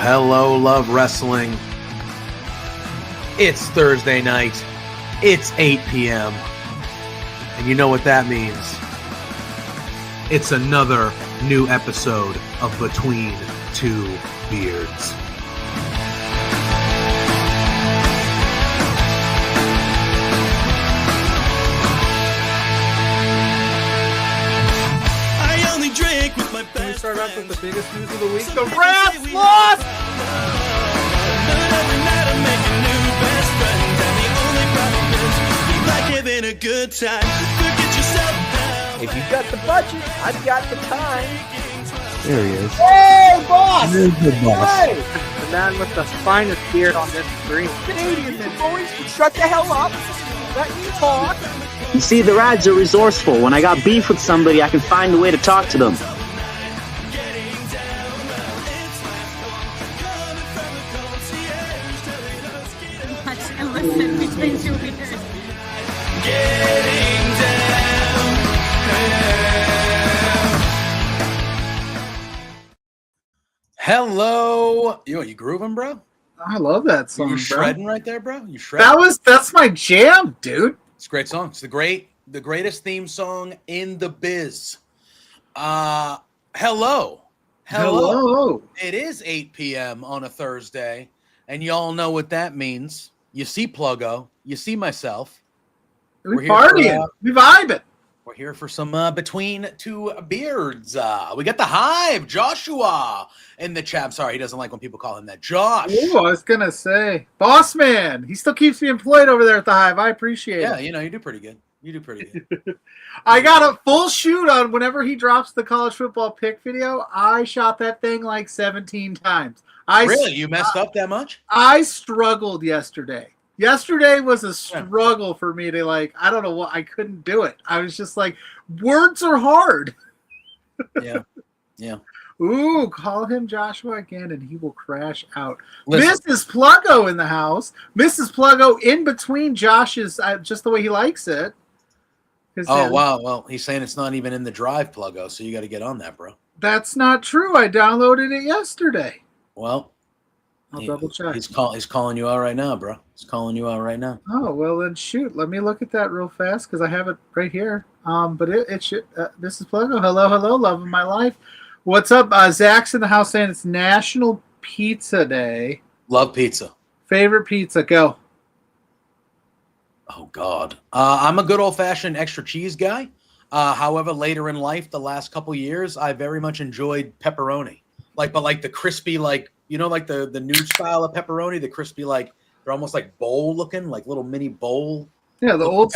Hello, love wrestling. It's Thursday night. It's 8 p.m. And you know what that means. It's another new episode of Between Two Beards. Can we start off with the biggest news of the week? The Rats lost! If you've got the budget, I've got the time. There he is. Hey, boss! There's the boss. Hey! The man with the finest beard on this screen. Canadian men, boys, shut the hell up. Let me talk. You see, the Rads are resourceful. When I got beef with somebody, I can find a way to talk to them. Hello. You grooving, bro? I love that song, You shredding right there, bro? You shredding? That's my jam, dude. It's a great song. It's the greatest theme song in the biz. Hello. It is 8 p.m. on a Thursday, and y'all know what that means. You see Pluggo. You see myself. We're partying. We vibing. We're here for some Between Two Beards. We got the Hive, Joshua, in the chat. I'm sorry, he doesn't like when people call him that. Josh. Ooh, I was going to say. Boss man. He still keeps me employed over there at the Hive. I appreciate it. Yeah, you do pretty good. I got a full shoot on whenever he drops the college football pick video. I shot that thing like 17 times. Really? You messed up that much? I struggled yesterday. Yesterday was a struggle for me to I don't know what, I couldn't do it. I was just like, words are hard. Yeah. Ooh, call him Joshua again and he will crash out. Listen. Mrs. Pluggo in the house. Mrs. Pluggo in between Josh's, just the way he likes it. Oh, wow. Well, he's saying it's not even in the drive, Pluggo, so you got to get on that, bro. That's not true. I downloaded it yesterday. Well, I'll double check. He's calling you out right now, bro. He's calling you out right now. Oh, well then shoot. Let me look at that real fast because I have it right here. But it should. This is Pluggo. Hello, love of my life. What's up? Zach's in the house saying it's National Pizza Day. Love pizza. Favorite pizza? Go. Oh God, I'm a good old-fashioned extra cheese guy. However, later in life, the last couple years, I very much enjoyed pepperoni. But the crispy, like the new style of pepperoni, the crispy, they're almost like bowl looking, like little mini bowl. Yeah, the old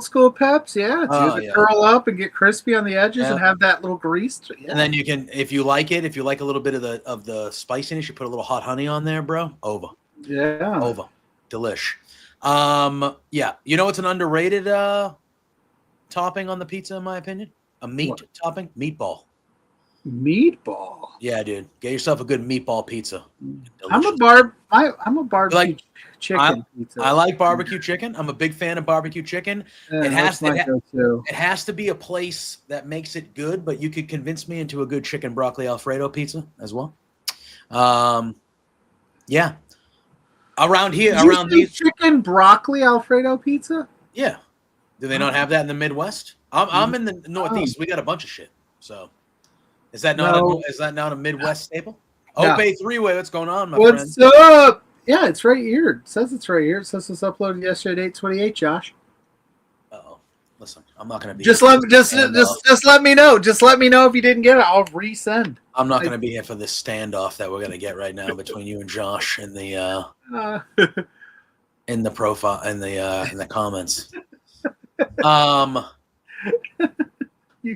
school peps. Yeah, curl up and get crispy on the edges and have that little grease. Yeah. And then you can, if you like a little bit of the spiciness, you put a little hot honey on there, bro. Over. Yeah. Over. Delish. Yeah. You know, it's an underrated topping on the pizza, in my opinion. A meat topping, meatball. Meatball. Yeah, dude. Get yourself a good meatball pizza. I'm a barbecue chicken pizza. I like barbecue chicken. I'm a big fan of barbecue chicken. Yeah, it has to be a place that makes it good, but you could convince me into a good chicken broccoli Alfredo pizza as well. Yeah. Around here, these chicken broccoli Alfredo pizza. Yeah. Do they not have that in the Midwest? I'm in the Northeast. We got a bunch of shit. So, is that not a Midwest staple? Obey three-way. What's going on, my friend? What's up? Yeah, it's right here. It says it's right here. It says it's uploaded yesterday, 8/28. Josh. Uh-oh. Listen, I'm not going to be. Just let me know. Just let me know if you didn't get it. I'll resend. I'm not going to be here for this standoff that we're going to get right now between you and Josh and the. in the profile in the comments.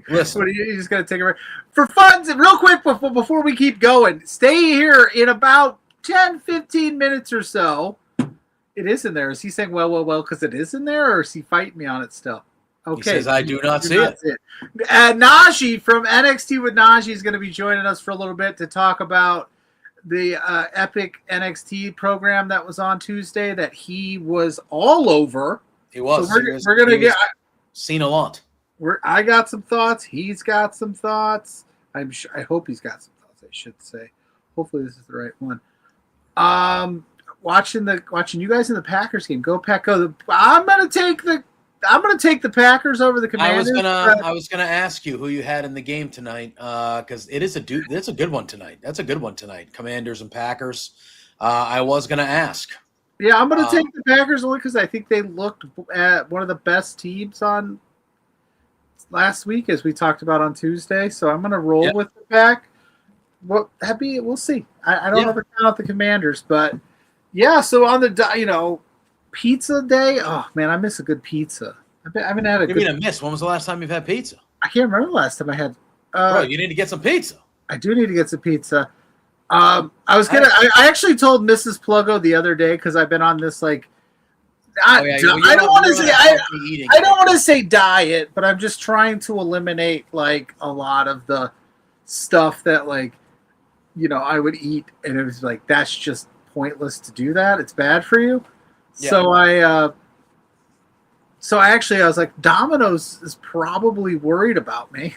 Listen. What are you just gonna take a break for fun? Real quick before we keep going, stay here in about 10-15 minutes or so. It is in there. Is he saying well because it is in there, or is he fighting me on it still? Okay. He says I do not see it. Najee from NXT with Najee is going to be joining us for a little bit to talk about the epic NXT program that was on Tuesday that he was all over. He was. So we're going to get seen a lot. I got some thoughts. He's got some thoughts. I hope he's got some thoughts. I should say. Hopefully this is the right one. Watching you guys in the Packers game. Go Pack Go. I'm gonna take the Packers over the Commanders. I was gonna ask you who you had in the game tonight, because it's a good one tonight. That's a good one tonight. Commanders and Packers. I was gonna ask. Yeah, I'm gonna take the Packers only because I think they looked at one of the best teams on last week, as we talked about on Tuesday. So I'm gonna roll with the Pack. We'll see. I don't ever count out the Commanders, but yeah. So on the pizza day, oh man, I miss a good pizza. I haven't had a good. You mean a miss? When was the last time you've had pizza? I can't remember the last time I had. Bro, you need to get some pizza. I do need to get some pizza. I actually told Mrs. Pluggo the other day because I've been on this I don't want to say diet, but I'm just trying to eliminate a lot of the stuff that I would eat, and it was that's just pointless to do that. It's bad for you. Yeah. So I was like, Domino's is probably worried about me.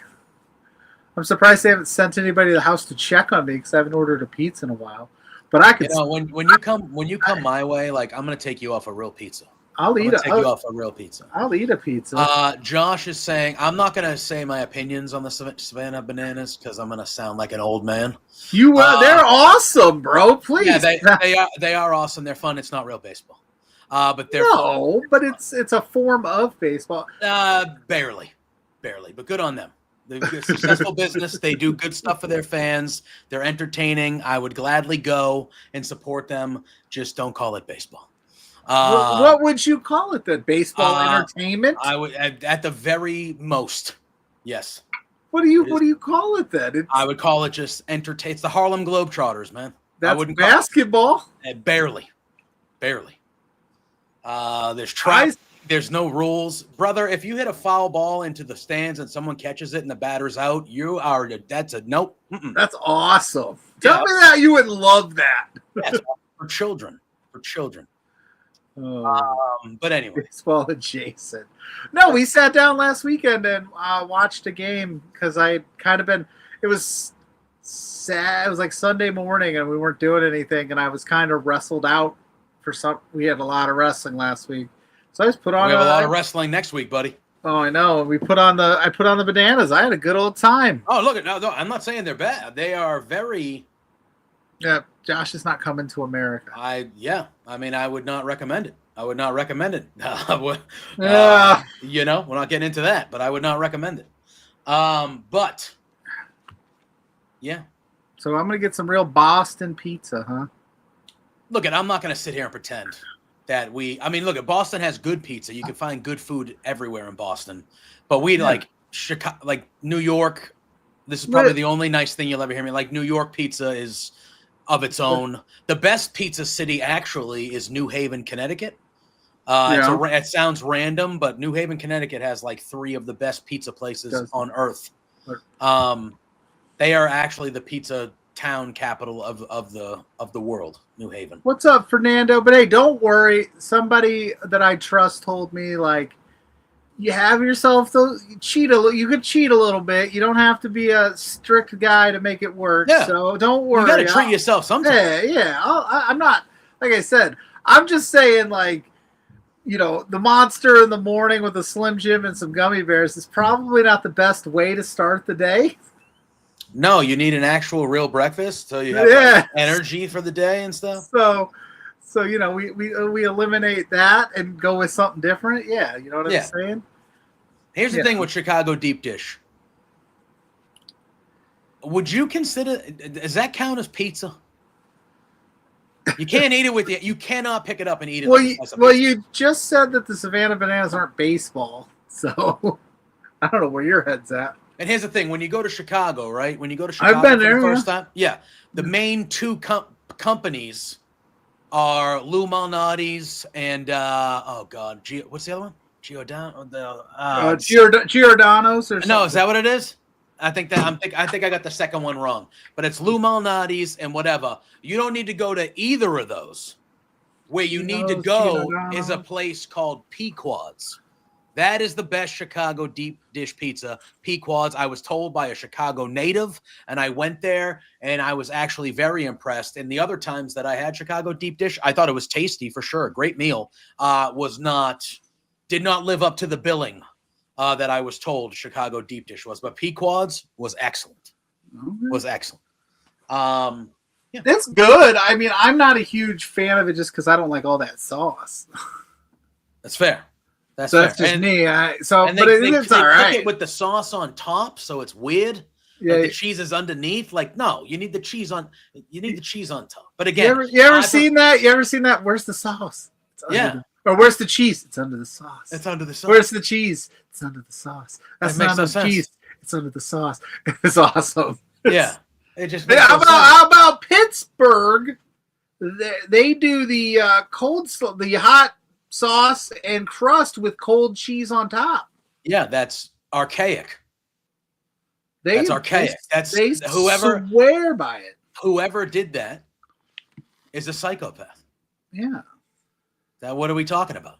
I'm surprised they haven't sent anybody to the house to check on me because I haven't ordered a pizza in a while. But I could. When you come my way, I'm gonna take you off a real pizza. I'll eat a real pizza. I'll eat a pizza. Josh is saying I'm not gonna say my opinions on the Savannah Bananas because I'm gonna sound like an old man. They're awesome, bro. Please. Yeah, they are awesome. They're fun. It's not real baseball. But they're fun. But it's a form of baseball. Barely, but good on them. They're a successful business. They do good stuff for their fans. They're entertaining. I would gladly go and support them. Just don't call it baseball. What would you call it then? Baseball entertainment? I would, at the very most, yes. What do you call it then? I would call it just entertain. It's the Harlem Globetrotters, man. That's basketball. Barely. There's no rules, brother. If you hit a foul ball into the stands and someone catches it and the batter's out, that's a nope. Mm-mm. That's awesome. Tell me that you would love that. Yes, for children. But anyway, baseball adjacent. No, we sat down last weekend and watched a game because I kind of been. It was sad. It was like Sunday morning and we weren't doing anything, and I was kind of wrestled out for some. We had a lot of wrestling last week. So I just put on. We have a lot of wrestling next week, buddy. Oh, I know. I put on the Bananas. I had a good old time. Oh, look! No, I'm not saying they're bad. They are very. Yeah, Josh is not coming to America. I would not recommend it. We're not getting into that, but I would not recommend it. But yeah. So I'm gonna get some real Boston pizza, huh? Look, I'm not gonna sit here and pretend that Boston has good pizza. You can find good food everywhere in Boston. But like Chicago, like New York, this is probably the only nice thing you'll ever hear me. Like New York pizza is of its own. The best pizza city actually is New Haven, Connecticut. It sounds random, but New Haven, Connecticut has like 3 of the best pizza places on earth. They are actually the pizza town capital of the world, New Haven. What's up, Fernando? But hey, don't worry. Somebody that I trust told me you have yourself you could cheat a little bit. You don't have to be a strict guy to make it work. Yeah. So don't worry. You got to treat yourself sometimes. Yeah. I'm not, like I said, I'm just saying the Monster in the morning with a Slim Jim and some gummy bears is probably not the best way to start the day. No, you need an actual real breakfast so you have energy for the day and stuff. So we eliminate that and go with something different. Yeah, you know what I'm saying? Here's the thing with Chicago deep dish. Would you consider, does that count as pizza? You can't eat it with you. You cannot pick it up and eat it. Well, like a you, slice of well, pizza. you just said that the Savannah Bananas aren't baseball, so I don't know where your head's at. And here's the thing: when you go to Chicago, right? When you go to I've Chicago been for there, the first time, the main two companies are Lou Malnati's and what's the other one? Giordano's or something. No, is that what it is? I think I got the second one wrong. But it's Lou Malnati's and whatever. You don't need to go to either of those. Where you need to go is a place called Pequod's. That is the best Chicago deep dish pizza. Pequod's. I was told by a Chicago native, and I went there, and I was actually very impressed. And the other times that I had Chicago deep dish, I thought it was tasty for sure. Great meal. Did not live up to the billing that I was told Chicago deep dish was. But Pequod's was excellent. Was excellent. It's good. I mean, I'm not a huge fan of it just because I don't like all that sauce. That's fair. That's just me. It's all right. Cook it with the sauce on top, so it's weird. Yeah, the cheese is underneath. Like, no, you need the cheese on. You need the cheese on top. But again, you ever seen that? You ever seen that? Where's the sauce? Or where's the cheese? It's under the sauce. It's under the sauce. Where's the cheese? It's under the sauce. That's not the cheese. It's under the sauce. It's awesome. Yeah. It just. How about Pittsburgh? They do the the hot sauce and crust with cold cheese on top. Yeah, that's archaic. That's archaic. They swear by it. Whoever did that is a psychopath. Yeah. Now, what are we talking about?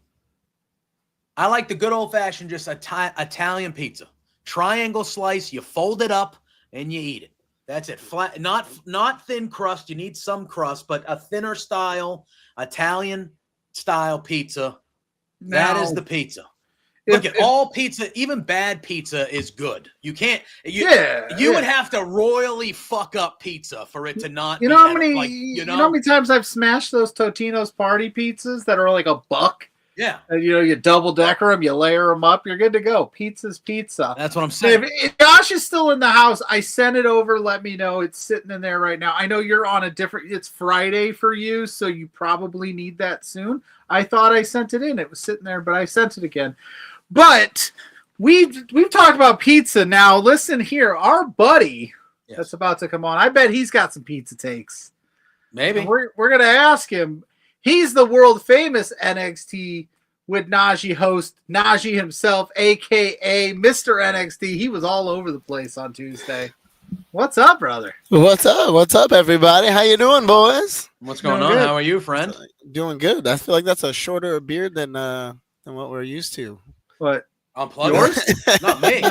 I like the good old-fashioned just Italian pizza. Triangle slice, you fold it up, and you eat it. That's it. Flat, not thin crust. You need some crust, but a thinner style, Italian style pizza. That is the pizza. Look at all pizza, even bad pizza is good. You can't. You would have to royally fuck up pizza for it to not. You know how many times I've smashed those Totino's party pizzas that are like $1? Yeah. And you double decker them, you layer them up, you're good to go. Pizza's pizza. That's what I'm saying. If Josh is still in the house, I sent it over. Let me know. It's sitting in there right now. I know you're on it's Friday for you, so you probably need that soon. I thought I sent it in. It was sitting there, but I sent it again. But we've talked about pizza. Now listen here, our buddy that's about to come on. I bet he's got some pizza takes. Maybe and we're gonna ask him. He's the world famous NXT with Najee host, Najee himself, aka Mr. NXT. He was all over the place on Tuesday. What's up, brother? What's up? What's up, everybody? How you doing, boys? What's going on? How are you, friend? Doing good. I feel like that's a shorter beard than what we're used to. What? Unplugged? Yours? Not me.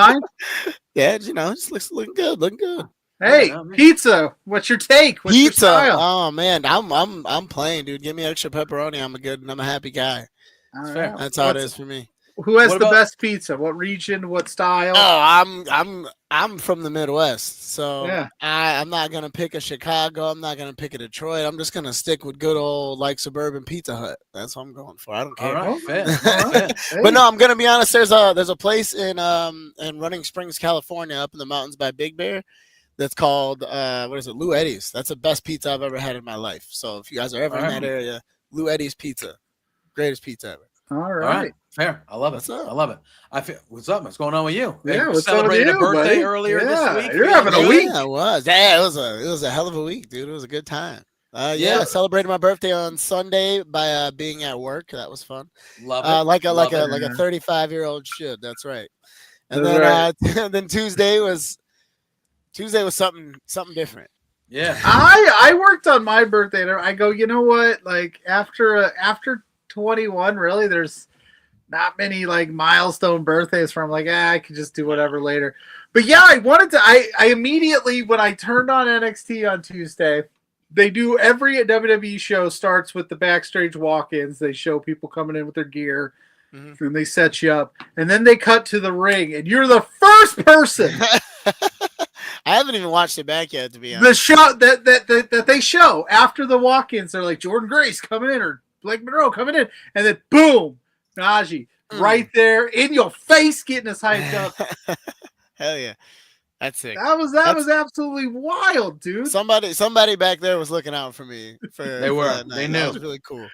Yeah, just looking good. Looking good. Hey, pizza. What's your take? What's pizza. Your style? Oh man, I'm playing, dude. Give me extra pepperoni. I'm a happy guy. Right. That's how it is for me. Who has the best pizza? What region? What style? Oh, I'm from the Midwest, so yeah. I'm not gonna pick a Chicago. I'm not gonna pick a Detroit. I'm just gonna stick with good old suburban Pizza Hut. That's what I'm going for. I don't care. All right, fair. But no, I'm gonna be honest. There's a place in Running Springs, California, up in the mountains by Big Bear. That's called Lou Eddie's. That's the best pizza I've ever had in my life. So if you guys are ever in that area, Lou Eddie's Pizza, greatest pizza ever. All right. Fair. I love it. I love it. What's up? What's going on with you? Yeah, we celebrated a birthday earlier this week. You're having a week. Yeah, it was. Yeah, it was a hell of a week, dude. It was a good time. I celebrated my birthday on Sunday by being at work. That was fun. Love it. Like a 35-year-old should. That's right. And then then Tuesday was something different. Yeah. I worked on my birthday and I go, you know what? Like after 21, really, there's not many milestone birthdays from I could just do whatever later. But yeah, I immediately, when I turned on NXT on Tuesday, they do every WWE show starts with the backstage walk-ins. They show people coming in with their gear. Mm-hmm. And they set you up. And then they cut to the ring and you're the first person. I haven't even watched it back yet, to be honest. The show that they show after the walk-ins, they're like Jordan Grace coming in or Blake Monroe coming in, and then boom, Najee right there in your face, getting us hyped up. Hell yeah! That's sick. That was absolutely wild, dude. Somebody back there was looking out for me. They were. that night. They That knew. was really cool.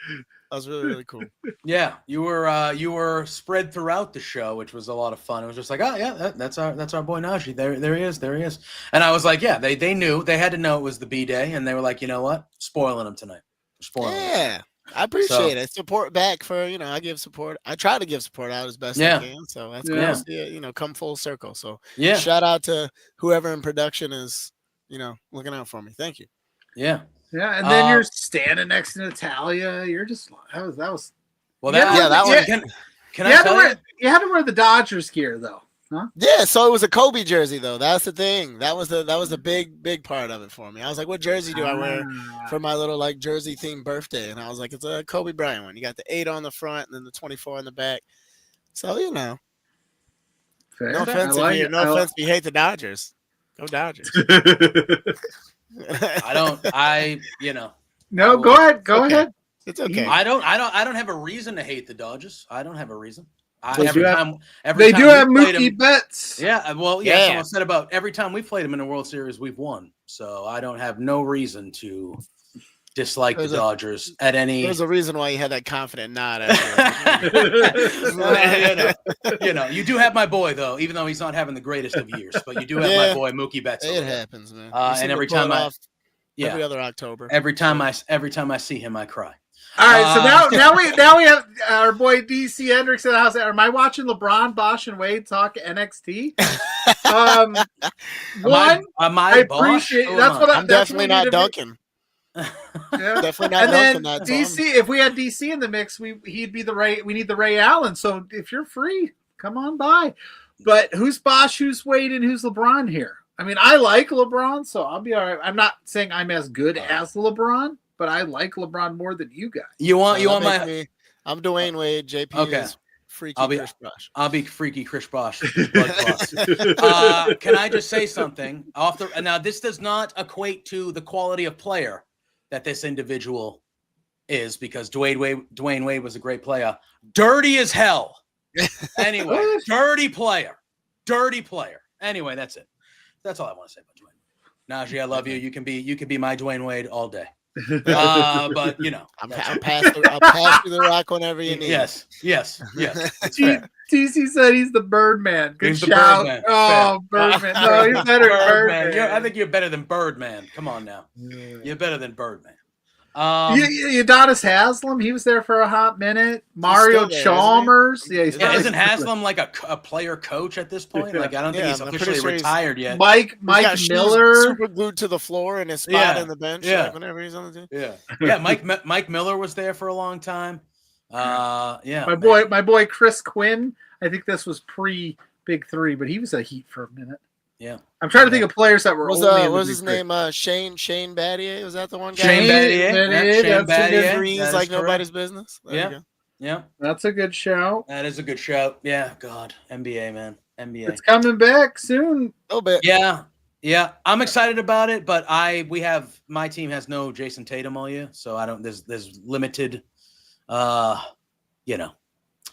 That was really cool. Yeah, you were spread throughout the show, which was a lot of fun. It was just like, oh yeah, that's our boy Najee. There he is. And I was like, yeah, they knew, they had to know it was the B-Day, and they were like, you know what, spoiling him tonight. Spoiling him. Yeah, I appreciate it. Support back for I give support. I try to give support out as best I can. So that's cool to see it, come full circle. So Yeah, shout out to whoever in production is looking out for me. Thank you. Yeah. Yeah, and then you're standing next to Natalia. You're just that was. Well, that one. Can I tell you? You had to wear the Dodgers gear though, huh? Yeah, so it was a Kobe jersey though. That's the thing. That was the big part of it for me. I was like, what jersey do I wear for my little like jersey themed birthday? And I was like, it's a Kobe Bryant one. You got the 8 on the front and then the 24 on the back. So Fair. no offense if you hate the Dodgers. Go Dodgers. No, go ahead. It's okay. I don't have a reason to hate the Dodgers. I don't have a reason. They Every do time have we played Mookie them, Betts. Yeah, well, yeah. Someone said about every time we played them in a World Series, we've won. So I don't have no reason to dislike the Dodgers at any. There's a reason why you had that confident nod. You do have my boy though, even though he's not having the greatest of years. But you do have my boy Mookie Betts. It happens, man. And every time every other October. Every time I see him, I cry. All right, so now we have our boy DC Hendricks in the house. Am I watching LeBron, Bosch, and Wade talk NXT? I appreciate I'm definitely not dunking. Yeah. Definitely not and then dunking that. DC, if we had DC in the mix, he'd be the Ray. We need the Ray Allen. So if you're free, come on by. But who's Bosch, who's Wade, and who's LeBron here? I mean, I like LeBron, so I'll be all right. I'm not saying I'm as good as LeBron, but I like LeBron more than you guys. I'm Dwayne Wade. JP is freaky Chris Bosh. I'll be freaky Chris Bosh. Can I just say something? Now, this does not equate to the quality of player that this individual is, because Dwayne Wade was a great player. Dirty as hell. Anyway, dirty player. Anyway, that's it. That's all I want to say about Dwayne. Najee, I love you. You can be my Dwayne Wade all day. But I'll pass you the rock whenever you need. Yes. TC said he's the Birdman. Good he's shout. Birdman. Birdman. No, he's better than Birdman. I think you're better than Birdman. Come on now. You're better than Birdman. Udonis Haslem, he was there for a hot minute. Mario Chalmers. Isn't Haslam like a player coach at this point? Like, I don't think he's officially retired yet. Mike Miller, super glued to the floor in his spot in the bench. Like whenever he's on the team. Yeah. Mike Miller was there for a long time. My boy Chris Quinn. I think this was pre Big Three, but he was a Heat for a minute. Yeah, I'm trying to think of players that were. What was his name? Shane Battier. Was that the one guy? Shane Battier. Threes like nobody's business. Yeah. That's a good shout. That is a good shout. Yeah, God, NBA, man, NBA. It's coming back soon. A little bit. Yeah. I'm excited about it, but my team has no Jason Tatum all year, so I don't. There's limited.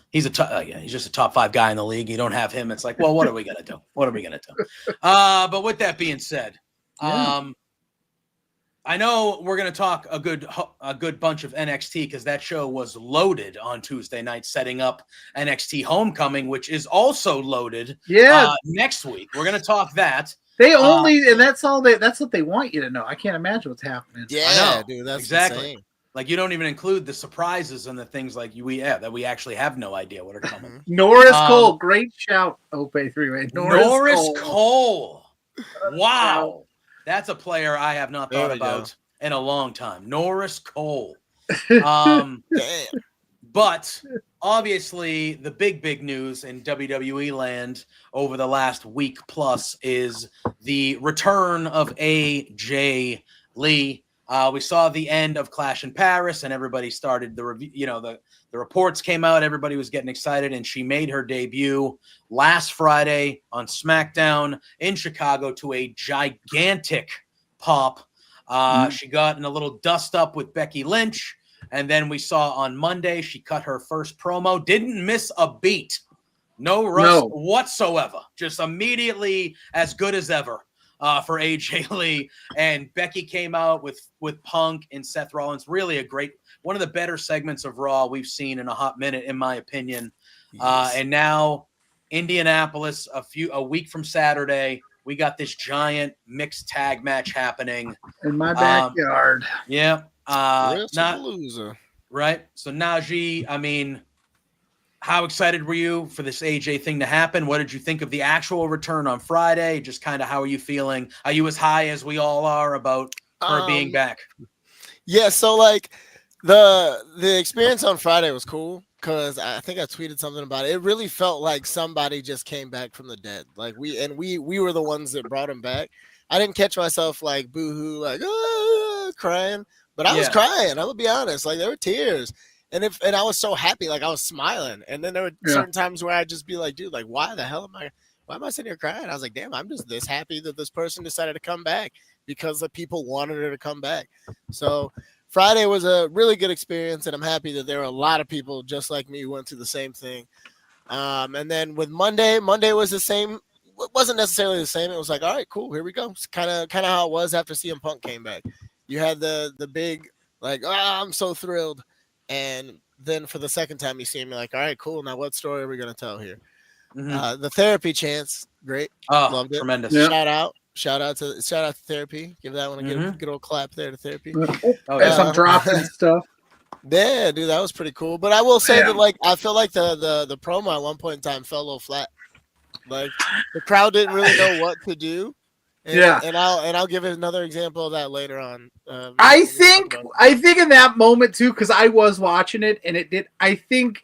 He's just a top 5 guy in the league. You don't have him. It's like, well, what are we gonna do? But with that being said, I know we're gonna talk a good bunch of NXT, because that show was loaded on Tuesday night, setting up NXT Homecoming, which is also loaded. Next week we're gonna talk that. They and that's all. That's what they want you to know. I can't imagine what's happening. Yeah, I know. Dude, that's exactly. Insane. Like, you don't even include the surprises and the things like that we actually have no idea what are coming. Norris Cole, great shout. Ope 3-way. Norris Cole. Wow. That's a player I have not thought about in a long time. Norris Cole. But obviously the big news in WWE land over the last week plus is the return of AJ Lee. We saw the end of Clash in Paris, and everybody started the review. The reports came out. Everybody was getting excited, and she made her debut last Friday on SmackDown in Chicago to a gigantic pop. She got in a little dust up with Becky Lynch, and then we saw on Monday she cut her first promo. Didn't miss a beat No rust whatsoever. Just immediately as good as ever for AJ Lee. And Becky came out with Punk and Seth Rollins. Really one of the better segments of Raw we've seen in a hot minute, in my opinion. Yes. And now Indianapolis, a week from Saturday, we got this giant mixed tag match happening in my backyard. Yeah. WrestlePalooza. Right. So Najee, I mean, how excited were you for this AJ thing to happen? What did you think of the actual return on Friday? Just kind of how are you feeling? Are you as high as we all are about her being back? Yeah. So like the experience on Friday was cool. Because I think I tweeted something about it. It really felt like somebody just came back from the dead. Like we were the ones that brought him back. I didn't catch myself like boohoo, like crying, but I was crying. I will be honest. Like there were tears, and I was so happy, like I was smiling. And then there were certain times where I'd just be like, dude, like why the hell why am I sitting here crying? I was like, damn, I'm just this happy that this person decided to come back because the people wanted her to come back. So Friday was a really good experience, and I'm happy that there were a lot of people just like me who went through the same thing. And then with Monday was the same. It wasn't necessarily the same. It was like, all right, cool, here we go. It's kind of how it was after CM Punk came back. You had the big, like, I'm so thrilled. And then for the second time, you see me like, all right, cool. Now what story are we going to tell here? Mm-hmm. The therapy chants, great. Loved it. Tremendous. Yep. Shout out to therapy. Give that one a good old clap there to therapy. As I'm dropping stuff. Yeah, dude, that was pretty cool. But I will say that, like, I feel like the promo at one point in time fell a little flat. Like the crowd didn't really know what to do. And I'll give it another example of that later on. I think in that moment too, because I was watching it and it did. I think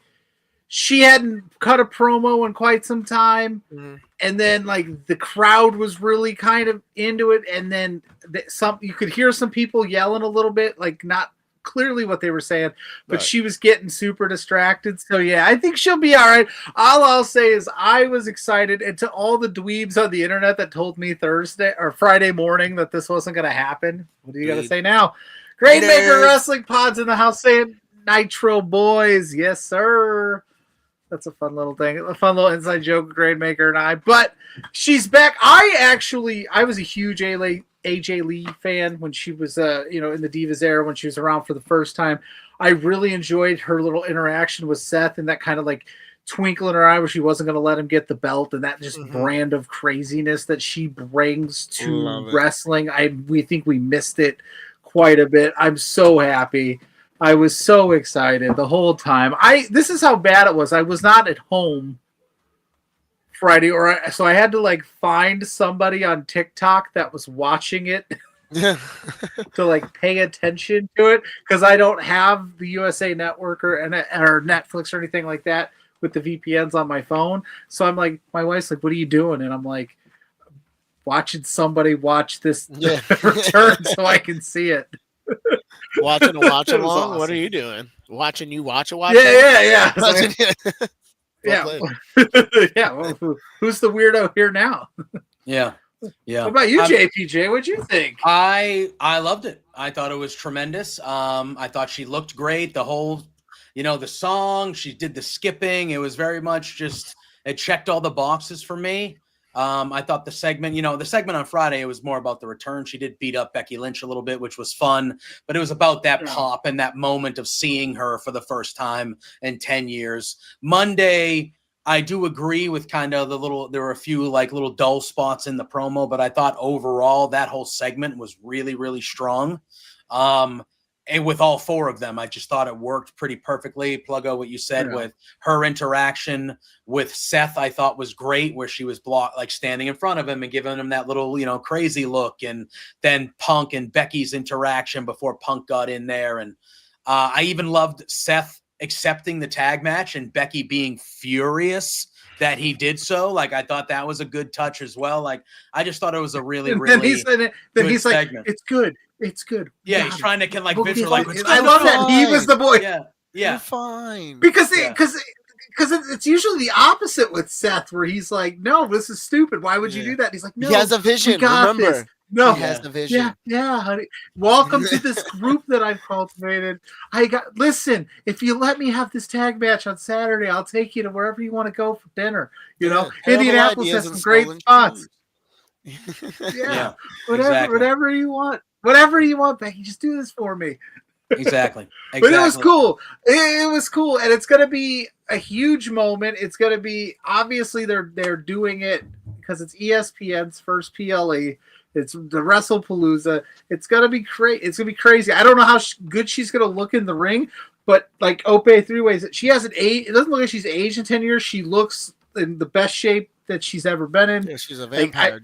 she hadn't cut a promo in quite some time. Mm-hmm. And then like the crowd was really kind of into it. And then you could hear some people yelling a little bit, like not clearly what they were saying, but she was getting super distracted. So yeah, I think she'll be all right. All I'll say is I was excited. And to all the dweebs on the internet that told me Thursday or Friday morning that this wasn't going to happen, what do you got to say now? Great Maker Wrestling Pod's in the house saying Nitro Boys. Yes, sir. That's a fun little thing. A fun little inside joke, Grainmaker and I. But she's back. I was a huge AJ Lee fan when she was, in the Divas era when she was around for the first time. I really enjoyed her little interaction with Seth and that kind of like twinkle in her eye where she wasn't going to let him get the belt and that just brand of craziness that she brings to wrestling. We think we missed it quite a bit. I'm so happy. I was so excited the whole time. This is how bad it was. I was not at home Friday, so I had to like find somebody on TikTok that was watching it to like pay attention to it because I don't have the USA Network or Netflix or anything like that with the VPNs on my phone. So I'm like, my wife's like, "What are you doing?" And I'm like, watching somebody watch this return so I can see it. Watching a watch along. Awesome. What are you doing? Watching you watch a watch? Yeah. Yeah. Well, who's the weirdo here now? Yeah. What about you, JPJ? What'd you think? I loved it. I thought it was tremendous. I thought she looked great. The whole, the song, she did the skipping. It was very much just, it checked all the boxes for me. I thought the segment on Friday, it was more about the return. She did beat up Becky Lynch a little bit, which was fun, but it was about that pop and that moment of seeing her for the first time in 10 years. Monday, I do agree with kind of there were a few like little dull spots in the promo, but I thought overall that whole segment was really, really strong. And with all four of them, I just thought it worked pretty perfectly. Pluggo, what you said with her interaction with Seth, I thought was great, where she was standing in front of him and giving him that little, crazy look. And then Punk and Becky's interaction before Punk got in there. And I even loved Seth accepting the tag match and Becky being furious that he did so. Like, I thought that was a good touch as well. Like, I just thought it was a really, really he's segment. Like, it's good. It's good. Yeah, he's trying to Vince like. I love that he was the boy. Yeah. You're fine. Because it's usually the opposite with Seth, where he's like, "No, this is stupid. Why would you do that?" And he's like, "No, he has a vision. We got Remember, this. No, She has the vision. yeah, honey. Welcome to this group that I've cultivated. Listen, if you let me have this tag match on Saturday, I'll take you to wherever you want to go for dinner. You know, terrible Indianapolis ideas has some and great stolen spots. shoes. Yeah, exactly. whatever you want, Becky. Just do this for me. Exactly. But it was cool. It was cool, and it's gonna be a huge moment. It's gonna be obviously they're doing it because it's ESPN's first PLE. It's the WrestlePalooza. It's gonna be crazy. It's gonna be crazy. I don't know how good she's gonna look in the ring, but like Ope 3-Ways, she hasn't aged. It doesn't look like she's aged in 10 years. She looks in the best shape that she's ever been in. Yeah, she's a vampire,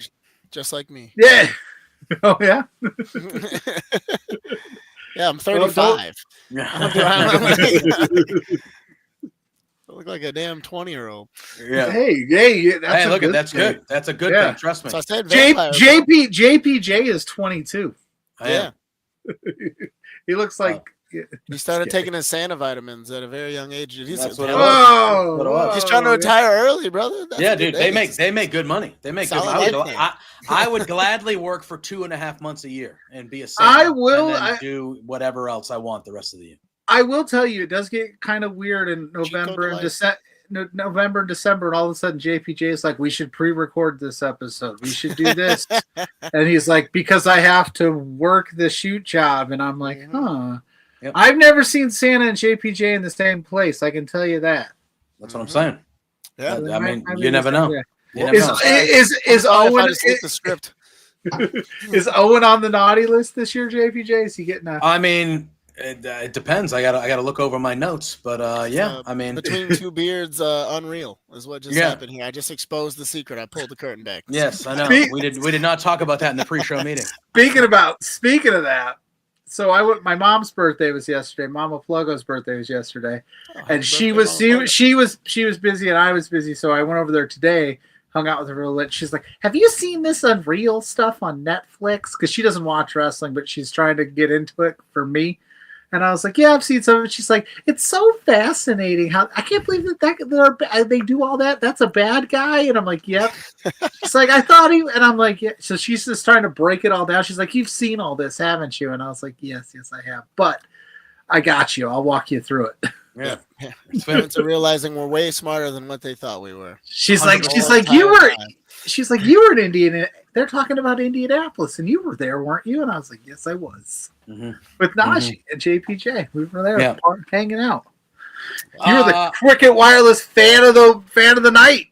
just like me. Yeah. Oh yeah. Yeah, I'm 35. I look like a damn 20-year-old. Yeah. Hey, that's good. That's a good thing. Trust me. So I said vampire, JPJ is 22. Yeah. He looks like he started taking his Santa vitamins at a very young age. He's That's what it was. He's trying to retire early, brother. That's dude. They make good money. They make good money. I would gladly work for 2.5 months a year and be a Santa. I will and then do whatever else I want the rest of the year. I will tell you, it does get kind of weird in November and December, and all of a sudden JPJ is like, we should pre-record this episode. We should do this. And he's like, because I have to work the shoot job. And I'm like, huh. Yep. I've never seen Santa and JPJ in the same place. I can tell you that. That's what I'm saying. Yeah. I mean, you never know. Is Owen the script? Is Owen on the naughty list this year, JPJ? Is he getting a... I mean, it depends. I gotta look over my notes, but I mean, between two beards, unreal is what just happened here. I just exposed the secret. I pulled the curtain back. Yes, I know. We did not talk about that in the pre-show meeting. Speaking of that, so my mom's birthday was yesterday. Mama Plugo's birthday was yesterday, and she was busy and I was busy, so I went over there today. Hung out with her a little bit. She's like, have you seen this Unreal stuff on Netflix? Because she doesn't watch wrestling, but she's trying to get into it for me. And I was like, yeah, I've seen some of it. She's like, it's so fascinating. How I can't believe that they do all that. That's a bad guy. And I'm like, yep. She's like, I thought he, and I'm like, yeah. So she's just trying to break it all down. She's like, you've seen all this, haven't you? And I was like, yes, I have. But I got you. I'll walk you through it. Yeah. Parents are realizing we're way smarter than what they thought we were. She's like, you were in Indiana. They're talking about Indianapolis, and you were there, weren't you? And I was like, yes, I was. Mm-hmm. With Najee and JPJ. We were there hanging out. You were the Cricket Wireless fan of the night.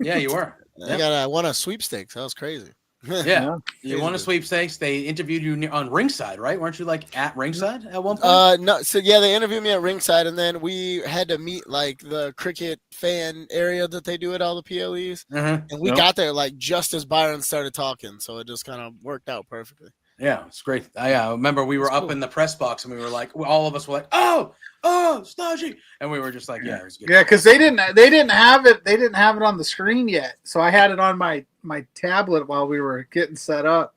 Yeah, you were. I won a sweepstakes. That was crazy. Yeah, you won a sweepstakes. They interviewed you on ringside, right? Weren't you like at ringside at one point? No. So yeah, they interviewed me at ringside, and then we had to meet like the cricket fan area that they do at all the PLEs, and we got there like just as Byron started talking, so it just kind of worked out perfectly. Yeah, it's great. I remember we were up in the press box, and we were like, all of us were like, oh, it's Najee, and we were just like, yeah, it was good. Yeah, because they didn't have it. They didn't have it on the screen yet, so I had it on my tablet while we were getting set up,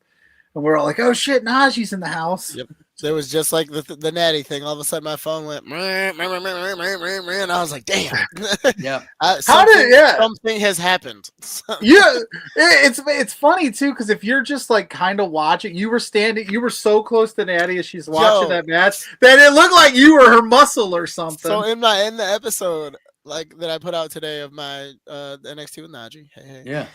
and we were all like, oh shit, Najee's in the house. Yep. So it was just like the natty thing. All of a sudden, my phone went, and I was like, "Damn!" Yeah. Something has happened. Yeah, it's funny too because if you're just like kind of watching, you were so close to Natty as she's watching that match that it looked like you were her muscle or something. So in the episode like that I put out today of my NXT with Najee, yeah,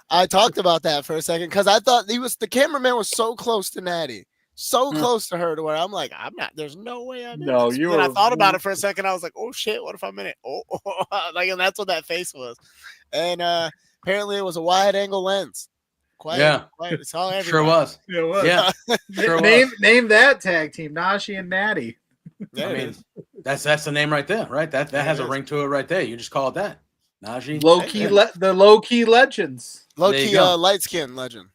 I talked about that for a second because I thought the cameraman was so close to Natty. So close to her to where I'm like, I'm not. There's no way I'm in this. And I thought about it for a second. I was like, oh shit, what if I'm in it? Like, and that's what that face was. And apparently, it was a wide angle lens. Quiet. It's all everybody. Sure was. It was. Yeah. Sure name that tag team, Najee and Natty. Yeah, I mean, that's the name right there, right? That has a ring to it right there. You just call it that. Najee. The low key legends. Low key light skin legend.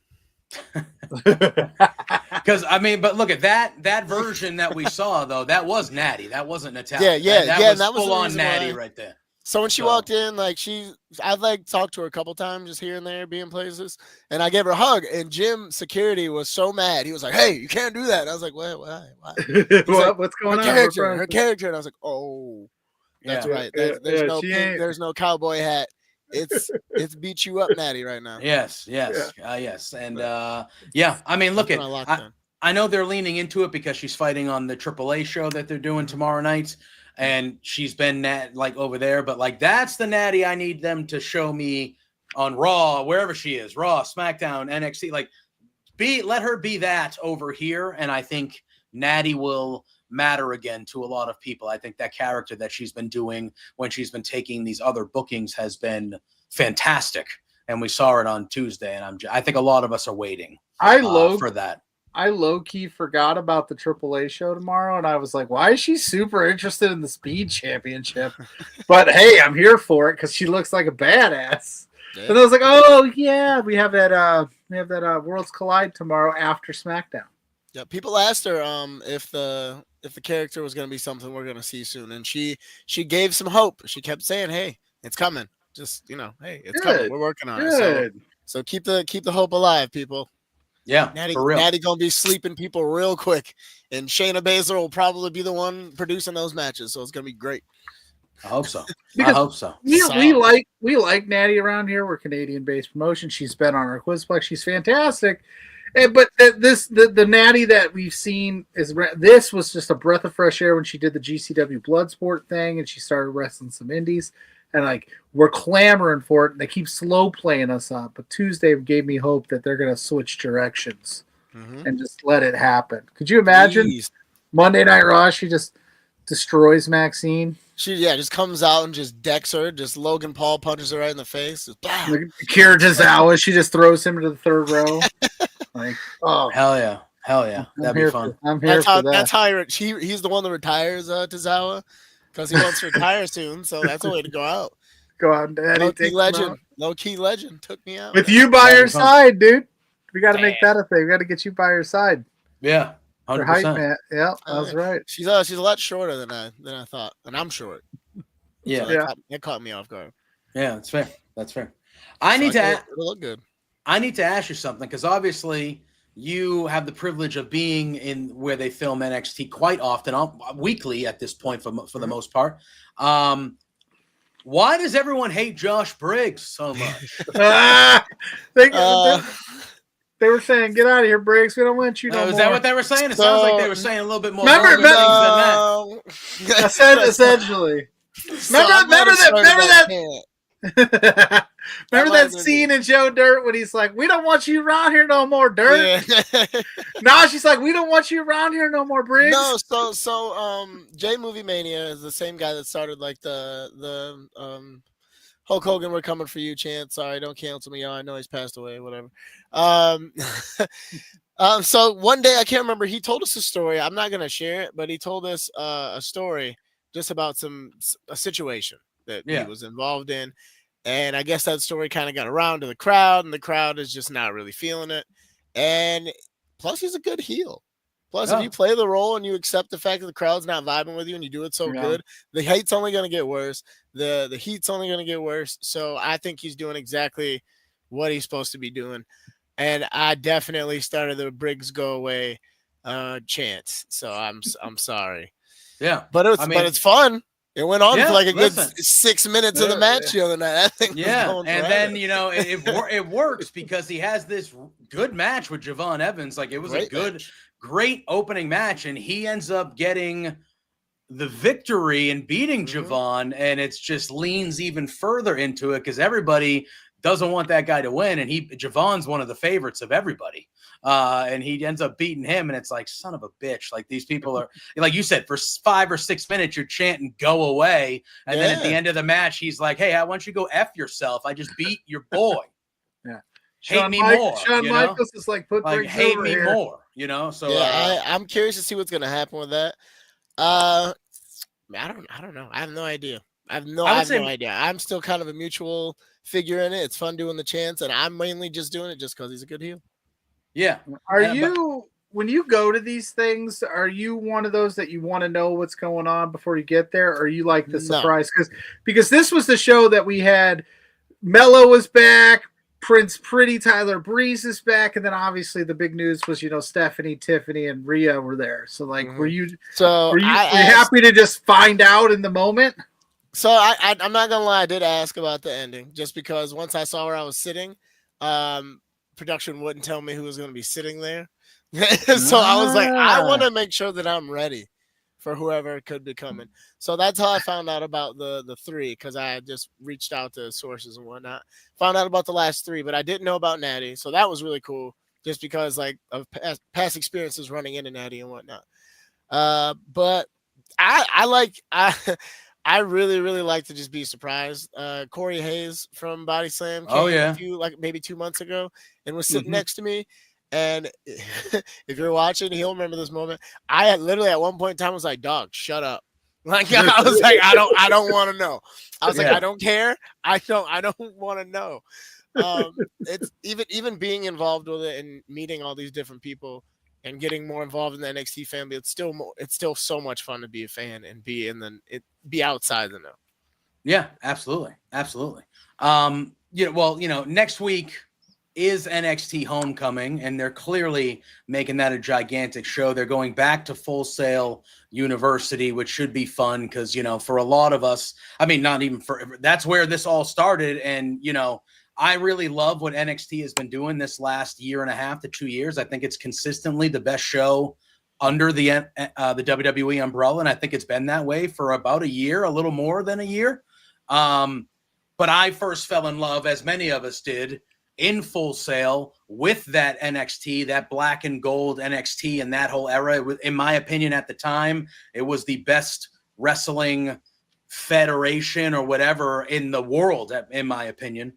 Because I mean, but look at that version that we saw though. That was Natty. That wasn't Natalia. That was full on Natty right there. So when she walked in, like I've like talked to her a couple times just here and there, being places, and I gave her a hug. And Jim security was so mad. He was like, "Hey, you can't do that." And I was like, "Why? What's going on?" Her character. And I was like, "Oh, that's right. There's no cowboy hat It's beat you up, Natty, right now. Yes. And yeah, I mean, look I know they're leaning into it because she's fighting on the AAA show that they're doing tomorrow night, and she's been like over there. But like, that's the Natty I need them to show me on Raw, wherever she is, Raw, SmackDown, NXT. Like, let her be that over here, and I think Natty will matter again to a lot of people. I think that character that she's been doing when she's been taking these other bookings has been fantastic, and we saw it on Tuesday. And I think a lot of us are waiting for that. I low-key forgot about the AAA show tomorrow, and I was like, why is she super interested in the Speed Championship? But hey, I'm here for it because she looks like a badass. Yeah. And I was like, oh yeah, we have that Worlds Collide tomorrow after SmackDown. Yeah, people asked her if the character was going to be something we're going to see soon, and she gave some hope. She kept saying, "Hey, it's coming. Just hey, it's coming. We're working on it." So keep the hope alive, people. Yeah, for real. Natty gonna be sleeping people real quick, and Shayna Baszler will probably be the one producing those matches. So it's gonna be great. I hope so. We like Natty around here. We're Canadian-based promotion. She's been on our Quizplex. She's fantastic. But the Natty that we've seen this was just a breath of fresh air when she did the GCW Bloodsport thing and she started wrestling some indies. And like, we're clamoring for it, and they keep slow playing us up. But Tuesday gave me hope that they're going to switch directions and just let it happen. Could you imagine Monday Night Raw? She just destroys Maxine. She just comes out and just decks her. Just Logan Paul punches her right in the face. Kira Tozawa, she just throws him into the third row. Like, oh hell yeah, that'd be fun. I'm here for that. That's how he's the one that retires Tozawa. Because he wants to retire soon, so that's a way to go out. Go out, Daddy. Low key legend took me out. With you by your side, dude. We got to make that a thing. We got to get you by your side. Yeah, 100%. Yeah, that's right. She's a lot shorter than I thought, and I'm short. Yeah, so that caught me off guard. Yeah, that's fair. It'll look good. I need to ask you something because obviously you have the privilege of being in where they film NXT quite often, weekly at this point for the most part. Why does everyone hate Josh Briggs so much? They were saying, "Get out of here, Briggs. We don't want you no more." Is that what they were saying? It sounds like they were saying a little bit more things than that. Essentially. Remember that scene in Joe Dirt when he's like, "We don't want you around here no more, Dirt." Yeah. Now she's like, "We don't want you around here no more, Briggs." No, so J Movie Mania is the same guy that started like the Hulk Hogan, we're coming for you chant. Sorry, don't cancel me. I know he's passed away, whatever. So one day, I can't remember, he told us a story. I'm not gonna share it, but he told us a story just about a situation that he was involved in. And I guess that story kind of got around to the crowd, and the crowd is just not really feeling it. And plus, he's a good heel. Plus, if you play the role and you accept the fact that the crowd's not vibing with you and you do it so good, the hate's only going to get worse. The heat's only going to get worse. So I think he's doing exactly what he's supposed to be doing. And I definitely started the Briggs go away chant. So I'm sorry. Yeah. But it's fun. It went on for like a good 6 minutes of the match the other night. I think then it works because he has this good match with Javon Evans. Like, it was great opening match, and he ends up getting the victory and beating Javon, and it's just leans even further into it because everybody doesn't want that guy to win, and Javon's one of the favorites of everybody. And he ends up beating him, and it's like, son of a bitch. Like, these people are, like you said, for 5 or 6 minutes, you're chanting "go away," and then at the end of the match, he's like, "Hey, I want you to go F yourself. I just beat your boy." Yeah. Hate me more. Shawn Michaels is like, hate me more. So I'm curious to see what's going to happen with that. I don't know. I have no idea. I have no idea. I'm still kind of a mutual figure in it. It's fun doing the chants, and I'm mainly just doing it just because he's a good heel. Yeah. When you go to these things, are you one of those that you want to know what's going on before you get there? Or are you like the surprise? Because this was the show that we had. Mello was back. Prince Pretty, Tyler Breeze is back. And then obviously the big news was, Stephanie, Tiffany, and Rhea were there. So like, were you happy to just find out in the moment? So I'm not gonna lie, I did ask about the ending just because once I saw where I was sitting, production wouldn't tell me who was gonna be sitting there. So I was like, I want to make sure that I'm ready for whoever could be coming. So that's how I found out about the three, because I had just reached out to sources and whatnot. Found out about the last three, but I didn't know about Natty. So that was really cool, just because like of past experiences running into Natty and whatnot. But I really, really like to just be surprised. Corey Hayes from Body Slam came a few, like maybe 2 months ago, and was sitting next to me. And if you're watching, he'll remember this moment. I had literally at one point in time was like, "Dog, shut up!" Like I was like, "I don't want to know." I was like, "I don't care. I don't want to know." It's even being involved with it and meeting all these different people and getting more involved in the NXT family. It's still so much fun to be a fan and be outside the know. Yeah, absolutely. Next week is NXT Homecoming, and they're clearly making that a gigantic show. They're going back to Full Sail University, which should be fun because, for a lot of us, I mean, not even for, that's where this all started. And, I really love what NXT has been doing this last year and a half to 2 years. I think it's consistently the best show under the WWE umbrella, and I think it's been that way for about a year, a little more than a year. But I first fell in love, as many of us did, in Full Sail with that NXT, that black and gold NXT, and that whole era. In my opinion, at the time, it was the best wrestling federation or whatever in the world, in my opinion.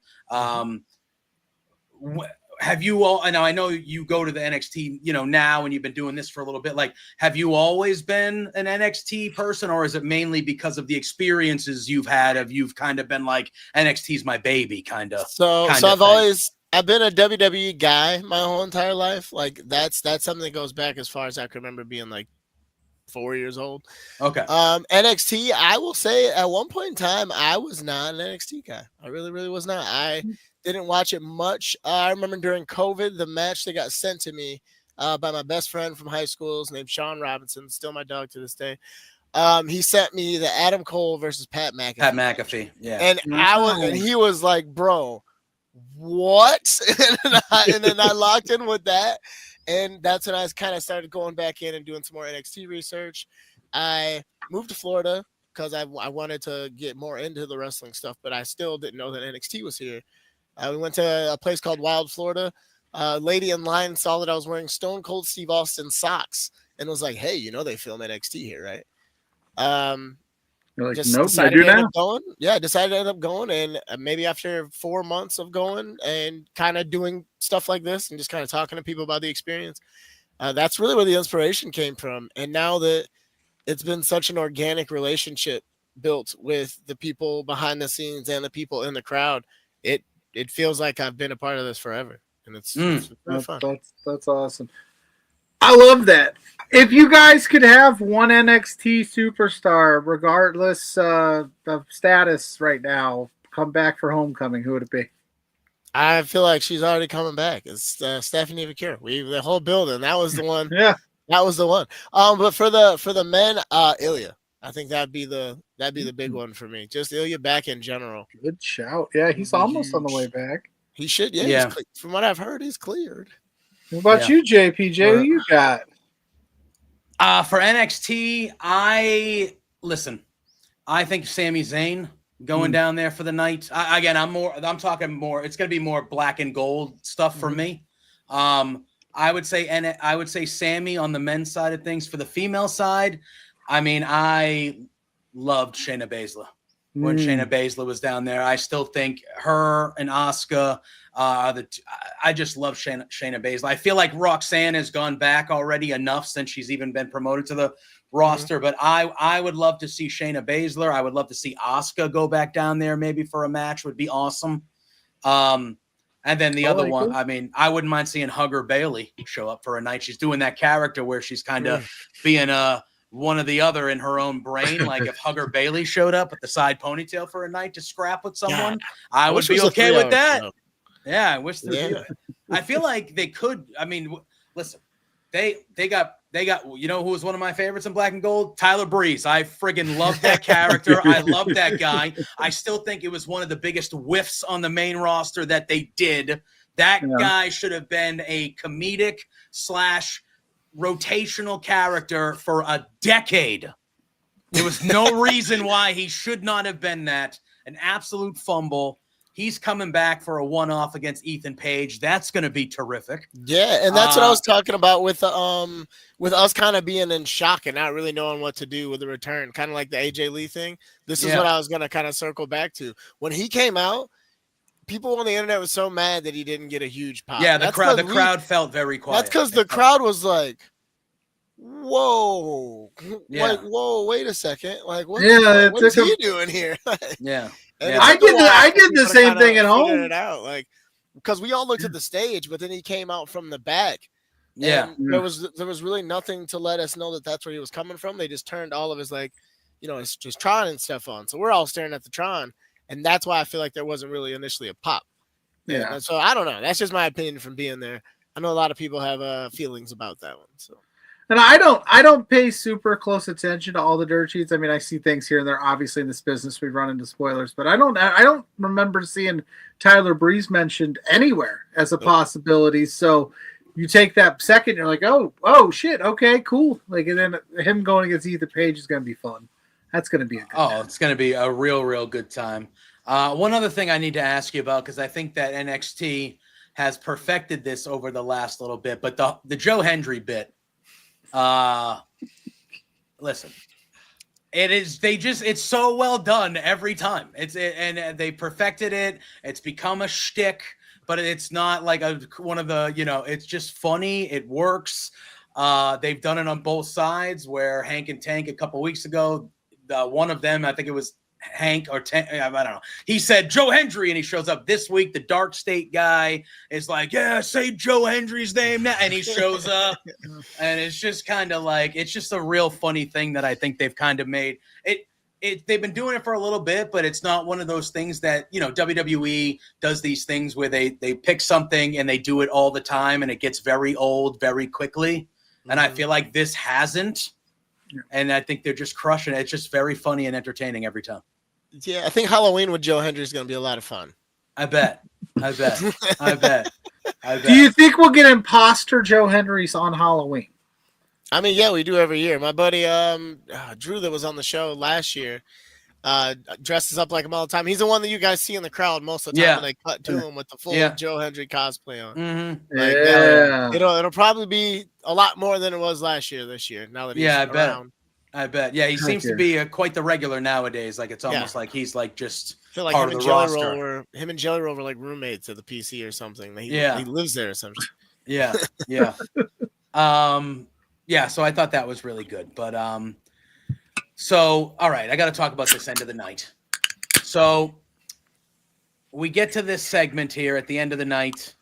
Have you all, and I know you go to the NXT, now, and you've been doing this for a little bit, like, have you always been an NXT person, or is it mainly because of the experiences you've kind of been like, NXT's my baby kind of? So I've been a WWE guy my whole entire life. Like that's something that goes back as far as I can remember being like 4 years old. Okay. NXT, I will say at one point in time, I was not an NXT guy. I really, really was not. I didn't watch it much. I remember during COVID, the match that got sent to me by my best friend from high school, his name's Sean Robinson, still my dog to this day. He sent me the Adam Cole versus Pat McAfee. Pat McAfee, yeah. And he was like, "Bro, what?" and then I locked in with that. And that's when I kind of started going back in and doing some more NXT research. I moved to Florida because I wanted to get more into the wrestling stuff, but I still didn't know that NXT was here. We went to a place called Wild, Florida. A lady in line saw that I was wearing Stone Cold Steve Austin socks and was like, "Hey, they film NXT here, right?" You're like, just nope, decided I do to end now. up going. Yeah, decided to end up going, and maybe after 4 months of going and kind of doing stuff like this and just kind of talking to people about the experience, that's really where the inspiration came from. And now that it's been such an organic relationship built with the people behind the scenes and the people in the crowd, it feels like I've been a part of this forever, and it's really fun. That's awesome. I love that. If you guys could have one NXT superstar, regardless of status right now, come back for Homecoming, who would it be? I feel like she's already coming back. It's Stephanie Vaquer. The whole building. That was the one. Yeah, that was the one. But for the men, Ilya. I think that'd be the big one for me. Just Ilya back in general. good shout. Yeah, he's almost on the way back. He should. Yeah. From what I've heard, he's cleared. What about you, JPJ? Who you got? For NXT, I think Sami Zayn going down there for the night. I'm talking more. It's going to be more black and gold stuff for me. I would say Sami on the men's side of things. For the female side, I mean, I loved Shayna Baszler when Shayna Baszler was down there. I still think her and Asuka. I just love Shayna Baszler. I feel like Roxanne has gone back already enough since she's even been promoted to the roster. But I would love to see Shayna Baszler. I would love to see Asuka go back down there maybe for a match. Would be awesome. And then the other one, I mean, I wouldn't mind seeing Hugger Bailey show up for a night. She's doing that character where she's kind of being one or the other in her own brain. Like if Hugger Bailey showed up with the side ponytail for a night to scrap with someone, I would be okay with that. Yeah, I wish they did. I feel like they could. I mean, listen, they got you know who was one of my favorites in Black and Gold? Tyler Breeze. I friggin' love that character. I love that guy. I still think it was one of the biggest whiffs on the main roster that they did. That guy should have been a comedic / rotational character for a decade. There was no reason why he should not have been that. An absolute fumble. He's coming back for a one-off against Ethan Page. That's going to be terrific. Yeah, and that's what I was talking about with us kind of being in shock and not really knowing what to do with the return, kind of like the AJ Lee thing. This is what I was going to kind of circle back to. When he came out, people on the internet was so mad that he didn't get a huge pop. Yeah, the crowd felt very quiet. That's because the crowd was like, whoa, like, whoa, wait a second. Like, what's he doing here? Yeah. I did the same thing at home. It out, like, because we all looked at the stage, but then he came out from the back. Yeah, there was really nothing to let us know that that's where he was coming from. They just turned all of his, like, you know, it's just Tron and stuff on. So we're all staring at the Tron, and that's why I feel like there wasn't really initially a pop. Yeah. And so I don't know. That's just my opinion from being there. I know a lot of people have feelings about that one. So. And I don't pay super close attention to all the dirt sheets. I mean, I see things here and there. Obviously, in this business, we run into spoilers, but I don't remember seeing Tyler Breeze mentioned anywhere as a possibility. So you take that second, you're like, oh shit, okay, cool. Like, and then him going against Ethan Page is going to be fun. That's going to be a good time. It's going to be a real good time. One other thing I need to ask you about, because I think that NXT has perfected this over the last little bit, but the Joe Hendry bit. Listen, it's so well done every time. And they perfected it. It's become a shtick, but it's not like one of the, you know, it's just funny. It works. They've done it on both sides, where Hank and Tank a couple weeks ago, one of them, I think it was Hank or Tank, I don't know. He said Joe Hendry, and he shows up this week. The Dark State guy is like, yeah, say Joe Hendry's name now. And he shows up, and it's just kind of like, it's just a real funny thing that I think they've kind of made it. They've been doing it for a little bit, but it's not one of those things that, you know, WWE does these things where they pick something and they do it all the time, and it gets very old very quickly. And I feel like this hasn't. And I think they're just crushing it. It's just very funny and entertaining every time. Yeah, I think Halloween with Joe Hendry is going to be a lot of fun. I bet. Do you think we'll get imposter Joe Hendry's on Halloween? I mean, yeah, we do every year. My buddy Drew, that was on the show last year, dresses up like him all the time. He's the one that you guys see in the crowd most of the time when they cut to him with the full Joe Hendry cosplay on. Mm-hmm. Like, it'll probably be a lot more than it was last year. This year, now that he's around. I bet. Yeah, he seems to be quite the regular nowadays. Like, it's almost like he's like just I feel like part of the roster. Him and Jelly Roll were like roommates at the PC or something. He lives there or something. Yeah. So I thought that was really good. But so all right, I got to talk about this end of the night. So we get to this segment here at the end of the night.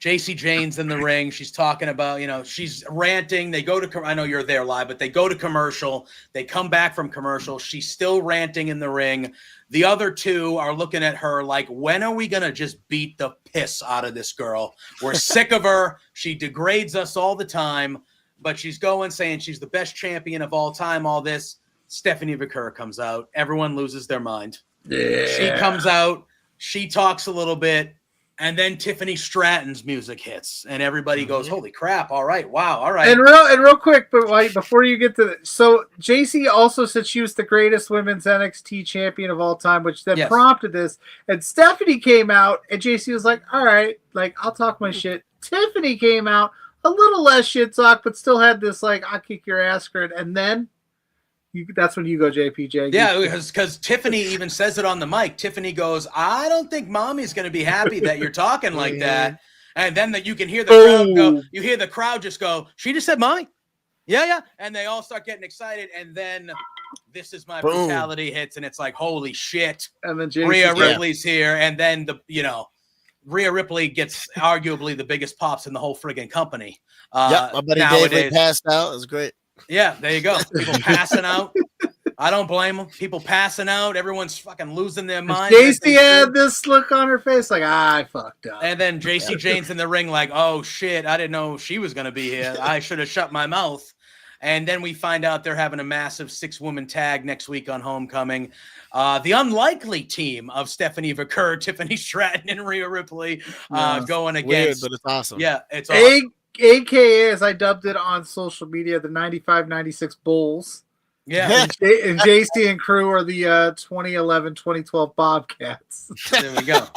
JC Jane's in the ring. She's talking about, you know, she's ranting. They go to, I know you're there live, but they go to commercial. They come back from commercial. She's still ranting in the ring. The other two are looking at her like, when are we going to just beat the piss out of this girl? We're sick of her. She degrades us all the time, but she's going saying she's the best champion of all time, all this. Stephanie Vaquer comes out. Everyone loses their mind. Yeah. She comes out. She talks a little bit. And then Tiffany Stratton's music hits, and everybody goes, "Holy crap! All right, wow, all right." And real quick, but before you get to so JC also said she was the greatest women's NXT champion of all time, which then prompted this. And Stephanie came out, and JC was like, "All right, like I'll talk my shit." Tiffany came out, a little less shit talk, but still had this like "I'll kick your ass" grin, and then. That's when you go, JPJ. Yeah, because Tiffany even says it on the mic. Tiffany goes, "I don't think Mommy's going to be happy that you're talking like that." And then you can hear the crowd go. You hear the crowd just go, "She just said Mommy." Yeah. And they all start getting excited. And then "This Is My Brutality" hits, and it's like, holy shit. And then Rhea Ripley's here. And then Rhea Ripley gets arguably the biggest pops in the whole friggin' company. My buddy David passed out. It was great. Yeah, there you go. People passing out. I don't blame them. People passing out, everyone's fucking losing their mind. JC had this look on her face, like I fucked up. And then JC Jane's in the ring, like, oh shit, I didn't know she was gonna be here. I should have shut my mouth. And then we find out they're having a massive 6-woman tag next week on Homecoming. The unlikely team of Stephanie Vaquer, Tiffany Stratton, and Rhea Ripley going against. Weird, but it's awesome. Yeah, it's awesome. AKA, as I dubbed it on social media, the 95-96 Bulls. Yeah. And JC and crew are the 2011-2012 Bobcats. There we go.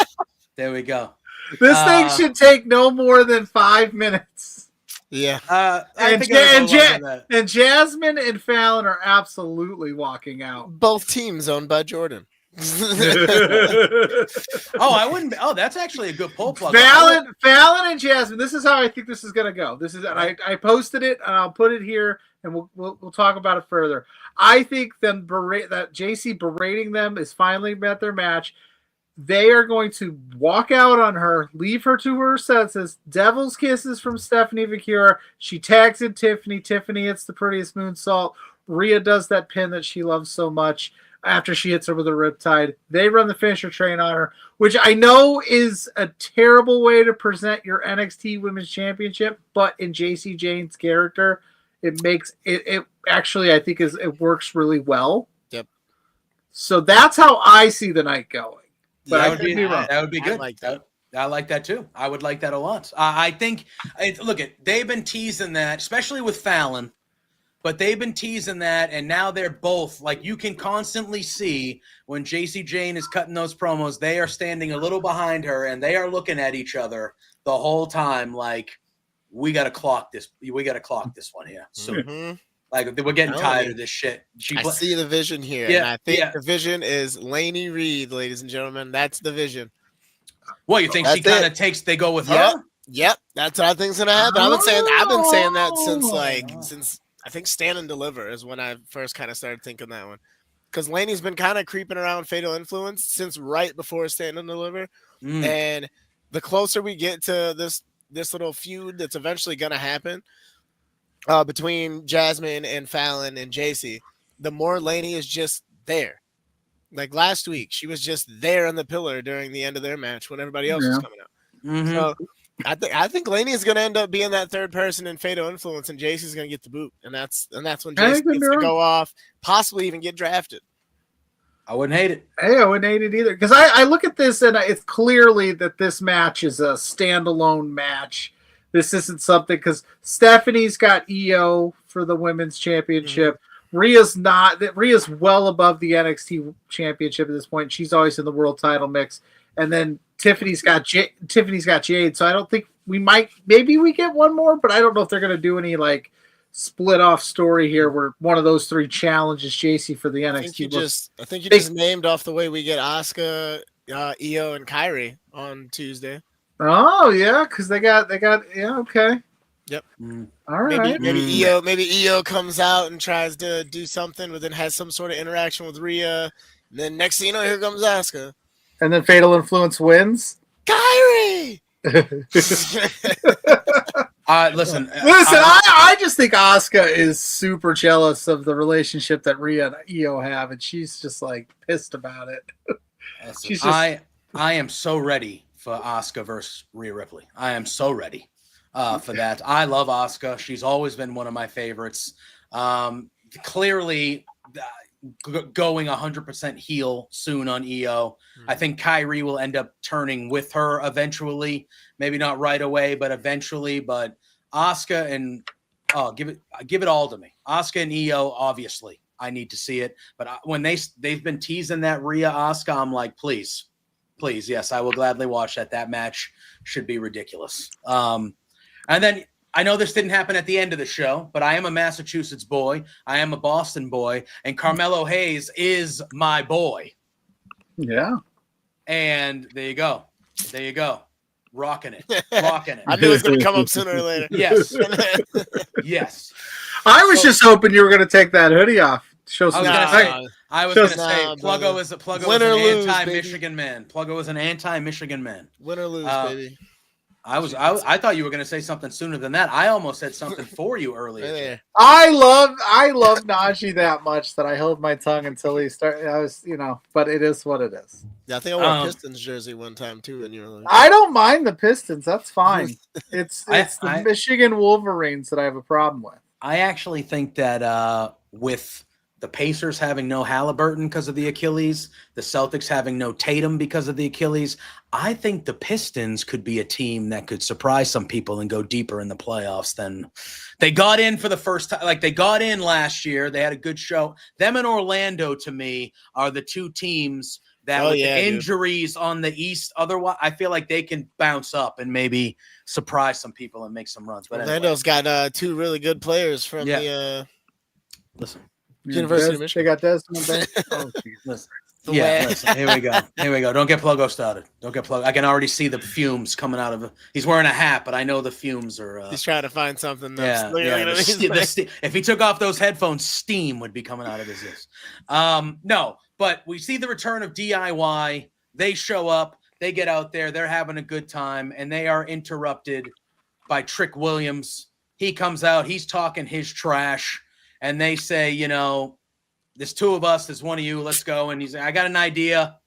There we go. This thing should take no more than 5 minutes. Yeah. And Jasmine and Fallon are absolutely walking out. Both teams owned by Jordan. I wouldn't. Oh, that's actually a good pull plug. Fallon and Jasmine. This is how I think this is going to go. This is I posted it and I'll put it here and we'll talk about it further. I think that JC berating them is finally met their match. They are going to walk out on her, leave her to her senses. Devil's kisses from Stephanie Vaquer. She tags in Tiffany. Tiffany hits the prettiest moonsault. Rhea does that pin that she loves so much. After she hits her with a riptide, they run the finisher train on her, which I know is a terrible way to present your NXT Women's Championship, but in JC Jane's character, it makes it actually, I think, it works really well. Yep. So that's how I see the night going. But that I would could be wrong. That would be good. I like that. I like that too. I would like that a lot. I think, they've been teasing that, especially with Fallon. But they've been teasing that, and now they're both, like, you can constantly see when JC Jane is cutting those promos, they are standing a little behind her, and they are looking at each other the whole time, like, we got to clock this. We got to clock this one here soon. Mm-hmm. Like, we're getting tired of this shit. I see the vision here, and I think the vision is Lainey Reed, ladies and gentlemen. That's the vision. Well, you think she kind of they go with her? Yep, that's what I think's going to happen. I've been saying that since I think Stand and Deliver is when I first kind of started thinking that one. Because Laney's been kind of creeping around Fatal Influence since right before Stand and Deliver. And the closer we get to this little feud that's eventually going to happen between Jasmine and Fallon and JC, the more Laney is just there. Like last week, she was just there on the pillar during the end of their match when everybody else was coming out. Mm-hmm. So I think Laney is going to end up being that third person in Fatal Influence, and JC's going to get the boot, and that's when JC gets to go off, possibly even get drafted. I wouldn't hate it. Hey, I wouldn't hate it either, because I look at this and it's clearly that this match is a standalone match. This isn't something because Stephanie's got EO for the women's championship. Rhea's not. Rhea's well above the NXT championship at this point. She's always in the world title mix, and then Tiffany's got Jade, so I don't think maybe we get one more, but I don't know if they're going to do any like split off story here where one of those three challenges JC for the NXT. I think you just named off the way we get Asuka, Io, and Kyrie on Tuesday. Oh yeah, because they got okay. Yep. All right. Maybe Io comes out and tries to do something, but then has some sort of interaction with Rhea. And then next thing you know, here comes Asuka. And then Fatal Influence wins. Kyrie! Listen. I just think Asuka is super jealous of the relationship that Rhea and Io have, and she's just like pissed about it. I am so ready for Asuka versus Rhea Ripley. I am so ready for that. I love Asuka. She's always been one of my favorites. Clearly going 100% heel soon on EO. I think Kyrie will end up turning with her eventually. Maybe not right away, but eventually. But Asuka and give it all to me. Asuka and EO, obviously, I need to see it. But when they've been teasing that Rhea Asuka, I'm like, please, yes, I will gladly watch that. That match should be ridiculous. And then I know this didn't happen at the end of the show, but I am a Massachusetts boy. I am a Boston boy, and Carmelo Hayes is my boy. Yeah. And there you go. Rocking it. I knew it was going to come up sooner or later. Yes. Yes. I was just hoping you were going to take that hoodie off. Show some. I was going to say, Pluggo is an lose, anti-Michigan man. Pluggo is an anti-Michigan man. Win or lose, baby. I thought you were going to say something sooner than that. I almost said something for you earlier. There. I love Najee that much that I held my tongue until he started. I was, but it is what it is. Yeah, I think I wore a Pistons jersey one time too, and you were like, I don't mind the Pistons. That's fine. It's the Michigan Wolverines that I have a problem with. I actually think that with the Pacers having no Halliburton because of the Achilles, the Celtics having no Tatum because of the Achilles, I think the Pistons could be a team that could surprise some people and go deeper in the playoffs than they got in for the first time. Like they got in last year. They had a good show. Them and Orlando, to me, are the two teams that with the injuries on the East, otherwise, I feel like they can bounce up and maybe surprise some people and make some runs. But Orlando's got two really good players from the University of Michigan. They got Desmond Bain. Oh, listen. Listen, here we go. Don't get Pluggo started. I can already see the fumes coming out of him. He's wearing a hat, but I know the fumes are. He's trying to find something. If he took off those headphones, steam would be coming out of his ears. No, but we see the return of DIY. They show up. They get out there. They're having a good time, and they are interrupted by Trick Williams. He comes out. He's talking his trash. And they say, there's two of us, there's one of you, let's go. And he's like, I got an idea.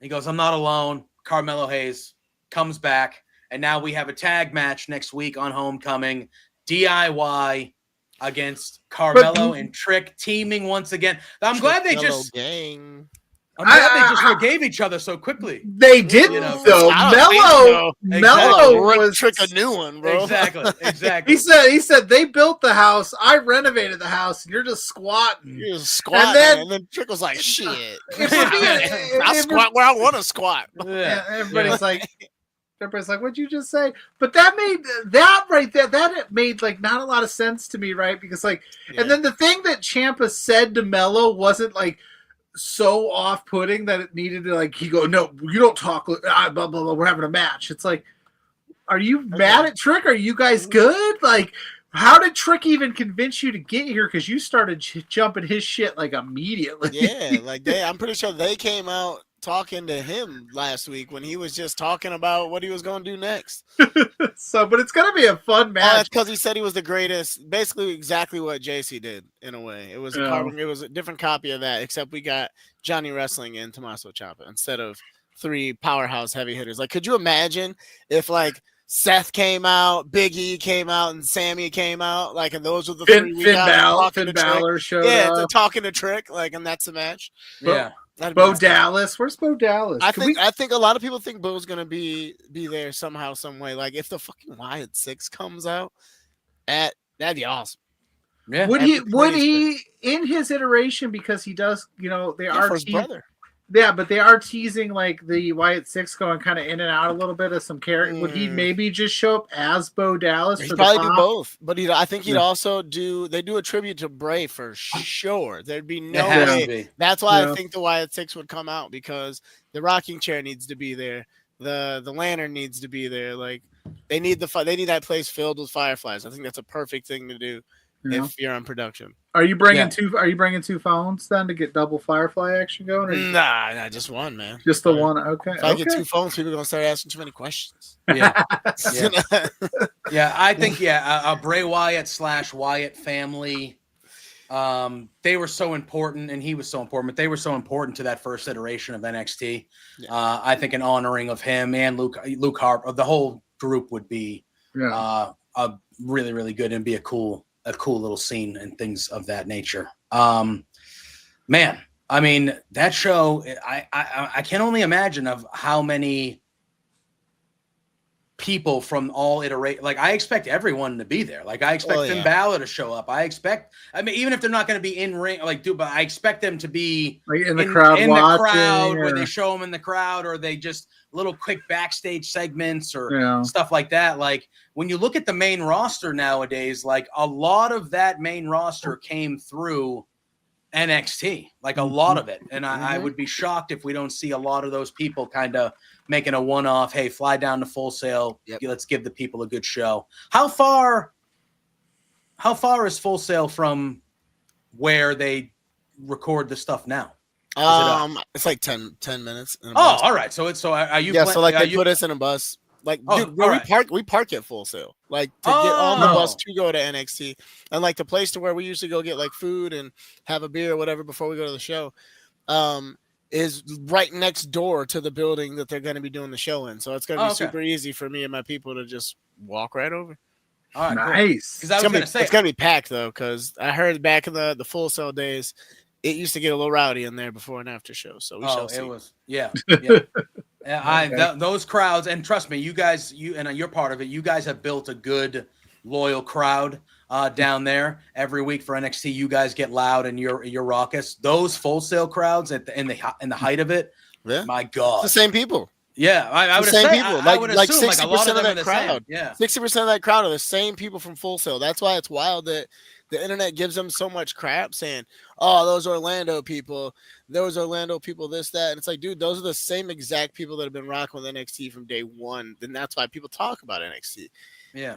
He goes, I'm not alone. Carmelo Hayes comes back. And now we have a tag match next week on Homecoming. DIY against Carmelo and Trick teaming once again. I'm glad they just gang. I'm glad they just forgave each other so quickly. They didn't, though. Mello was Trick a new one, bro. Exactly. He said they built the house. I renovated the house, and you're just squatting. You're just squatting, and then Trick was like, "Shit, I squat where I want to squat." Yeah, everybody's like, "What'd you just say?" But that made that right there. That made like not a lot of sense to me, right? Because and then the thing that Ciampa said to Mello wasn't like so off-putting that it needed to he go, no, you don't talk, blah, blah, blah, we're having a match. It's like, are you mad at Trick? Are you guys good? How did Trick even convince you to get here? Because you started jumping his shit immediately. Yeah, I'm pretty sure they came out talking to him last week when he was just talking about what he was going to do next. But it's going to be a fun match. That's because he said he was the greatest. Basically, exactly what JC did in a way. It was it was a different copy of that, except we got Johnny Wrestling and Tommaso Ciampa instead of three powerhouse heavy hitters. Could you imagine if Seth came out, Big E came out, and Sammy came out, and those were the three we got. Finn Balor showed up. Talking to Trick, and that's the match. Yeah. Bo Dallas, where's Bo Dallas? I think a lot of people think Bo's gonna be there somehow, some way. If the fucking Wyatt 6 comes out, that'd be awesome. Yeah. Would he in his iteration, because he does, they are for his brother. Yeah, but they are teasing the Wyatt 6 going kind of in and out a little bit of some character. Would he maybe just show up as Bo Dallas? He'd probably do both, but I think he'd also do a tribute to Bray for sure. There'd be no way. That's why I think the Wyatt 6 would come out, because the rocking chair needs to be there. The lantern needs to be there. They need that place filled with fireflies. I think that's a perfect thing to do if you're on production. Are you bringing two? Are you bringing two phones then to get double Firefly action going? Or nah, just one, man. Just the one. Okay. If I get two phones, people are gonna start asking too many questions. Yeah. I think a Bray Wyatt / Wyatt family. They were so important, and he was so important. But they were so important to that first iteration of NXT. Yeah. I think an honoring of him and Luke Harper, the whole group would be a really, really good and be a cool little scene and things of that nature. Man, I mean, that show, I can only imagine of how many people from all iterate. I expect everyone to be there. I expect Finn Balor to show up. Even if they're not going to be in ring, but I expect them to be in the crowd, where they show them in the crowd, or they just little quick backstage segments or stuff like that. When you look at the main roster nowadays, a lot of that main roster came through NXT, a lot of it. And I would be shocked if we don't see a lot of those people kind of making a one-off, hey, fly down to Full Sail. Let's give the people a good show. How far is Full Sail from where they record the stuff now? It's 10 minutes. All right. So are you? Yeah, put us in a bus. Like, Oh, dude, where all right. we park at Full Sail, like to get on the bus Oh. to go to NXT, and like the place to where we usually go get like food and have a beer or whatever before we go to the show, is right next door to the building that they're going to be doing the show in. So it's going to be Oh, okay. super easy for me and my people to just walk right over. All right, Nice. Because I was going to say, it's going to be packed though, because I heard back in the Full Sail days, it used to get a little rowdy in there before and after show. So we shall see. It was, yeah. Those crowds, and trust me, you guys, you're part of it. You guys have built a good, loyal crowd down there every week for NXT. You guys get loud and you're raucous. Those Full Sail crowds in the height of it, Yeah. my God, It's the same people. Yeah, I would the same say, people. I would Like assume 60% like a lot of them of are that the crowd. same. Yeah, 60% of that crowd are the same people from Full Sail. That's why it's wild that the internet gives them so much crap saying, "Oh, those Orlando people, this, that." And it's like, dude, those are the same exact people that have been rocking with NXT from day one. Then that's why people talk about NXT. yeah.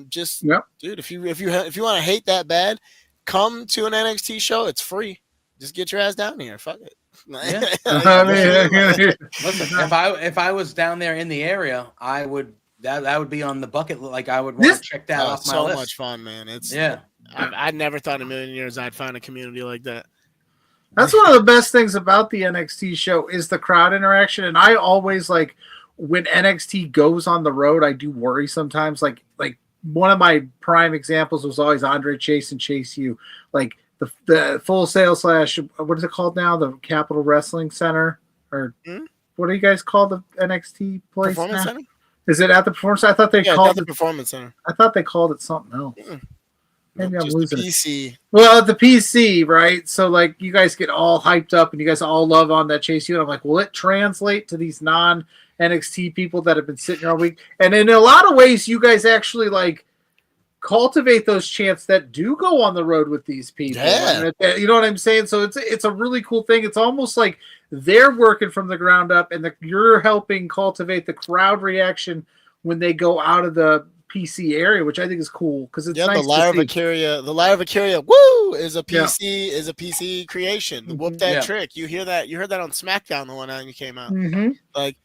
Dude, if you want to hate that bad, come to an NXT show. It's free. Just get your ass down here. Fuck it. Yeah. I Listen, if I was down there in the area, I would that would be on the bucket. Like I would want to check that off my so list. much fun, man. I never thought in a million years I'd find a community like that. That's one of the best things about the NXT show is the crowd interaction. And I always like when NXT goes on the road, I do worry sometimes. Like one of my prime examples was always Andre Chase and Chase U. Like the Full Sail / what is it called now? The Capitol Wrestling Center or what do you guys call the NXT place? Performance now? Center? Is it at the Performance Center? I thought they called it Performance Center. I thought they called it something else. Maybe I'm Just losing the PC. it. Well, at the PC, right? So like you guys get all hyped up and you guys all love on that Chase U. And I'm like, will it translate to these non-NXT people that have been sitting here all week? And in a lot of ways, you guys actually like cultivate those chants that do go on the road with these people. Yeah. And you know what I'm saying? So it's a really cool thing. It's almost like they're working from the ground up and you're helping cultivate the crowd reaction when they go out of the PC area, which I think is cool because it's nice the Lyra Vacaria, woo, is a PC creation. Mm-hmm. Whoop that trick. You heard that on SmackDown the one time you came out. Mm-hmm. Like,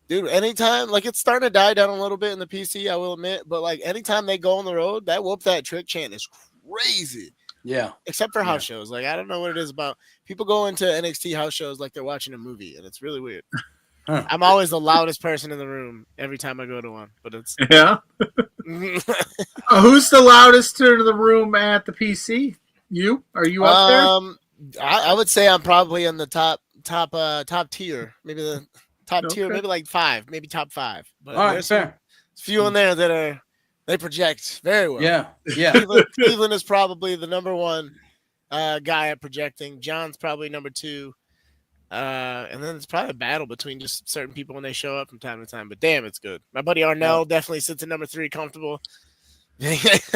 dude, anytime, like it's starting to die down a little bit in the PC, I will admit, but like anytime they go on the road, that whoop that trick chant is crazy. Yeah. Except for house shows. Like I don't know what it is about people go into NXT house shows like they're watching a movie, and it's really weird. Huh. I'm always the loudest person in the room every time I go to one, but it's Yeah. Who's the loudest in the room at the PC? You? Are you up there? I would say I'm probably in the top tier, maybe the top tier, maybe like 5, maybe top 5. But All right, there's fair. a few in there that they project very well. Yeah. Cleveland is probably the number 1 guy at projecting. John's probably number 2. And then it's probably a battle between just certain people when they show up from time to time. But damn, it's good. My buddy Arnell definitely sits at number 3, comfortable. All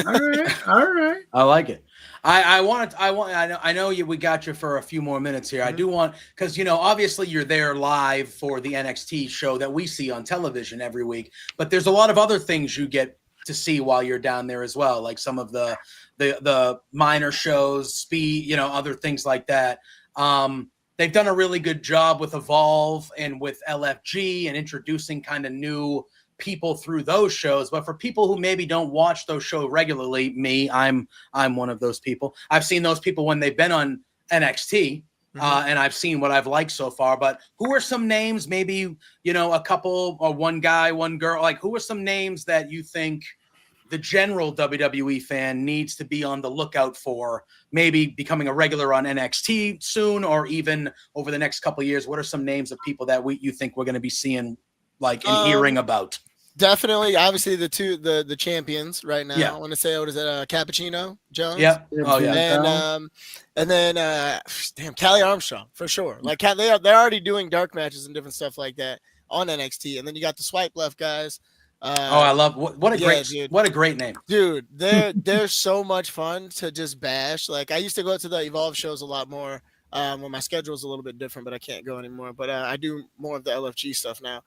right. I like it. I know we got you for a few more minutes here. I do want, because obviously you're there live for the NXT show that we see on television every week, but there's a lot of other things you get to see while you're down there as well, like some of the minor shows, speed, other things like that. They've done a really good job with Evolve and with LFG and introducing kind of new people through those shows. But for people who maybe don't watch those shows regularly, I'm one of those people. I've seen those people when they've been on NXT, and I've seen what I've liked so far. But who are some names, maybe, a couple or one guy, one girl, like who are some names that you think the general WWE fan needs to be on the lookout for, maybe becoming a regular on NXT soon, or even over the next couple of years? What are some names of people that you think we're going to be seeing, like, and hearing about? Definitely, obviously the champions right now. Yeah. I want to say, what is it, Cappuccino Jones? Yeah. Oh yeah. And then damn, Callie Armstrong for sure. Like they're already doing dark matches and different stuff like that on NXT. And then you got the Swipe Left guys. I love what a great name, dude. They're so much fun to just bash. Like I used to go to the Evolve shows a lot more when my schedule is a little bit different, but I can't go anymore. But I do more of the LFG stuff now.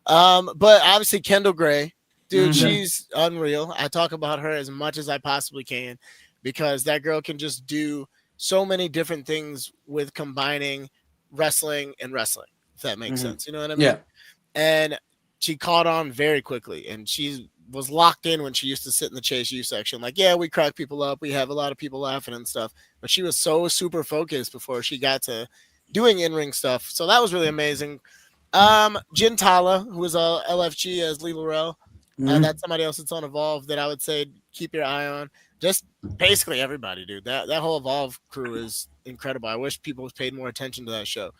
But obviously Kendall Gray, dude, she's unreal. I talk about her as much as I possibly can because that girl can just do so many different things with combining wrestling and wrestling, if that makes sense. You know what I mean? Yeah. And she caught on very quickly, and she was locked in when she used to sit in the Chase U section. Like, yeah, we crack people up, we have a lot of people laughing and stuff, but she was so super focused before she got to doing in-ring stuff. So that was really amazing. Jin Tala, who was LFG as Lee Laurel. That's somebody else that's on Evolve that I would say keep your eye on. Just basically everybody, dude. That whole Evolve crew is incredible. I wish people paid more attention to that show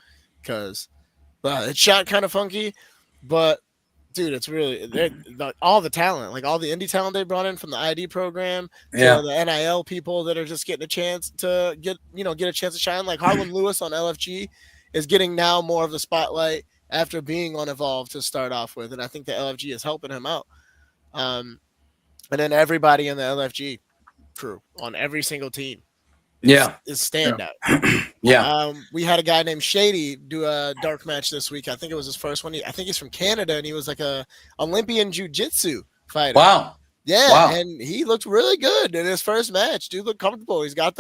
because it shot kind of funky, but dude, it's really all the talent, like all the indie talent they brought in from the ID program to the NIL people that are just getting a chance to get a chance to shine. Like Harlan Lewis on LFG is getting now more of the spotlight after being on Evolve to start off with, and I think the LFG is helping him out. And then everybody in the LFG crew on every single team is standout. We had a guy named Shady do a dark match this week. I think it was his first one. I think he's from Canada, and he was like a Olympian jiu-jitsu fighter. Wow. And he looked really good in his first match. Dude looked comfortable. He's got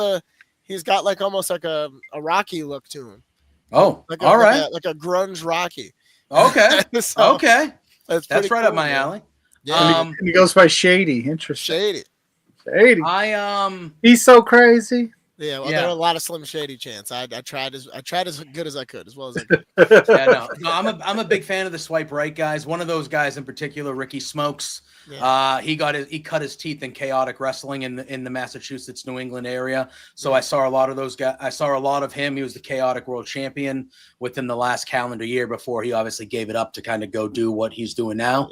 like almost like a Rocky look to him. Oh, like all right. Like a grunge Rocky. Okay. So, okay. That's right cool, up my alley. Yeah. And he goes by Shady. Interesting. Shady. He's so crazy. Yeah, there are a lot of Slim Shady chants. I tried as good as I could, as well as I could. No, I'm a big fan of the swipe right guys. One of those guys in particular, Ricky Smokes. Yeah. He cut his teeth in chaotic wrestling in the Massachusetts, New England area. So I saw a lot of those guys. I saw a lot of him. He was the chaotic world champion within the last calendar year before he obviously gave it up to kind of go do what he's doing now.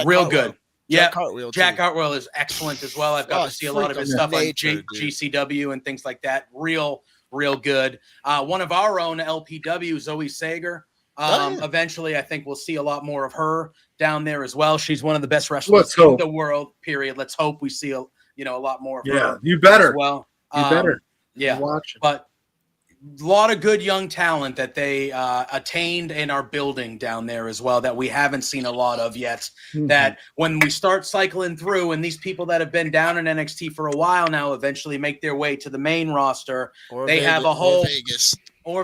Real good. Jack Hartwell is excellent as well. I've got to see a lot of his stuff on GCW and things like that. Real good. One of our own LPW, Zoe Sager. Eventually, I think we'll see a lot more of her down there as well. She's one of the best wrestlers in the world. Period. Let's hope we see a lot more of her. Yeah, you better. As well, you better. Yeah, watch it. But a lot of good young talent that they attained and are building down there as well that we haven't seen a lot of yet. Mm-hmm. That when we start cycling through and these people that have been down in NXT for a while now eventually make their way to the main roster, have a whole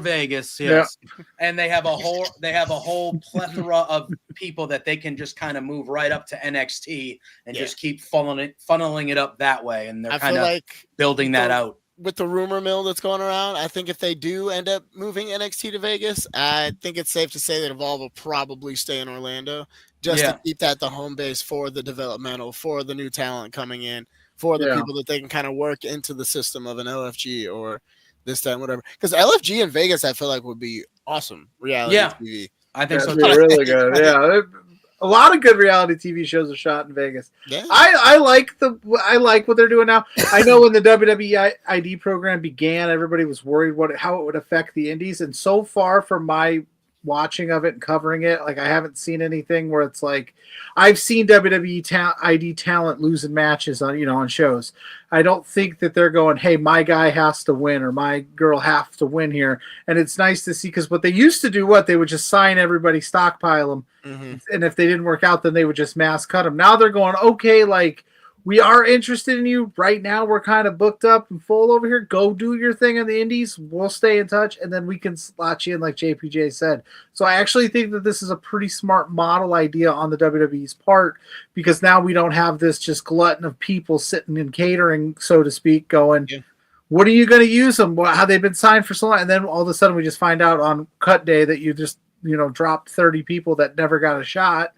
Vegas, yes. Yeah. And they have a whole plethora of people that they can just kind of move right up to NXT and just keep funneling it up that way. And they're kind of like building that out. With the rumor mill that's going around, I think if they do end up moving NXT to Vegas, I think it's safe to say that Evolve will probably stay in Orlando just to keep that the home base for the developmental, for the new talent coming in, for the people that they can kind of work into the system of an LFG or this time, whatever. Because LFG in Vegas, I feel like would be awesome reality TV. I think so. Really good. Yeah. A lot of good reality TV shows are shot in Vegas. Yeah. I like what they're doing now. I know when the WWE ID program began, everybody was worried how it would affect the indies. And so far from my watching of it and covering it, like I haven't seen anything where it's like I've seen WWE ID talent losing matches on shows. I don't think that they're going, hey, my guy has to win or my girl has to win here. And it's nice to see because what they used to do, they would just sign everybody, stockpile them. Mm-hmm. And if they didn't work out, then they would just mass cut them. Now they're going, okay, like we are interested in you right now. We're kind of booked up and full over here. Go do your thing in the indies. We'll stay in touch. And then we can slot you in like JPJ said. So I actually think that this is a pretty smart model idea on the WWE's part because now we don't have this just glutton of people sitting and catering, so to speak, going, what are you going to use them? How they've been signed for so long. And then all of a sudden we just find out on cut day that you just, dropped 30 people that never got a shot.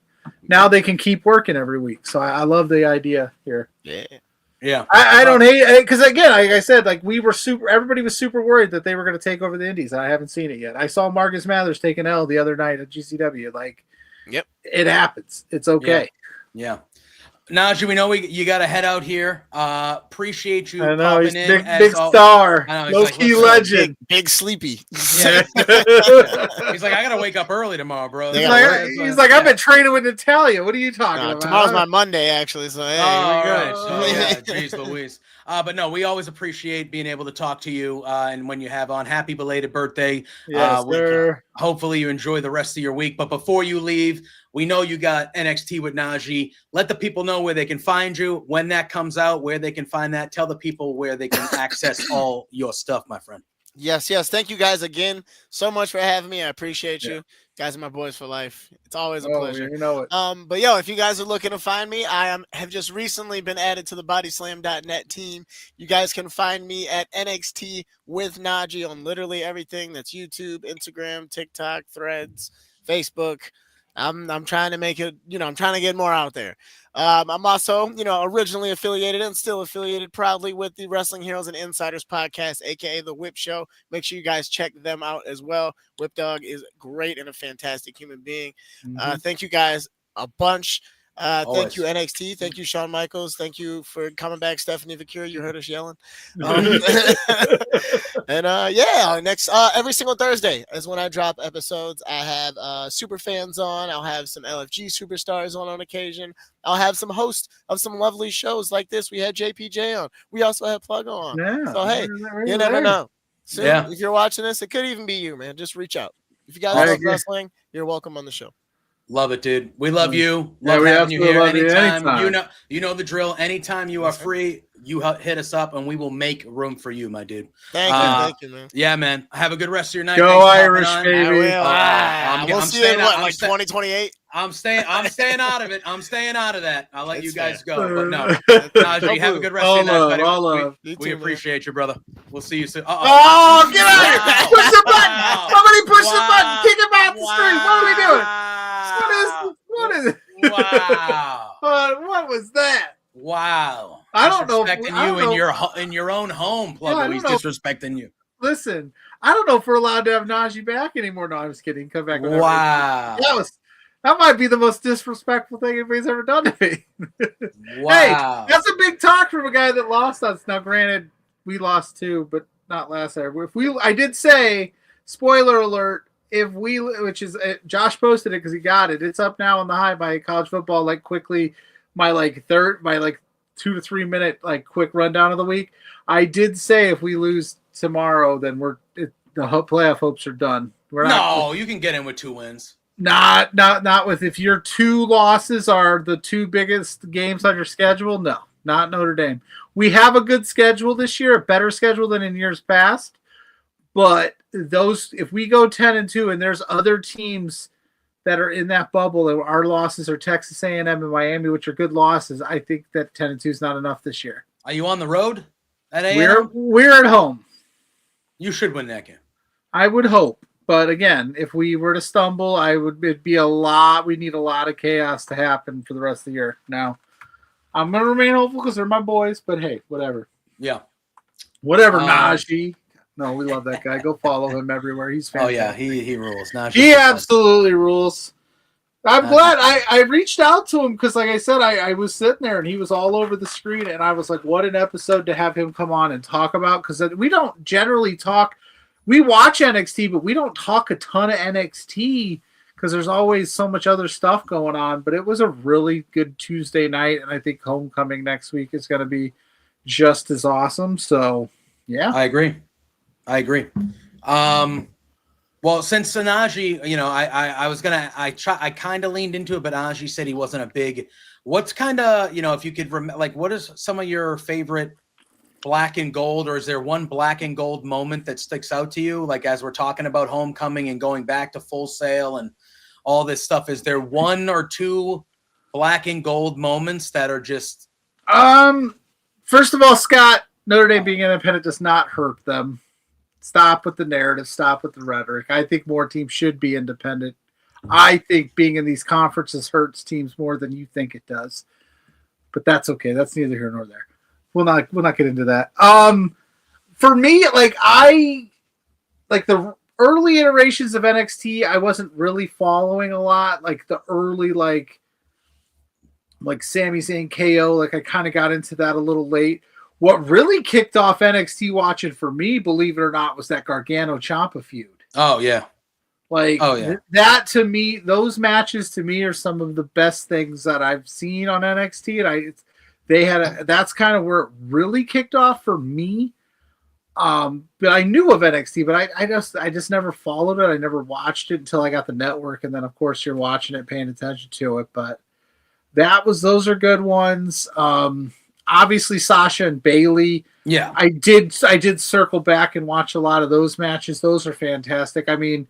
Now they can keep working every week. So I love the idea here. Yeah. I don't hate it because again, like I said, like everybody was super worried that they were going to take over the indies. And I haven't seen it yet. I saw Marcus Mathers take an L the other night at GCW. Like, it happens. It's okay. Yeah. Najee, we know you got to head out here. Appreciate you popping in. Big star. Low-key legend. Big sleepy. Yeah. He's like, I got to wake up early tomorrow, bro. He's like, I've been training with Natalia. What are you talking about? Tomorrow's my Monday, actually. So, hey, right. Jeez Louise. But no, we always appreciate being able to talk to you. And when you have on, happy belated birthday. Yes, sir. Hopefully you enjoy the rest of your week. But before you leave, we know you got NXT with Najee. Let the people know where they can find you, when that comes out, where they can find that. Tell the people where they can access all your stuff, my friend. Yes. Thank you guys again so much for having me. I appreciate you. Guys are my boys for life. It's always a pleasure. You know it. But yo, if you guys are looking to find me, have just recently been added to the bodyslam.net team. You guys can find me at NXT with Najee on literally everything. That's YouTube, Instagram, TikTok, Threads, Facebook. I'm trying to make it, I'm trying to get more out there. I'm also, originally affiliated and still affiliated proudly with the Wrestling Heroes and Insiders podcast, aka The Whip Show. Make sure you guys check them out as well. Whip Dog is great and a fantastic human being. Thank you guys a bunch. Thank you, NXT. Thank you, Shawn Michaels. Thank you for coming back, Stephanie Vicure. You heard us yelling. Next every single Thursday is when I drop episodes. I have super fans on. I'll have some LFG superstars on occasion. I'll have some hosts of some lovely shows like this. We had JPJ on. We also had Plug on. Yeah, so hey, you never know. Soon, if you're watching this, it could even be you, man. Just reach out. If you guys love wrestling, you're welcome on the show. Love it, dude. We love you. Love having you here anytime. You know the drill. Anytime you are free, you hit us up and we will make room for you, my dude. Thank you, man. Yeah, man. Have a good rest of your night. Go Irish, baby. We'll see you in 2028. I'm staying out of it. I'm staying out of that. I'll let you guys go. But no, Najee, have a good rest of your night, buddy. We appreciate you, brother. We'll see you soon. Oh, get out of here! Push the button! Somebody push the button! Kick him out the street! What are we doing? What is it? Wow. What was that? Wow. I don't know. Disrespecting you in your own home, Pluggo. He's disrespecting you. Listen, I don't know if we're allowed to have Najee back anymore. No, I'm just kidding. Come back. Wow. That might be the most disrespectful thing anybody's ever done to me. Wow. Hey, that's a big talk from a guy that lost us. Now, granted, we lost too, but not last year. I did say, spoiler alert, Josh posted it because he got it. It's up now on the high by college football. Like quickly, my 2 to 3 minute quick rundown of the week. I did say if we lose tomorrow, then the playoff hopes are done. You can get in with 2 wins. Not with if your 2 losses are the 2 biggest games on your schedule. No, not Notre Dame. We have a good schedule this year, a better schedule than in years past. But if we go 10-2 and there's other teams that are in that bubble, and our losses are Texas A&M and Miami, which are good losses, I think that 10-2 is not enough this year. Are you on the road at A&M? We're at home. You should win that game. I would hope. But again, if we were to stumble, it'd be a lot. We need a lot of chaos to happen for the rest of the year. Now, I'm going to remain hopeful because they're my boys, but hey, whatever. Yeah. Whatever, Najee. No, we love that guy. Go follow him everywhere. He's fantastic. Oh, yeah, he rules. Najee, he absolutely rules. I'm glad I reached out to him because, like I said, I was sitting there and he was all over the screen, and I was like, what an episode to have him come on and talk about, because we don't generally talk. We watch NXT, but we don't talk a ton of NXT because there's always so much other stuff going on. But it was a really good Tuesday night, and I think Homecoming next week is going to be just as awesome. So, yeah. I agree. Well, since Najee, I kind of leaned into it, but Najee said he wasn't a big. What's kind of, if you could what is some of your favorite black and gold, or is there one black and gold moment that sticks out to you? Like, as we're talking about Homecoming and going back to Full Sail and all this stuff, is there 1 or 2 black and gold moments that are just? First of all, Scott, Notre Dame being independent does not hurt them. Stop with the narrative. Stop with the rhetoric. I think more teams should be independent. I think being in these conferences hurts teams more than you think it does. But that's okay. That's neither here nor there. We'll not get into that. For me, the early iterations of NXT, I wasn't really following a lot. Like the early like Sami Zayn KO, I kind of got into that a little late. What really kicked off NXT watching for me, believe it or not, was that Gargano Ciampa feud. Oh yeah. That to me, those matches to me are some of the best things that I've seen on NXT, and that's kind of where it really kicked off for me. But I knew of NXT, but I just never followed it. I never watched it until I got the network, and then of course you're watching it, paying attention to it. But those are good ones. obviously Sasha and Bailey. Yeah. I did circle back and watch a lot of those matches. Those are fantastic. I mean,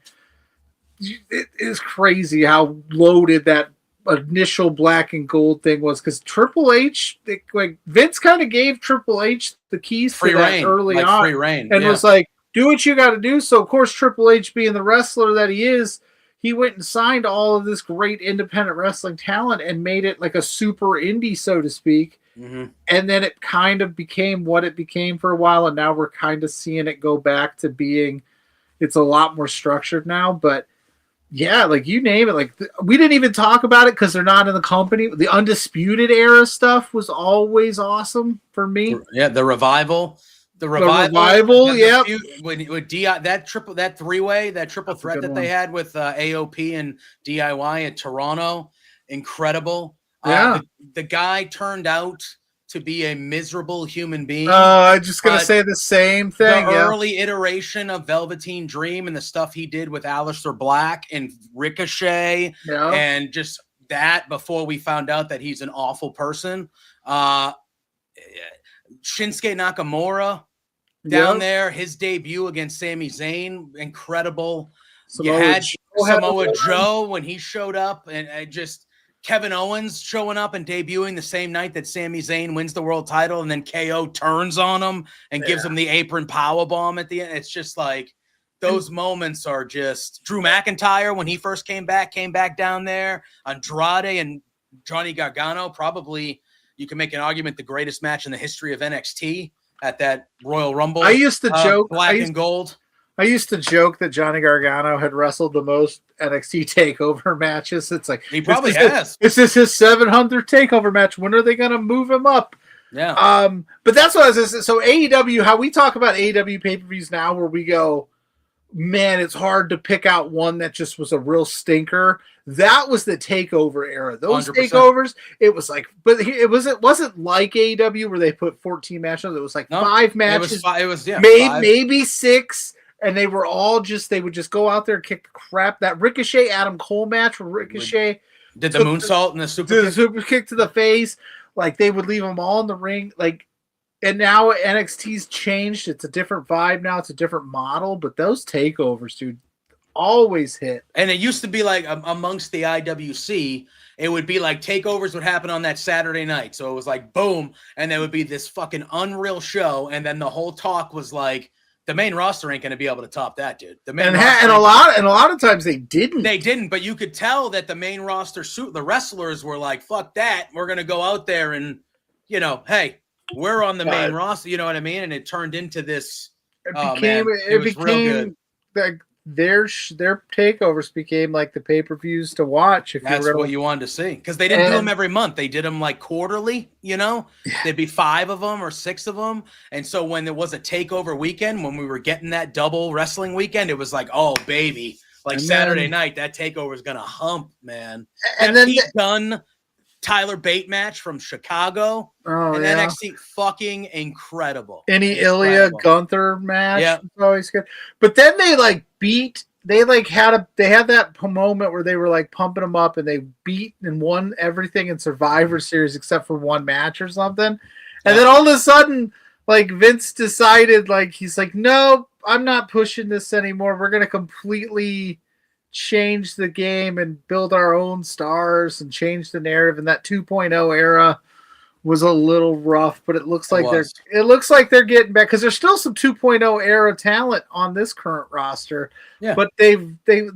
it is crazy how loaded that initial black and gold thing was, because Triple H, like Vince kind of gave Triple H the keys Free to that reign, early like on, free reign, and was like, do what you got to do. So of course Triple H, being the wrestler that he is, he went and signed all of this great independent wrestling talent and made it like a super indie, so to speak. Mm-hmm. And then it kind of became what it became for a while, and now we're kind of seeing it go back to being, it's a lot more structured now. But yeah, like you name it, like we didn't even talk about it because they're not in the company. The Undisputed Era stuff was always awesome for me. Yeah, the revival. Yeah. With DI, that three-way, that triple threat that they had with AOP and DIY in Toronto, incredible. Yeah. The guy turned out to be a miserable human being. I'm just gonna say the same thing. The early iteration of Velveteen Dream and the stuff he did with Aleister Black and Ricochet, and just that before we found out that he's an awful person. Shinsuke Nakamura down there, his debut against Sami Zayn, incredible. You had Samoa Joe when he showed up, and just Kevin Owens showing up and debuting the same night that Sami Zayn wins the world title, and then KO turns on him and gives him the apron powerbomb at the end. It's just like those moments are just Drew McIntyre when he first came back down there. Andrade and Johnny Gargano, probably you can make an argument the greatest match in the history of NXT at that Royal Rumble. I used to joke black and gold. I used to joke that Johnny Gargano had wrestled the most NXT takeover matches. It's like he probably has. This is his 700th takeover match. When are they going to move him up? Yeah. But that's what I was saying. So AEW, how we talk about AEW pay-per-views now, where we go, man, it's hard to pick out one that just was a real stinker. That was the takeover era. Those 100%. Takeovers, it was like, but it wasn't like AEW where they put 14 matches. It was like 5 matches. It was maybe 6. And they were all they would just go out there and kick the crap. That Ricochet Adam Cole match where Ricochet did the moonsault and the super kick to the face. Like they would leave them all in the ring. Like, and now NXT's changed. It's a different vibe now. It's a different model. But those takeovers, dude, always hit. And it used to be like amongst the IWC, it would be like takeovers would happen on that Saturday night. So it was like boom, and there would be this fucking unreal show, and then the whole talk was like, the main roster ain't going to be able to top that, dude. The main and a lot of times they didn't. They didn't, but you could tell that the main roster the wrestlers were like, "Fuck that, we're going to go out there and, hey, we're on the main roster." You know what I mean? And it turned into this. It became real good. Their takeovers became like the pay-per-views to watch. That's what you wanted to see, because they didn't do them every month. They did them like quarterly. There'd be 5 of them or 6 of them. And so when there was a takeover weekend, when we were getting that double wrestling weekend, it was like, oh baby, like Saturday night, that takeover is gonna hump, man. And then Pete Dunne, Tyler Bate match from Chicago. NXT, fucking incredible. Any Ilya Gunther match was always good. But then they had that moment where they were like pumping them up, and they beat and won everything in Survivor Series except for one match or something. And then all of a sudden, like Vince decided, like he's like, no, I'm not pushing this anymore. We're gonna completely change the game and build our own stars and change the narrative. And that 2.0 era was a little rough, but it looks like they're getting back, because there's still some 2.0 era talent on this current roster. Yeah. But they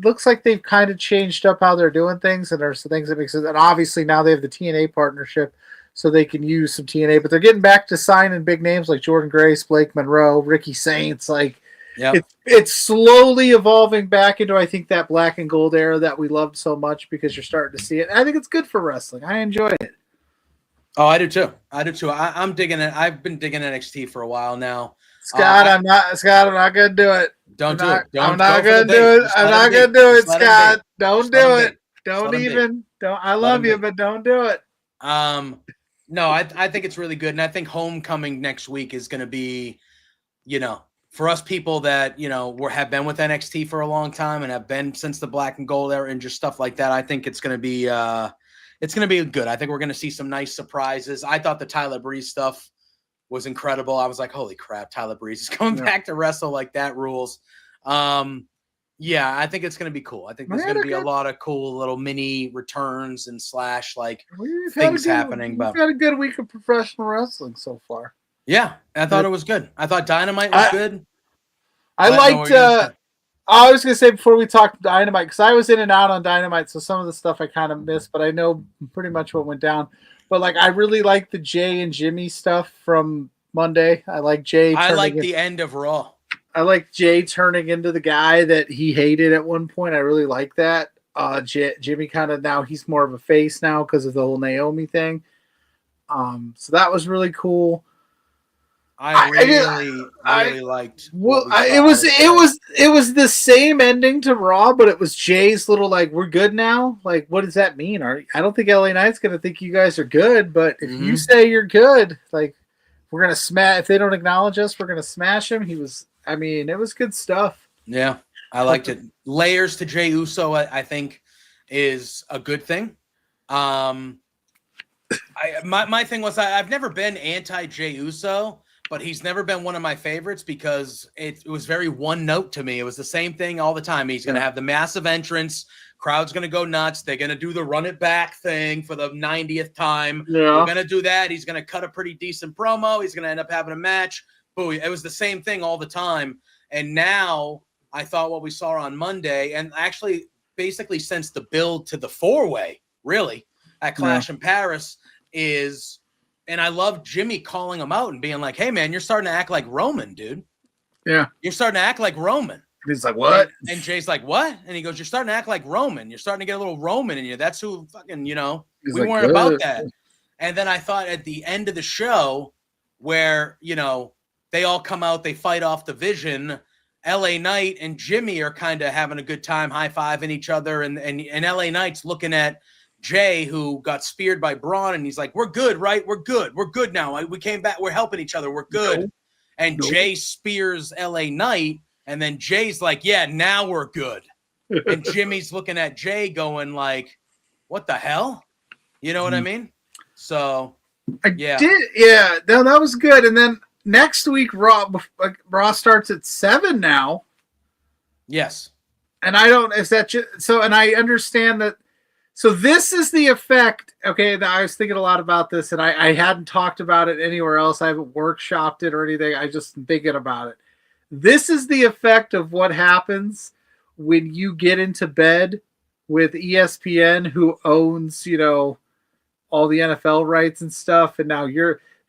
looks like they've kind of changed up how they're doing things, and there's some things that make sense. And obviously now they have the TNA partnership, so they can use some TNA. But they're getting back to signing big names like Jordan Grace, Blake Monroe, Ricky Saints, like. Yep. It's slowly evolving back into, I think, that black and gold era that we loved so much, because you're starting to see it. And I think it's good for wrestling. I enjoy it. Oh, I do too. I'm digging it. I've been digging NXT for a while now. Scott, I'm not gonna do it. Don't do it. I'm not gonna do it. I'm not gonna do it, Scott. Don't do it. Don't even. Don't. I love you, but don't do it. No, I think it's really good, and I think Homecoming next week is going to be, for us people that, have been with NXT for a long time and have been since the black and gold era and just stuff like that. I think it's going to be, it's going to be good. I think we're going to see some nice surprises. I thought the Tyler Breeze stuff was incredible. I was like, holy crap, Tyler Breeze is coming back to wrestle. Like, that rules. Yeah, I think it's going to be cool. I think there's going to be a lot of cool little mini returns and / like things happening. We've had a good week of professional wrestling so far. Yeah, I thought it was good. I thought Dynamite was good. I liked. I was going to say before we talked Dynamite, because I was in and out on Dynamite, so some of the stuff I kind of missed, but I know pretty much what went down. But like, I really like the Jay and Jimmy stuff from Monday. I like Jay. I like the end of Raw. I like Jay turning into the guy that he hated at one point. I really like that. Jimmy kind of now he's more of a face now because of the whole Naomi thing. So that was really cool. I really liked. Well, it was the same ending to Raw, but it was Jay's little like, we're good now. Like, what does that mean? I don't think LA Knight's gonna think you guys are good, but if you say you're good, like, we're gonna smash. If they don't acknowledge us, we're gonna smash him. It was good stuff. Yeah, I liked it. Layers to Jey Uso, I think, is a good thing. My thing was I've never been anti Jey Uso, but he's never been one of my favorites because it was very one note to me. It was the same thing all the time. He's going to have the massive entrance. Crowd's going to go nuts. They're going to do the run it back thing for the 90th time. Yeah. We're going to do that. He's going to cut a pretty decent promo. He's going to end up having a match. Boo. It was the same thing all the time. And now I thought what we saw on Monday, and actually basically since the build to the 4-way, really, at Clash in Paris is, and I love Jimmy calling him out and being like, hey, man, you're starting to act like Roman, dude. Yeah. You're starting to act like Roman. He's like, what? And Jay's like, what? And he goes, you're starting to act like Roman. You're starting to get a little Roman in you. That's who fucking, we like, weren't about that. And then I thought at the end of the show where, they all come out, they fight off the Vision. LA Knight and Jimmy are kind of having a good time, high-fiving each other. And LA Knight's looking at Jay, who got speared by Braun, and he's like, we're good, right? We're good. We're good now. We came back. We're helping each other. We're good. No. And Jay spears LA Knight, and then Jay's like, yeah, now we're good. And Jimmy's looking at Jay going like, what the hell? You know what I mean? So, yeah. No, that was good. And then next week, Raw starts at 7 now. Yes. And I don't, is that just, so, and I understand that. So this is the effect. Okay. I was thinking a lot about this and I hadn't talked about it anywhere else. I haven't workshopped it or anything. I just thinking about it. This is the effect of what happens when you get into bed with ESPN, who owns, all the NFL rights and stuff. And now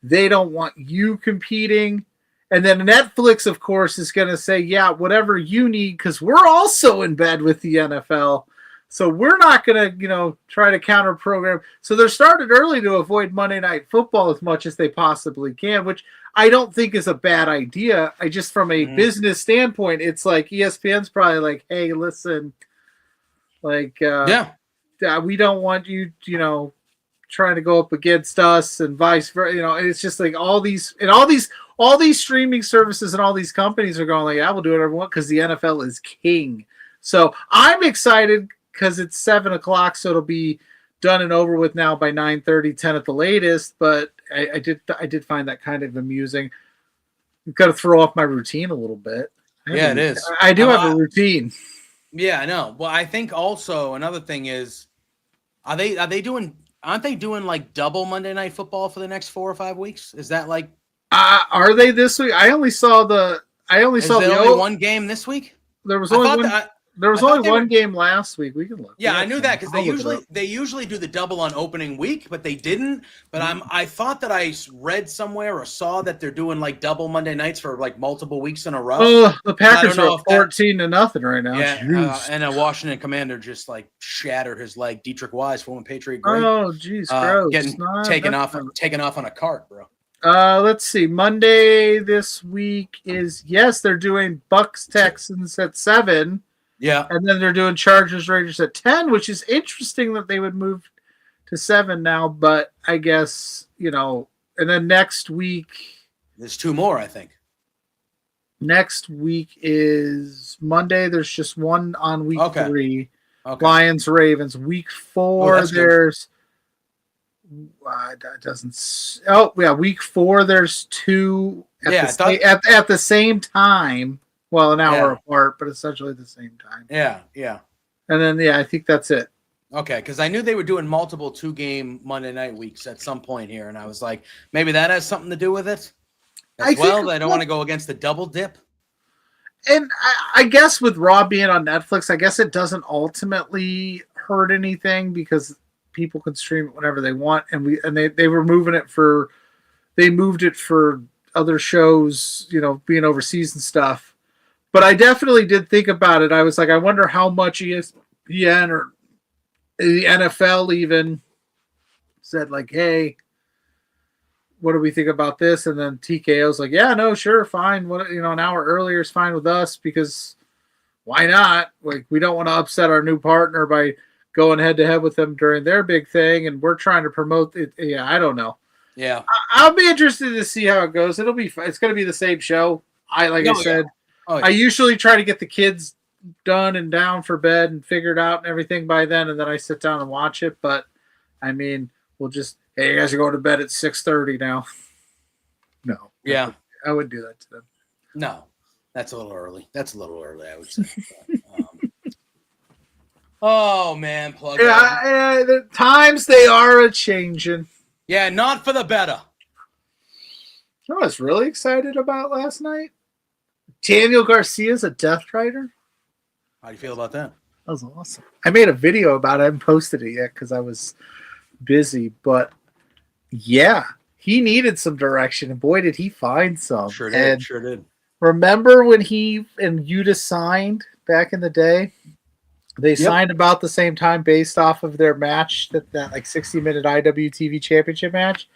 they don't want you competing. And then Netflix, of course, is going to say, yeah, whatever you need, because we're also in bed with the NFL. So we're not going to, try to counter program. So they're started early to avoid Monday Night Football as much as they possibly can, which I don't think is a bad idea. I just, from a business standpoint, it's like ESPN's probably like, hey, listen, like, we don't want you, trying to go up against us and vice versa. It's just like all these streaming services and all these companies are going like, yeah, we'll do whatever we want because the NFL is king. So I'm excited because it's 7:00, so it'll be done and over with now by 9:30, 10 at the latest. But I did find that kind of amusing. I've got to throw off my routine a little bit. It is. I do have a routine. Yeah, I know. Well, I think also another thing is, aren't they doing like double Monday Night Football for the next 4 or 5 weeks? Is that like? Are they this week? I only saw only one game this week. There was only one. There was only one game last week. We can look. Yeah, I knew that because they usually do the double on opening week, but they didn't. But I thought that I read somewhere or saw that they're doing like double Monday nights for like multiple weeks in a row. Oh, the Packers are 14-0 right now. Yeah, and a Washington Commander just like shattered his leg. Dietrich Wise, former Patriot great. Oh, geez, gross. Getting taken off on a cart, bro. Let's see. Monday this week is they're doing Bucks Texans at 7. Yeah. And then they're doing Chargers Raiders at 10, which is interesting that they would move to 7 now, but I guess, and then next week there's 2 more, I think. Next week is Monday. There's just one on week 3. Okay. Lions Ravens. Week 4 there's That doesn't. Oh, yeah, week 4. There's 2 at the same time. Well, an hour apart, but essentially the same time. Yeah, yeah. And then I think that's it. Okay, because I knew they were doing multiple 2-game Monday night weeks at some point here, and I was like, maybe that has something to do with it. They don't want to go against the double dip. And I guess with Raw being on Netflix, I guess it doesn't ultimately hurt anything because people can stream it whenever they want, and they were moving it for, they moved it for other shows, being overseas and stuff. But I definitely did think about it. I was like, I wonder how much ESPN or the NFL even said like, hey, what do we think about this? And then TKO's like, yeah, no, sure, fine. What, an hour earlier is fine with us because why not? Like, we don't want to upset our new partner by going head to head with them during their big thing, and we're trying to promote it. Yeah, I don't know. Yeah, I'll be interested to see how it goes. It's going to be the same show. I said, I usually try to get the kids done and down for bed and figured out and everything by then, and then I sit down and watch it. But I mean, we'll just, hey, you guys are going to bed at 6:30 now. No, yeah, I wouldn't do that to them. No, that's a little early. I would say. Oh man, plug. Yeah, the times they are a changing. Yeah, not for the better. I was really excited about last night. Daniel Garcia's a Death Rider. How do you feel about that? That was awesome. I made a video about it. I haven't posted it yet because I was busy. But yeah, he needed some direction, and boy, did he find some. Sure did. Remember when he and Yuta signed back in the day? They signed about the same time based off of their match, that like 60-minute IWTV Championship match.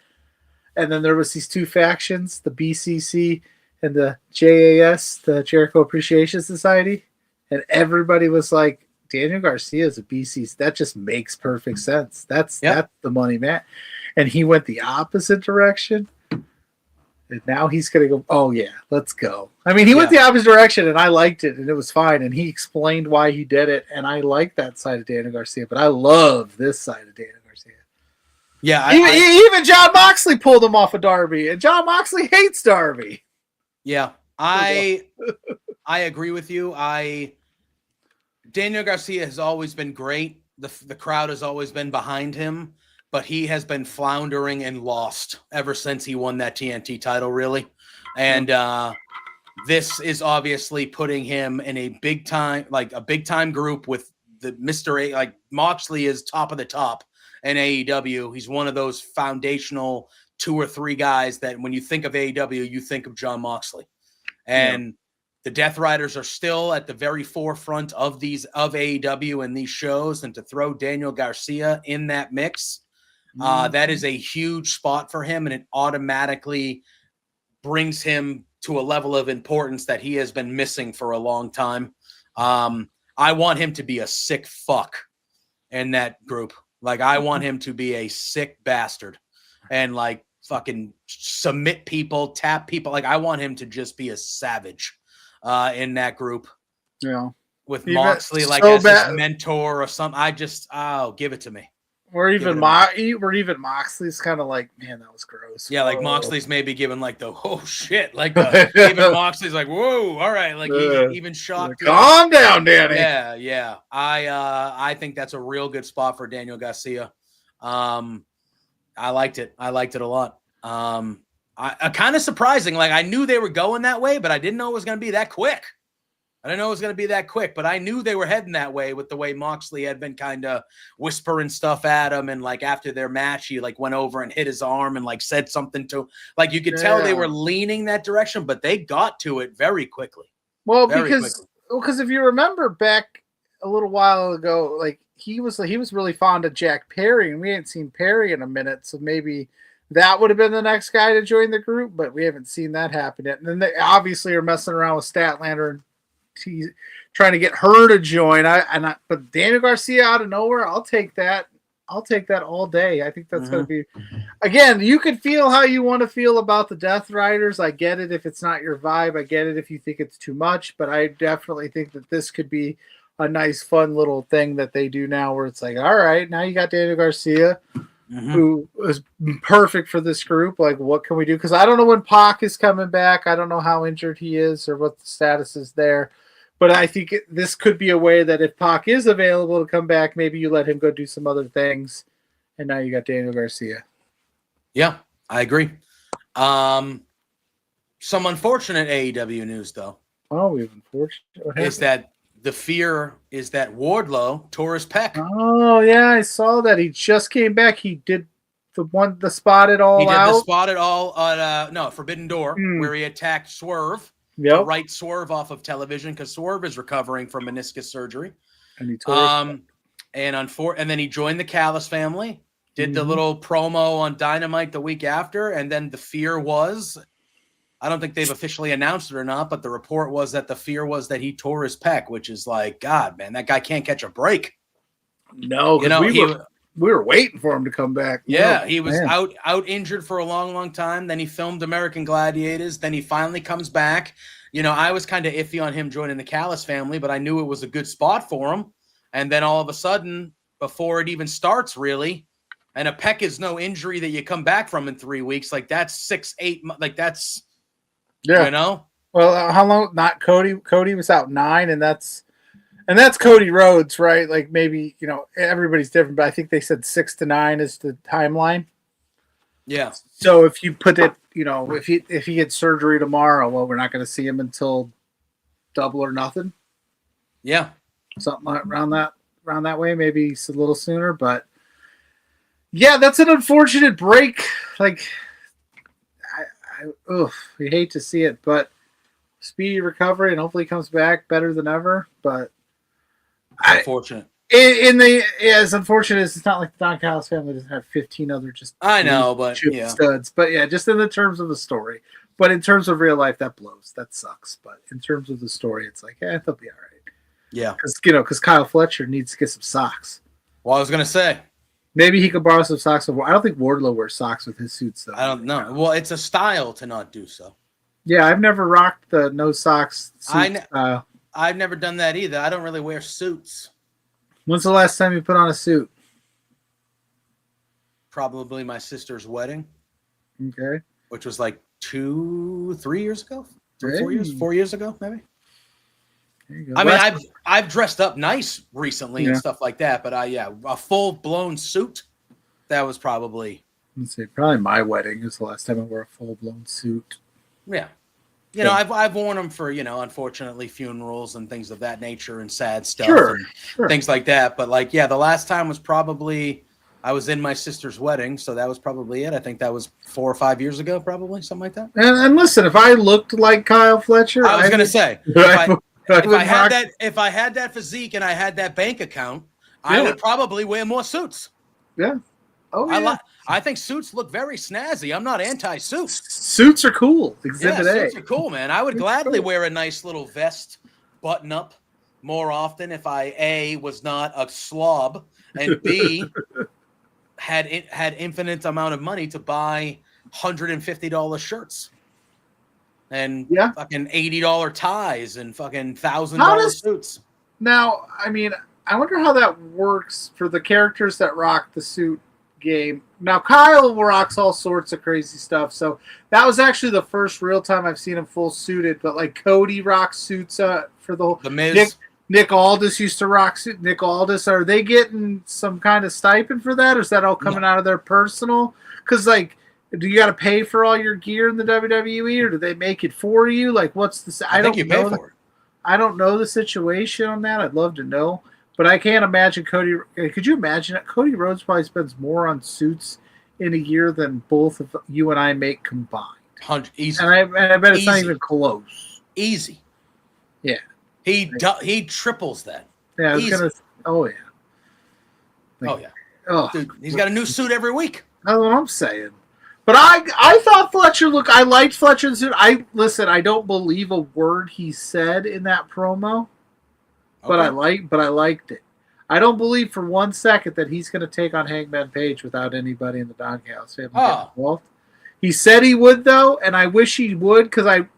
And then there was these 2 factions, the BCC and the JAS, the Jericho Appreciation Society. And everybody was like, Daniel Garcia is a BCC. That just makes perfect sense. That's the money, man. And he went the opposite direction. And now he's going to go, oh, yeah, let's go. I mean, he went the opposite direction, and I liked it, and it was fine. And he explained why he did it, and I like that side of Daniel Garcia. But I love this side of Daniel Garcia. Yeah. Even John Moxley pulled him off of Darby, and John Moxley hates Darby. Yeah, I agree with you. Daniel Garcia has always been great. The crowd has always been behind him. But he has been floundering and lost ever since he won that TNT title, really. And this is obviously putting him in a big time group with the Mr. A. Like Moxley is top of the top in AEW. He's one of those foundational 2 or 3 guys that when you think of AEW, you think of John Moxley. And the Death Riders are still at the very forefront of AEW and these shows. And to throw Daniel Garcia in that mix, that is a huge spot for him, and it automatically brings him to a level of importance that he has been missing for a long time. I want him to be a sick fuck in that group. Like, I want him to be a sick bastard and like fucking submit people, tap people. Like, I want him to just be a savage in that group. Yeah. With Moxley as his mentor or something. Give it to me. Or even Moxley's kind of like, man, that was gross. Yeah, like Moxley's maybe giving like the oh shit, like even Moxley's like, whoa, all right, like even shocked. Calm down, Danny. Yeah. I think that's a real good spot for Daniel Garcia. I liked it a lot. I kind of surprising. Like, I knew they were going that way, but I didn't know it was going to be that quick. But I knew they were heading that way with the way Moxley had been kind of whispering stuff at him. And like after their match, he like went over and hit his arm and like said something to, like, you could tell they were leaning that direction, but they got to it very quickly. Well, because if you remember back a little while ago, like he was really fond of Jack Perry, and we hadn't seen Perry in a minute. So maybe that would have been the next guy to join the group, but we haven't seen that happen yet. And then they obviously are messing around with Statlander and he's trying to get her to join. But Daniel Garcia out of nowhere, I'll take that. I'll take that all day. I think that's going to be, again, you can feel how you want to feel about the Death Riders. I get it if it's not your vibe. I get it if you think it's too much, but I definitely think that this could be a nice, fun little thing that they do now where it's like, all right, now you got Daniel Garcia. who is perfect for this group. Like, what can we do? Because I don't know when Pac is coming back. I don't know how injured he is or what the status is there. But I think this could be a way that if Pac is available to come back, maybe you let him go do some other things. And now you got Daniel Garcia. Yeah, I agree. Some unfortunate AEW news, though. Oh, we have unfortunate. Is that the fear is that Wardlow tore his pec. Oh, yeah, I saw that. He just came back. He did the spot it all He did out. the spot it all on Forbidden Door, where he attacked Swerve. Yep. To write Swerve off of television because Swerve is recovering from meniscus surgery. And he tore and then he joined the Callis family, did the little promo on Dynamite the week after, and then the fear was, I don't think they've officially announced it or not, but the report was that the fear was that he tore his pec, which is like, God, man, that guy can't catch a break. No, we were waiting for him to come back. Yeah, he was out injured for a long, long time. Then he filmed American Gladiators. Then he finally comes back. I was kind of iffy on him joining the Callis family, but I knew it was a good spot for him. And then all of a sudden, before it even starts, really, and a pec is no injury that you come back from in 3 weeks. Like that's 6, 8, like that's, Well, how long? Not Cody. Cody was out 9, and that's Cody Rhodes, right? Like maybe everybody's different, but I think they said 6 to 9 is the timeline. Yeah. So if you put it, if he gets surgery tomorrow, well, we're not going to see him until Double or Nothing. Yeah. Something around that way. Maybe it's a little sooner, but yeah, that's an unfortunate break. Like, we hate to see it, but speedy recovery and hopefully comes back better than ever. But unfortunate. As unfortunate as it's not like the Don Callis family doesn't have 15 other studs. But yeah, just in the terms of the story. But in terms of real life, that blows. That sucks. But in terms of the story, it's like, they'll be all right. Yeah. Because Kyle Fletcher needs to get some socks. Well, I was gonna say maybe he could borrow some socks. I don't think Wardlow wears socks with his suits, though. I don't know. Well, it's a style to not do so. Yeah, I've never rocked the no socks suit style. I've never done that either. I don't really wear suits. When's the last time you put on a suit? Probably my sister's wedding. Okay. Which was like 2-3 years ago? 4 years ago, maybe. There you go. I mean, I've dressed up nice recently and stuff like that, but a full blown suit. That was probably. Let's see, probably my wedding is the last time I wore a full blown suit. Yeah. I've worn them for, unfortunately funerals and things of that nature and sad stuff and things like that. But the last time was probably I was in my sister's wedding. So that was probably it. I think that was 4 or 5 years ago, probably something like that. And listen, if I looked like Kyle Fletcher, I was going to say, if I had that physique and I had that bank account, I would probably wear more suits. Yeah. Oh, yeah. I think suits look very snazzy. I'm not anti-suit. Suits are cool. Exhibit A. Suits are cool, man. I would gladly wear a nice little vest button-up more often if I, A, was not a slob, and B, had infinite amount of money to buy $150 shirts and fucking $80 ties and fucking $1,000 suits. Now, I mean, I wonder how that works for the characters that rock the suit game. Now, Kyle rocks all sorts of crazy stuff, so that was actually the first real time I've seen him full suited. But like Cody rocks suits for the Miz. Nick Aldis used to rock suit. Nick Aldis, are they getting some kind of stipend for that, or is that all coming out of their personal? Because do you got to pay for all your gear in the WWE, or do they make it for you? Like, what's the? I think you pay for it. I don't know the situation on that. I'd love to know. But I can't imagine Cody. Could you imagine it? Cody Rhodes probably spends more on suits in a year than both of you and I make combined. Easy. And I bet it's not even close. Easy. Yeah. He triples that. Yeah. Oh yeah. Dude, he's got a new suit every week. That's what I'm saying. But I thought Fletcher I liked Fletcher's suit. I don't believe a word he said in that promo. But I liked it. I don't believe for 1 second that he's going to take on Hangman Page without anybody in the Don Callis family getting involved. He said he would, though, and I wish he would because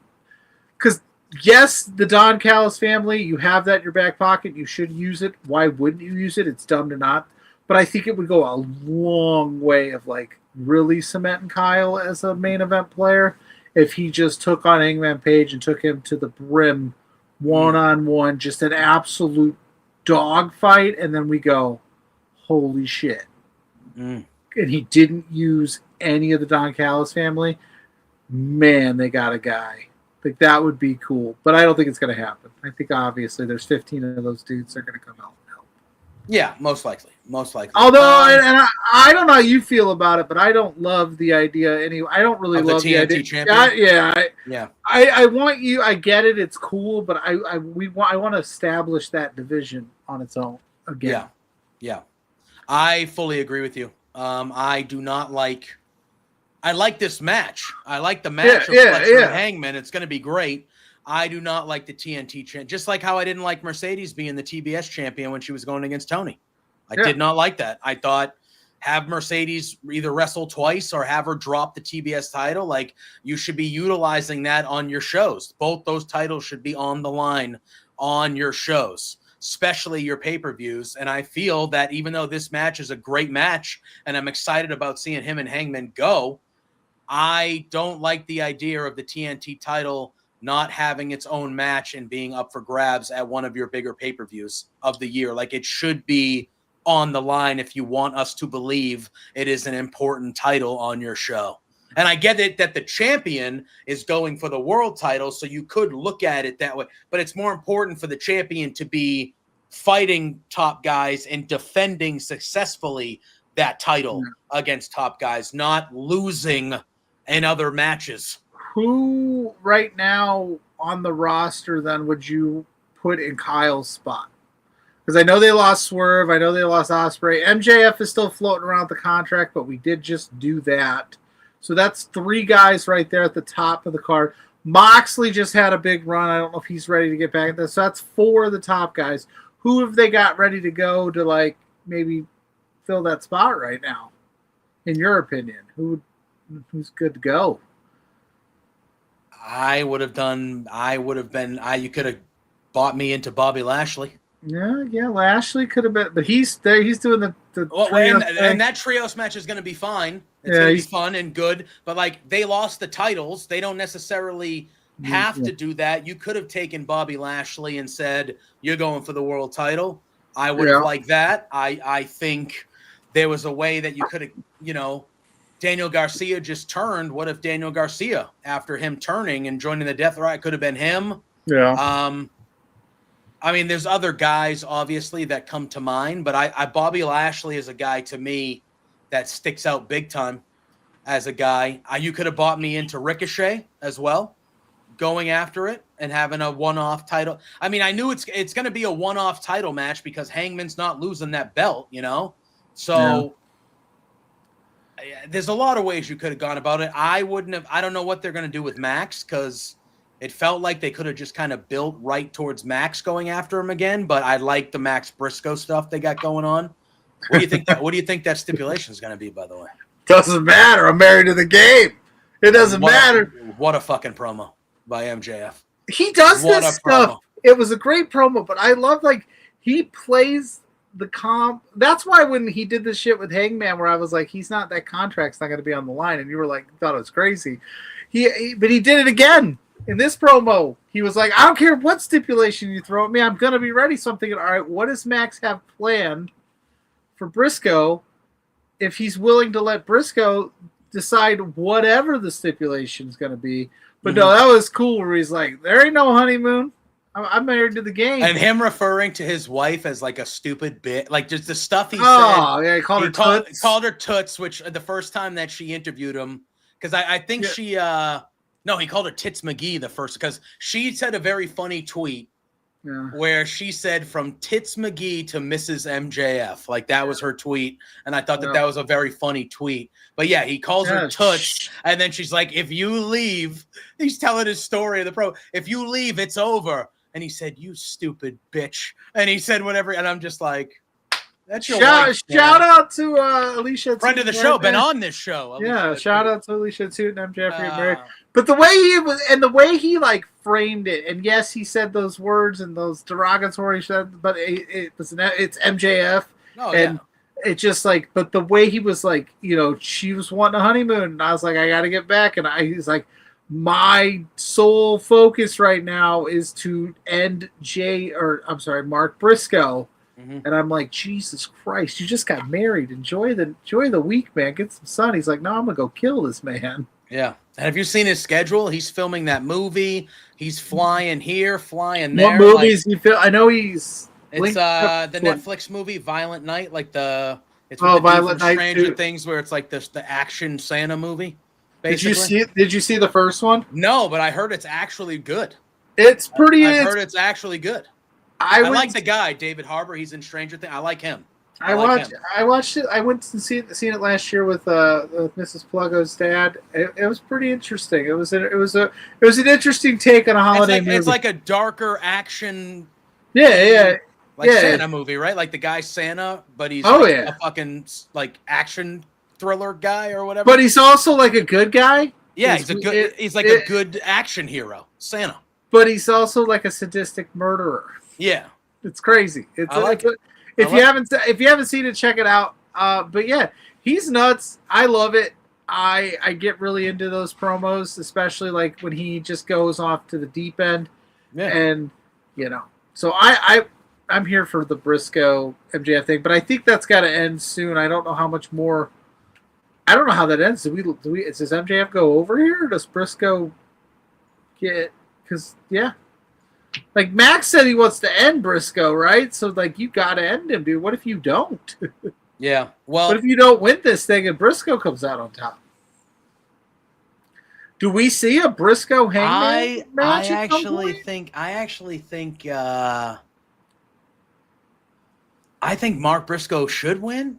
yes, the Don Callis family, you have that in your back pocket. You should use it. Why wouldn't you use it? It's dumb to not. but I think it would go a long way of like really cementing Kyle as a main event player if he just took on Hangman Page and took him to the brim one-on-one, just an absolute dogfight, and then we go, holy shit. And he didn't use any of the Don Callis family. Man, they got a guy. Like, that would be cool. But I don't think it's going to happen. I think, obviously, there's 15 of those dudes that are going to come out and help. Yeah, most likely. Most likely. Although, I don't know how you feel about it, but I don't love the idea anyway. I don't really love the idea. Yeah. I want you. I get it. It's cool, but I want to establish that division on its own again. Yeah. I fully agree with you. I do not like. I like this match. I like the match of Fletcher and Hangman. It's going to be great. I do not like the TNT champ. Just like how I didn't like Mercedes being the TBS champion when she was going against Tony. I did not like that. I thought have Mercedes either wrestle twice or have her drop the TBS title. Like, you should be utilizing that on your shows. Both those titles should be on the line on your shows, especially your pay-per-views. And I feel that even though this match is a great match and I'm excited about seeing him and Hangman go, I don't like the idea of the TNT title not having its own match and being up for grabs at one of your bigger pay-per-views of the year. Like, it should be on the line if you want us to believe it is an important title on your show. And I get it that the champion is going for the world title, so you could look at it that way. But it's more important for the champion to be fighting top guys and defending successfully that title against top guys, not losing in other matches. Who right now on the roster then would you put in Kyle's spot? Because I know they lost Swerve. I know they lost Ospreay. MJF is still floating around the contract, but we did just do that. So that's 3 guys right there at the top of the card. Moxley just had a big run. I don't know if he's ready to get back at this. So that's 4 of the top guys. Who have they got ready to go to, like, maybe fill that spot right now, in your opinion? Who's good to go? You could have bought me into Bobby Lashley. Yeah, Lashley could have been, but he's there. He's doing the and that trios match is going to be fine. It's going to be fun and good. But like, they lost the titles, they don't necessarily have to do that. You could have taken Bobby Lashley and said, "You're going for the world title." I would have liked that. I think there was a way that you could have, Daniel Garcia just turned. What if Daniel Garcia, after him turning and joining the Death Riot, could have been him? Yeah. I mean, there's other guys, obviously, that come to mind, but Bobby Lashley is a guy, to me, that sticks out big time as a guy. You could have bought me into Ricochet as well, going after it and having a one-off title. I mean, I knew it's going to be a one-off title match because Hangman's not losing that belt, So there's a lot of ways you could have gone about it. I don't know what they're going to do with Max, because it felt like they could have just kind of built right towards Max going after him again, but I like the Max Briscoe stuff they got going on. What do you think that stipulation is going to be, by the way? Doesn't matter. I'm married to the game. It doesn't matter. What a fucking promo by MJF. He does this stuff. It was a great promo, but I love, like, he plays the comp. That's why when he did this shit with Hangman, where I was like, that contract's not going to be on the line, and you were like, thought it was crazy. But he did it again. In this promo, he was like, I don't care what stipulation you throw at me, I'm going to be ready. So I'm thinking, all right, what does Max have planned for Briscoe if he's willing to let Briscoe decide whatever the stipulation is going to be? But no, that was cool where he's like, there ain't no honeymoon. I'm married to the game. And him referring to his wife as like a stupid bit, like just the stuff he said. Oh, yeah, he called her Toots. Called her Toots, which the first time that she interviewed him, because I think she... No, he called her Tits McGee the first, because she said a very funny tweet where she said from Tits McGee to Mrs. MJF. Like, that was her tweet. And I thought that was a very funny tweet. But yeah, he calls her Toots. And then she's like, if you leave, he's telling his story of the pro. If you leave, it's over. And he said, you stupid bitch. And he said whatever. And I'm just like, that's your wife, shout out to Alicia. Friend of the show, been on this show. Shout out to Alicia Toot and MJF for getting married. But the way he like framed it, and yes, he said those words and those derogatory shit, but it's MJF, it just like, but the way he was like, she was wanting a honeymoon, and I was like, I got to get back, and he's like, my sole focus right now is to end Mark Briscoe. Mhm. And I'm like, Jesus Christ, you just got married. Enjoy the week, man. Get some sun. He's like, no, I'm gonna go kill this man. Yeah. And have you seen his schedule? He's filming that movie. He's flying here, flying there. What movies he film? I know he's. It's the Netflix movie Violent Night, like it's with the dude Violent from Night Stranger too. Things, where it's like the action Santa movie. Did Basically. you see the first one? No, but I heard it's actually good. It's pretty. I heard it's actually good. I like the guy, David Harbour. He's in Stranger Things. I like him. I watched it. I went to seen it last year with Mrs. Pluggo's dad. It was pretty interesting. It was an interesting take on a holiday movie. It's like a darker action. Yeah. Santa movie, right? Like the guy Santa, but he's a fucking like action thriller guy or whatever. But he's also like a good guy. Yeah, he's like a good action hero, Santa. But he's also like a sadistic murderer. Yeah, it's crazy. If you haven't seen it, check it out. But yeah, he's nuts. I love it. I get really into those promos, especially like when he just goes off to the deep end. Yeah. And so I'm here for the Briscoe MJF thing, but I think that's got to end soon. I don't know how much more. I don't know how that ends. Does MJF go over here, or does Briscoe get? Because like Max said, he wants to end Briscoe, right? So like you got to end him, dude. What if you don't? Yeah. Well, what if you don't win this thing and Briscoe comes out on top? Do we see a Briscoe Hangman match? I actually think. I think Mark Briscoe should win.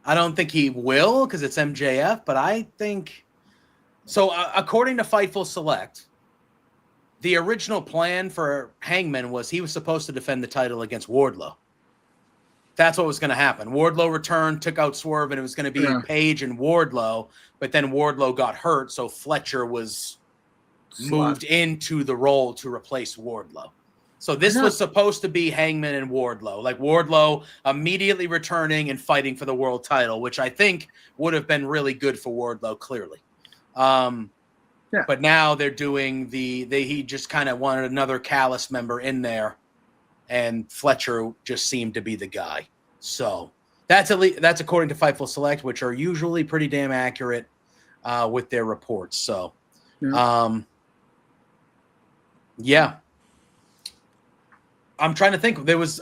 I don't think he will because it's MJF, but I think so. According to Fightful Select, the original plan for Hangman was he was supposed to defend the title against Wardlow. That's what was going to happen. Wardlow returned, took out Swerve, and it was going to be Page and Wardlow, but then Wardlow got hurt, so Fletcher was moved into the role to replace Wardlow. So this was supposed to be Hangman and Wardlow, like Wardlow immediately returning and fighting for the world title, which I think would have been really good for Wardlow, clearly. But now they're doing he just kind of wanted another Callous member in there, and Fletcher just seemed to be the guy. So that's according to Fightful Select, which are usually pretty damn accurate with their reports. So, I'm trying to think. There was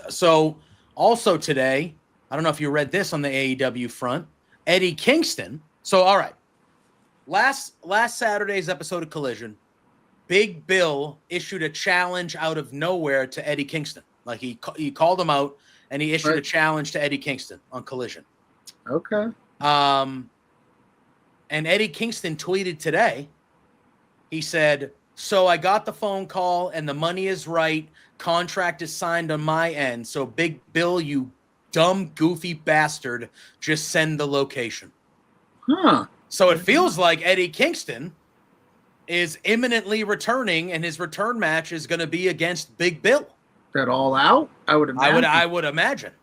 also today. I don't know if you read this on the AEW front. Eddie Kingston. So all right, last Saturday's episode of Collision, Big Bill issued a challenge out of nowhere to Eddie Kingston. Like he called him out and he issued a challenge to Eddie Kingston on Collision. Okay. And Eddie Kingston tweeted today. He said, "So I got the phone call and the money is right. Contract is signed on my end. So Big Bill, you dumb, goofy bastard, just send the location." Huh. So it feels like Eddie Kingston is imminently returning, and his return match is going to be against Big Bill. That All Out? I would imagine. I would imagine.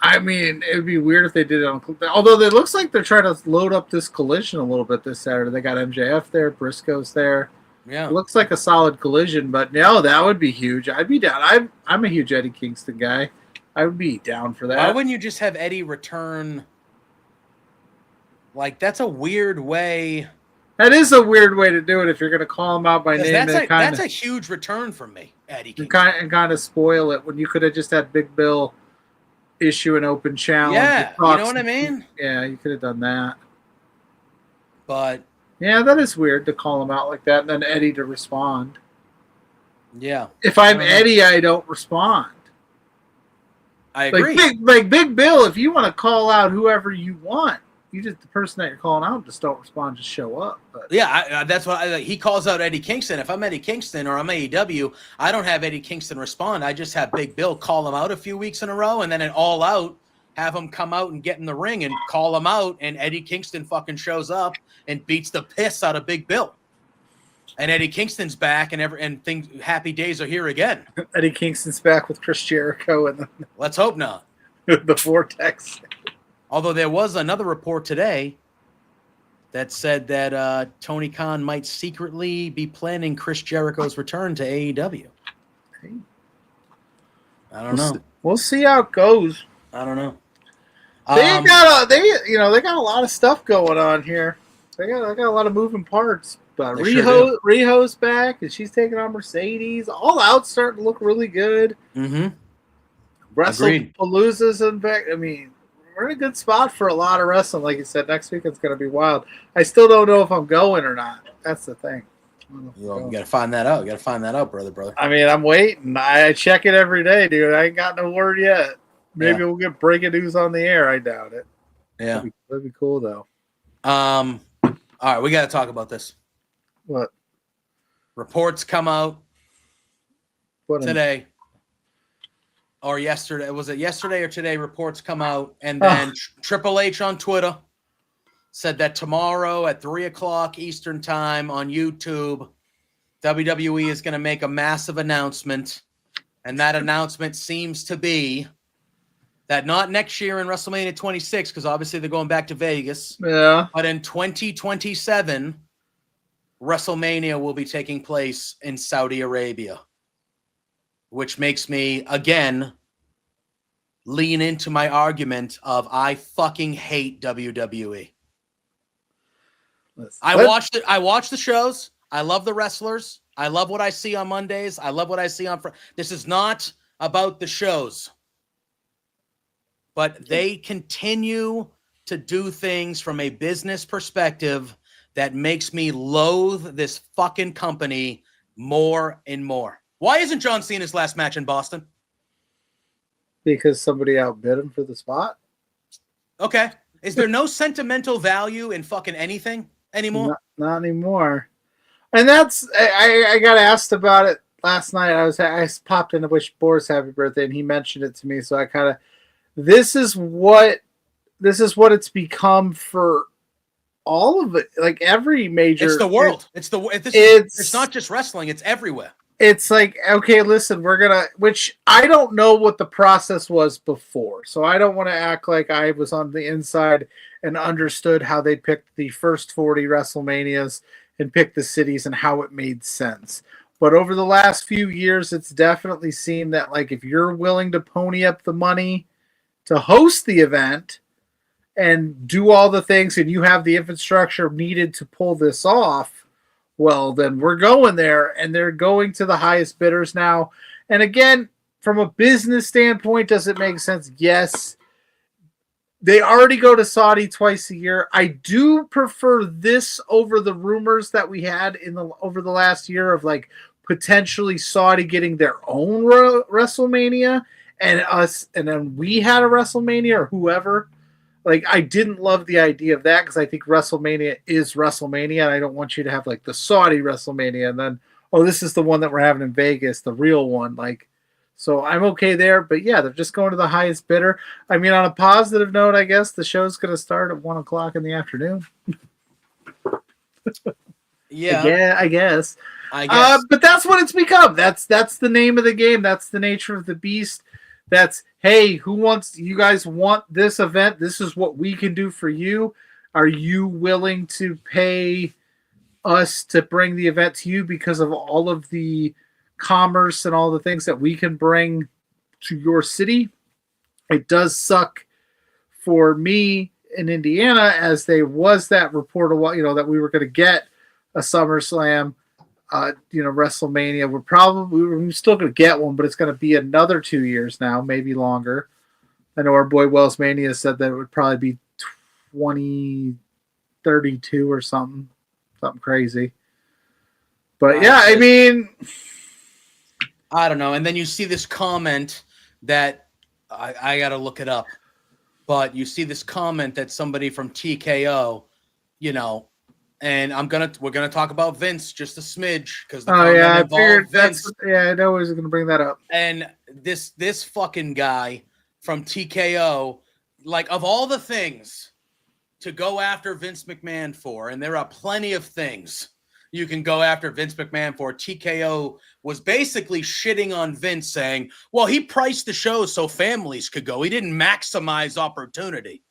I mean, it would be weird if they did it on. Although it looks like they're trying to load up this Collision a little bit this Saturday. They got MJF there, Briscoe's there. Yeah, it looks like a solid Collision, but no, that would be huge. I'd be down. I'm a huge Eddie Kingston guy. I would be down for that. Why wouldn't you just have Eddie return? Like, that's a weird way. That is a weird way to do it if you're going to call him out by name. That's a huge return for me, Eddie Kingston. And kind of spoil it when you could have just had Big Bill issue an open challenge. Yeah, you know what I mean? Yeah, you could have done that. But yeah, that is weird to call him out like that and then Eddie to respond. Yeah. If I'm Eddie, I don't respond. I agree. Like Big Bill, if you want to call out whoever you want, you just the person that you're calling out just don't respond, just show up. But yeah, that's what he calls out Eddie Kingston. If I'm Eddie Kingston or I'm AEW, I don't have Eddie Kingston respond. I just have Big Bill call him out a few weeks in a row, and then at All Out, have him come out and get in the ring and call him out, and Eddie Kingston fucking shows up and beats the piss out of Big Bill. And Eddie Kingston's back, and happy days are here again. Eddie Kingston's back with Chris Jericho, and let's hope not. The vortex. Although there was another report today that said that Tony Khan might secretly be planning Chris Jericho's return to AEW. I don't know. We'll see how it goes. I don't know. They got a lot of stuff going on here. They got a lot of moving parts. But Riho's back, and she's taking on Mercedes. All Out's starting to look really good. Mm-hmm. WrestlePalooza's in back. I mean, we're in a good spot for a lot of wrestling. Like you said, next week it's going to be wild. I still don't know if I'm going or not. That's the thing. You got to find that out. You got to find that out, brother. I mean, I'm waiting. I check it every day, dude. I ain't got no word yet. Maybe we'll get breaking news on the air. I doubt it. Yeah. That'd be cool, though. All right, we got to talk about this. What? Reports come out today or yesterday. Was it yesterday or today? Reports come out, and then Triple H on Twitter said that tomorrow at 3:00 Eastern time on YouTube, WWE is going to make a massive announcement, and that announcement seems to be that not next year in WrestleMania 26, because obviously they're going back to Vegas. Yeah. But in 2027, WrestleMania will be taking place in Saudi Arabia, which makes me, again, lean into my argument of I fucking hate WWE. I watch the shows. I love the wrestlers. I love what I see on Mondays. I love what I see on Friday. This is not about the shows. But they continue to do things from a business perspective that makes me loathe this fucking company more and more. Why isn't John Cena's last match in Boston? Because somebody outbid him for the spot? Okay. Is there no sentimental value in fucking anything anymore? Not anymore. And that's I got asked about it last night. I popped in to wish Boris happy birthday, and he mentioned it to me. So I kind of this is what it's become for all of it. Like every major, it's the world. It's not just wrestling. It's everywhere. It's like, okay, listen, which I don't know what the process was before. So I don't want to act like I was on the inside and understood how they picked the first 40 WrestleManias and picked the cities and how it made sense. But over the last few years, it's definitely seemed that, like, if you're willing to pony up the money to host the event and do all the things and you have the infrastructure needed to pull this off, well, then we're going there, and they're going to the highest bidders now. And again, from a business standpoint, does it make sense? Yes. They already go to Saudi twice a year. I do prefer this over the rumors that we had over the last year of, like, potentially Saudi getting their own WrestleMania and then we had a WrestleMania or whoever. Like, I didn't love the idea of that because I think WrestleMania is WrestleMania, and I don't want you to have, like, the Saudi WrestleMania and then, oh, this is the one that we're having in Vegas, the real one. Like, so I'm okay there. But, yeah, they're just going to the highest bidder. I mean, on a positive note, I guess the show's going to start at 1:00 in the afternoon. Yeah. I guess. But that's what it's become. That's the name of the game. That's the nature of the beast. That's, hey, you guys want this event? This is what we can do for you. Are you willing to pay us to bring the event to you because of all of the commerce and all the things that we can bring to your city? It does suck for me in Indiana, as there was that report of that we were going to get a SummerSlam. WrestleMania. We're still going to get one, but it's going to be another 2 years now, maybe longer. I know our boy Wells Mania said that it would probably be 2032 or something crazy. But yeah, I mean, I don't know. And then you see this comment that I got to look it up, but you see this comment that somebody from TKO, and we're gonna talk about Vince just a smidge because I figured Vince. I know I was gonna bring that up. And this fucking guy from TKO, like, of all the things to go after Vince McMahon for, and there are plenty of things you can go after Vince McMahon for. TKO was basically shitting on Vince, saying, well, he priced the show so families could go. He didn't maximize opportunity.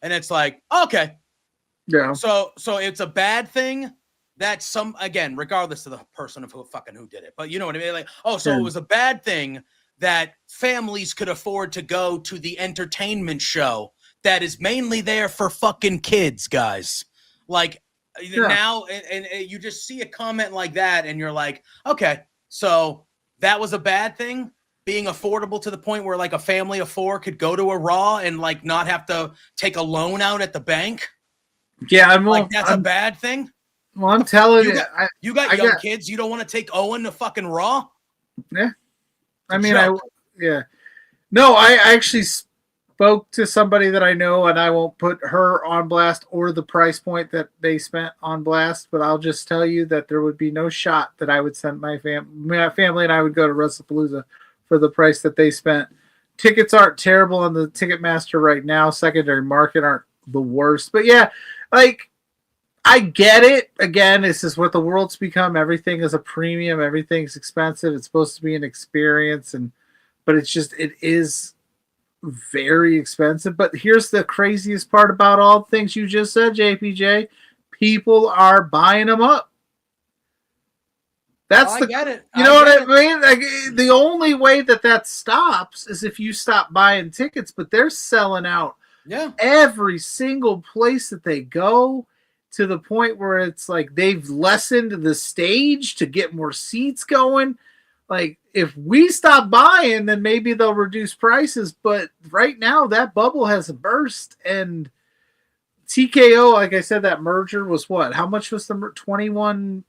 And it's like, okay. Yeah. So it's a bad thing that again, regardless of the person of who did it, but you know what I mean? Like, it was a bad thing that families could afford to go to the entertainment show that is mainly there for fucking kids, guys. Like now, and you just see a comment like that and you're like, okay, so that was a bad thing, being affordable to the point where like a family of 4 could go to a Raw and like not have to take a loan out at the bank. Yeah, that's a bad thing. Well, I'm telling you, you got young kids. You don't want to take Owen to fucking Raw. Yeah, I mean, No, I actually spoke to somebody that I know, and I won't put her on blast or the price point that they spent on blast, but I'll just tell you that there would be no shot that I would send my family and I would go to WrestlePalooza for the price that they spent. Tickets aren't terrible on the Ticketmaster right now. Secondary market aren't the worst, but yeah, like I get it. Again, this is what the world's become. Everything is a premium. Everything's expensive. It's supposed to be an experience, but it is very expensive. But here's the craziest part about all the things you just said, JPJ. People are buying them up. I get it. You know what I mean? Like, the only way that stops is if you stop buying tickets, but they're selling out every single place that they go, to the point where it's like they've lessened the stage to get more seats going. Like, if we stop buying, then maybe they'll reduce prices. But right now, that bubble has burst. And TKO, like I said, that merger was what? How much was the 21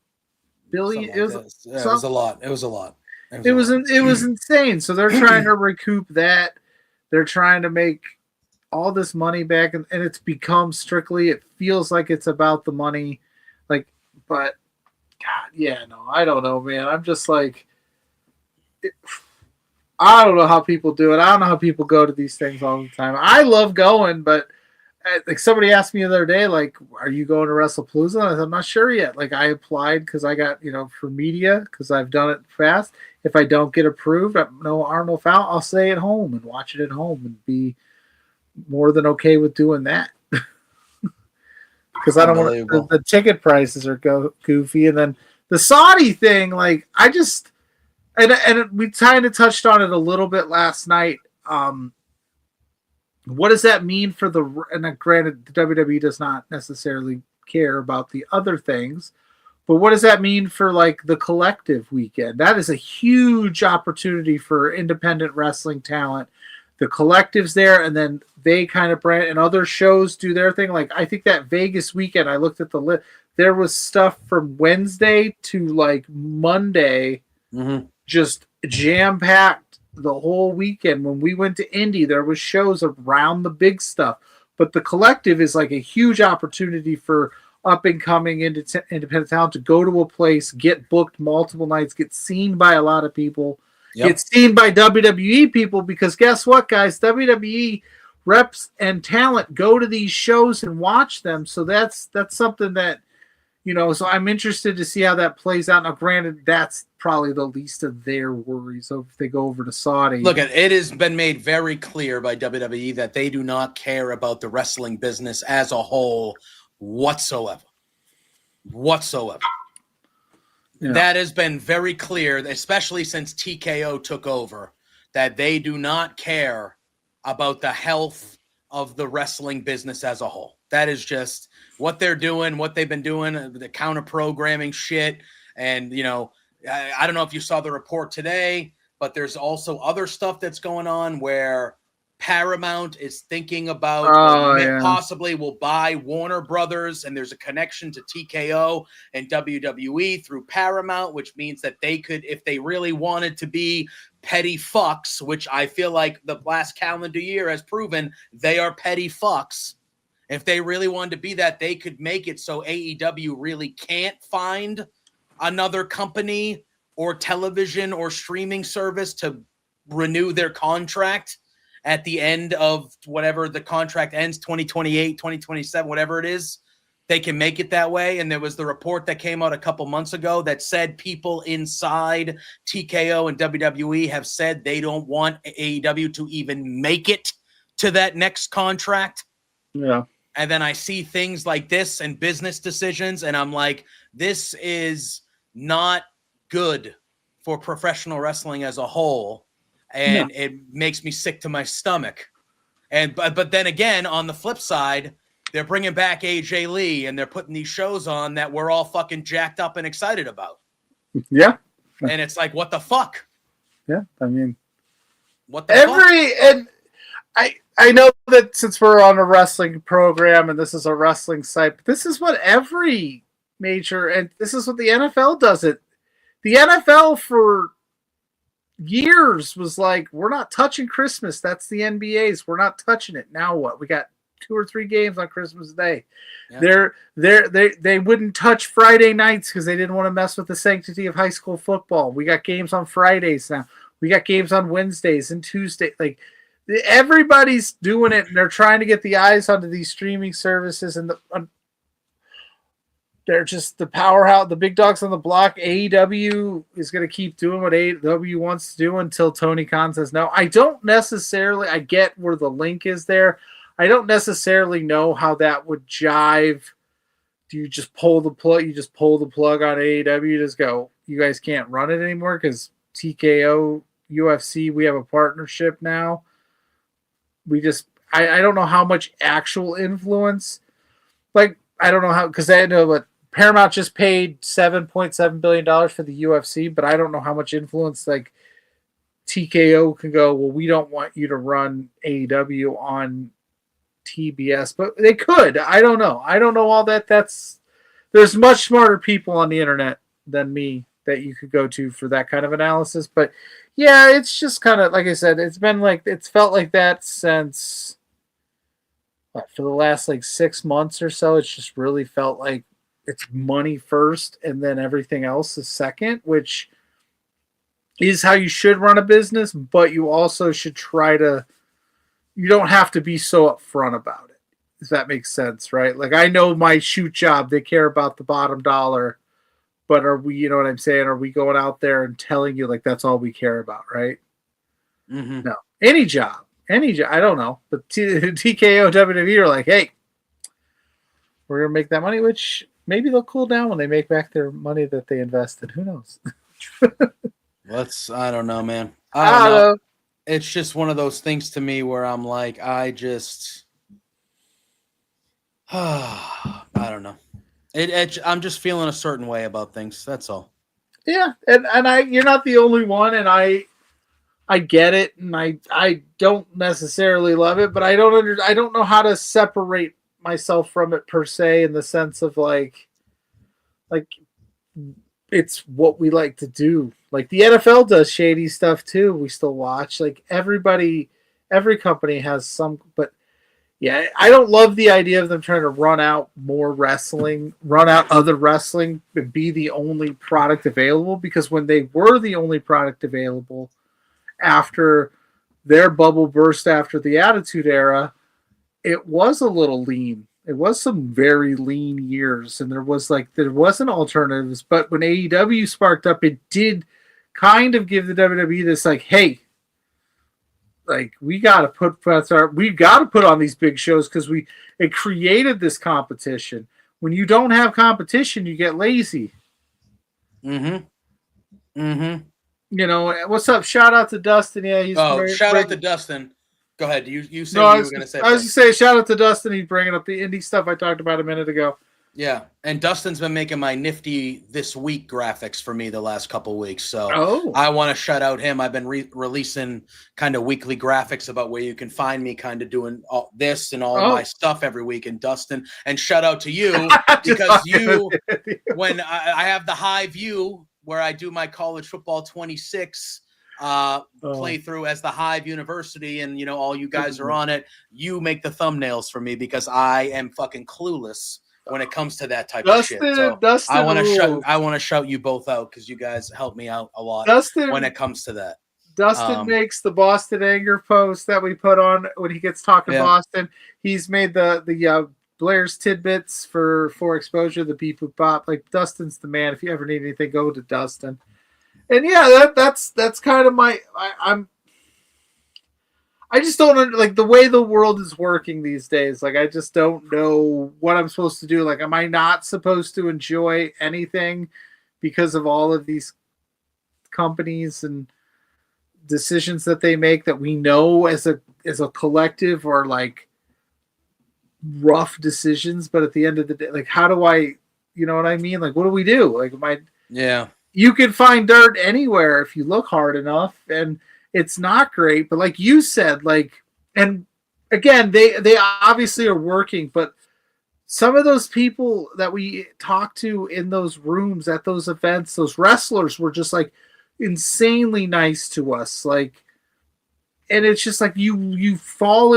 billion? It was a lot. It was a lot. It was insane. So they're trying to recoup that. They're trying to make all this money back, and it's become strictly, it feels like it's about the money. Like, but God, yeah, no, I don't know, man. I'm just like, I don't know how people do it. I don't know how people go to these things all the time. I love going, but like somebody asked me the other day, like, are you going to WrestlePalooza? And I said, I'm not sure yet. Like, I applied because I got, for media, because I've done it fast. If I don't get approved, no harm, no foul, I'll stay at home and watch it at home and be more than okay with doing that. Because I don't want the ticket prices are goofy. And then the Saudi thing, like, I just, and we kind of touched on it a little bit last night. What does that mean for and granted, the WWE does not necessarily care about the other things, but what does that mean for like the collective weekend? That is a huge opportunity for independent wrestling talent. The collective's there, and then they kind of brand, and other shows do their thing. Like, I think that Vegas weekend, I looked at the list, there was stuff from Wednesday to like Monday, just jam-packed the whole weekend. When we went to Indy, there was shows around the big stuff. But the collective is like a huge opportunity for up-and-coming independent talent to go to a place, get booked multiple nights, get seen by a lot of people. Get seen by WWE people, because guess what, guys? WWE reps and talent go to these shows and watch them. So that's something that, so I'm interested to see how that plays out. Now, granted, that's probably the least of their worries if they go over to Saudi. Look, it has been made very clear by WWE that they do not care about the wrestling business as a whole whatsoever. Yeah. That has been very clear, especially since TKO took over, that they do not care about the health of the wrestling business as a whole. That is just what they're doing, what they've been doing, the counter-programming shit. And, I don't know if you saw the report today, but there's also other stuff that's going on where Paramount is thinking about possibly will buy Warner Brothers, and there's a connection to TKO and WWE through Paramount, which means that they could, if they really wanted to be petty fucks, which I feel like the last calendar year has proven they are petty fucks. If they really wanted to be that, they could make it so AEW really can't find another company or television or streaming service to renew their contract at the end of whatever the contract ends, 2028, 2027, whatever it is. they can make it that way. And there was the report that came out a couple months ago that said people inside TKO and WWE have said they don't want AEW to even make it to that next contract. Yeah. And then I see things like this and business decisions, and I'm like, this is not good for professional wrestling as a whole. And it makes me sick to my stomach. And but then again, on the flip side, they're bringing back AJ Lee and they're putting these shows on that we're all fucking jacked up and excited about. Yeah. And it's like, what the fuck? Yeah. I mean, what the fuck? And I know that since we're on a wrestling program and this is a wrestling site, but this is what every major, and this is what the NFL does it. The NFL for years was like, we're not touching Christmas. That's the NBA's. We're not touching it. Now what? We got 2 or 3 games on Christmas Day. Yeah. They wouldn't touch Friday nights because they didn't want to mess with the sanctity of high school football. We got games on Fridays now. We got games on Wednesdays and Tuesdays. Like everybody's doing it, and they're trying to get the eyes onto these streaming services, and they're just the powerhouse, the big dogs on the block. AEW is going to keep doing what AEW wants to do until Tony Khan says no. I don't necessarily. I get where the link is there. I don't necessarily know how that would jive. Do you just pull the plug? You just pull the plug on AEW. Just go. You guys can't run it anymore because TKO, UFC, we have a partnership now. I don't know how much actual influence. Like I don't know how, because I know what Paramount just paid $7.7 billion for the UFC, but I don't know how much influence like TKO can go. Well, we don't want you to run AEW on TBS, but they could. I don't know. I don't know all that. There's much smarter people on the internet than me that you could go to for that kind of analysis. But yeah, it's just kind of like I said. It's felt like that since for the last like 6 months or so. It's just really felt like it's money first and then everything else is second, which is how you should run a business. But you also should try to. You don't have to be so upfront about it, if that makes sense, right? Like I know my shoot job, they care about the bottom dollar, but are we, you know what I'm saying? Are we going out there and telling you like that's all we care about, right? Mm-hmm. No, any job, I don't know, but TKO, WWE are like, hey, we're gonna make that money, which maybe they'll cool down when they make back their money that they invested. Who knows? I don't know, man. I don't know. It's just one of those things to me where I'm like, I don't know. I'm just feeling a certain way about things. That's all. Yeah, and you're not the only one, and I get it, and I don't necessarily love it, but I don't know how to separate myself from it per se, in the sense of like it's what we like to do. Like the NFL does shady stuff too. We still watch. Like every company has some, but yeah, I don't love the idea of them trying to run out other wrestling, and be the only product available. Because when they were the only product available after their bubble burst after the Attitude Era, it was a little lean. It was some very lean years, and there wasn't alternatives. But when AEW sparked up, it did kind of give the WWE this like, hey, like we got to put on these big shows because it created this competition. When you don't have competition, you get lazy. Mm-hmm. Mm-hmm. You know what's up? Shout out to Dustin. Yeah, he's shout out to Dustin. Go ahead. You said no, you were going to say. I was going to say shout out to Dustin. He's bringing up the indie stuff I talked about a minute ago. Yeah, and Dustin's been making my nifty this week graphics for me the last couple weeks. So I want to shout out him. I've been releasing kind of weekly graphics about where you can find me, kind of doing all this and all my stuff every week. And Dustin, and shout out to you because when I have the high view where I do my college football 26 playthrough as the Hive University, and all you guys are on it. You make the thumbnails for me because I am fucking clueless when it comes to that type of shit. So Dustin, I want to shout you both out because you guys help me out a lot when it comes to that. Dustin makes the Boston Anger post that we put on when he gets talking Boston. He's made the Blair's Tidbits for exposure, the Beep Boop Bop. Like Dustin's the man. If you ever need anything, go to Dustin. And yeah, that's kind of I just don't like the way the world is working these days. Like I just don't know what I'm supposed to do. Like, am I not supposed to enjoy anything because of all of these companies and decisions that they make that we know as a collective are like rough decisions, but at the end of the day, like how do I, you know what I mean? Like what do we do? Like you can find dirt anywhere if you look hard enough, and it's not great, but like you said, like, and again, they obviously are working, but some of those people that we talked to in those rooms at those events, those wrestlers were just like insanely nice to us. Like, and it's just like you fall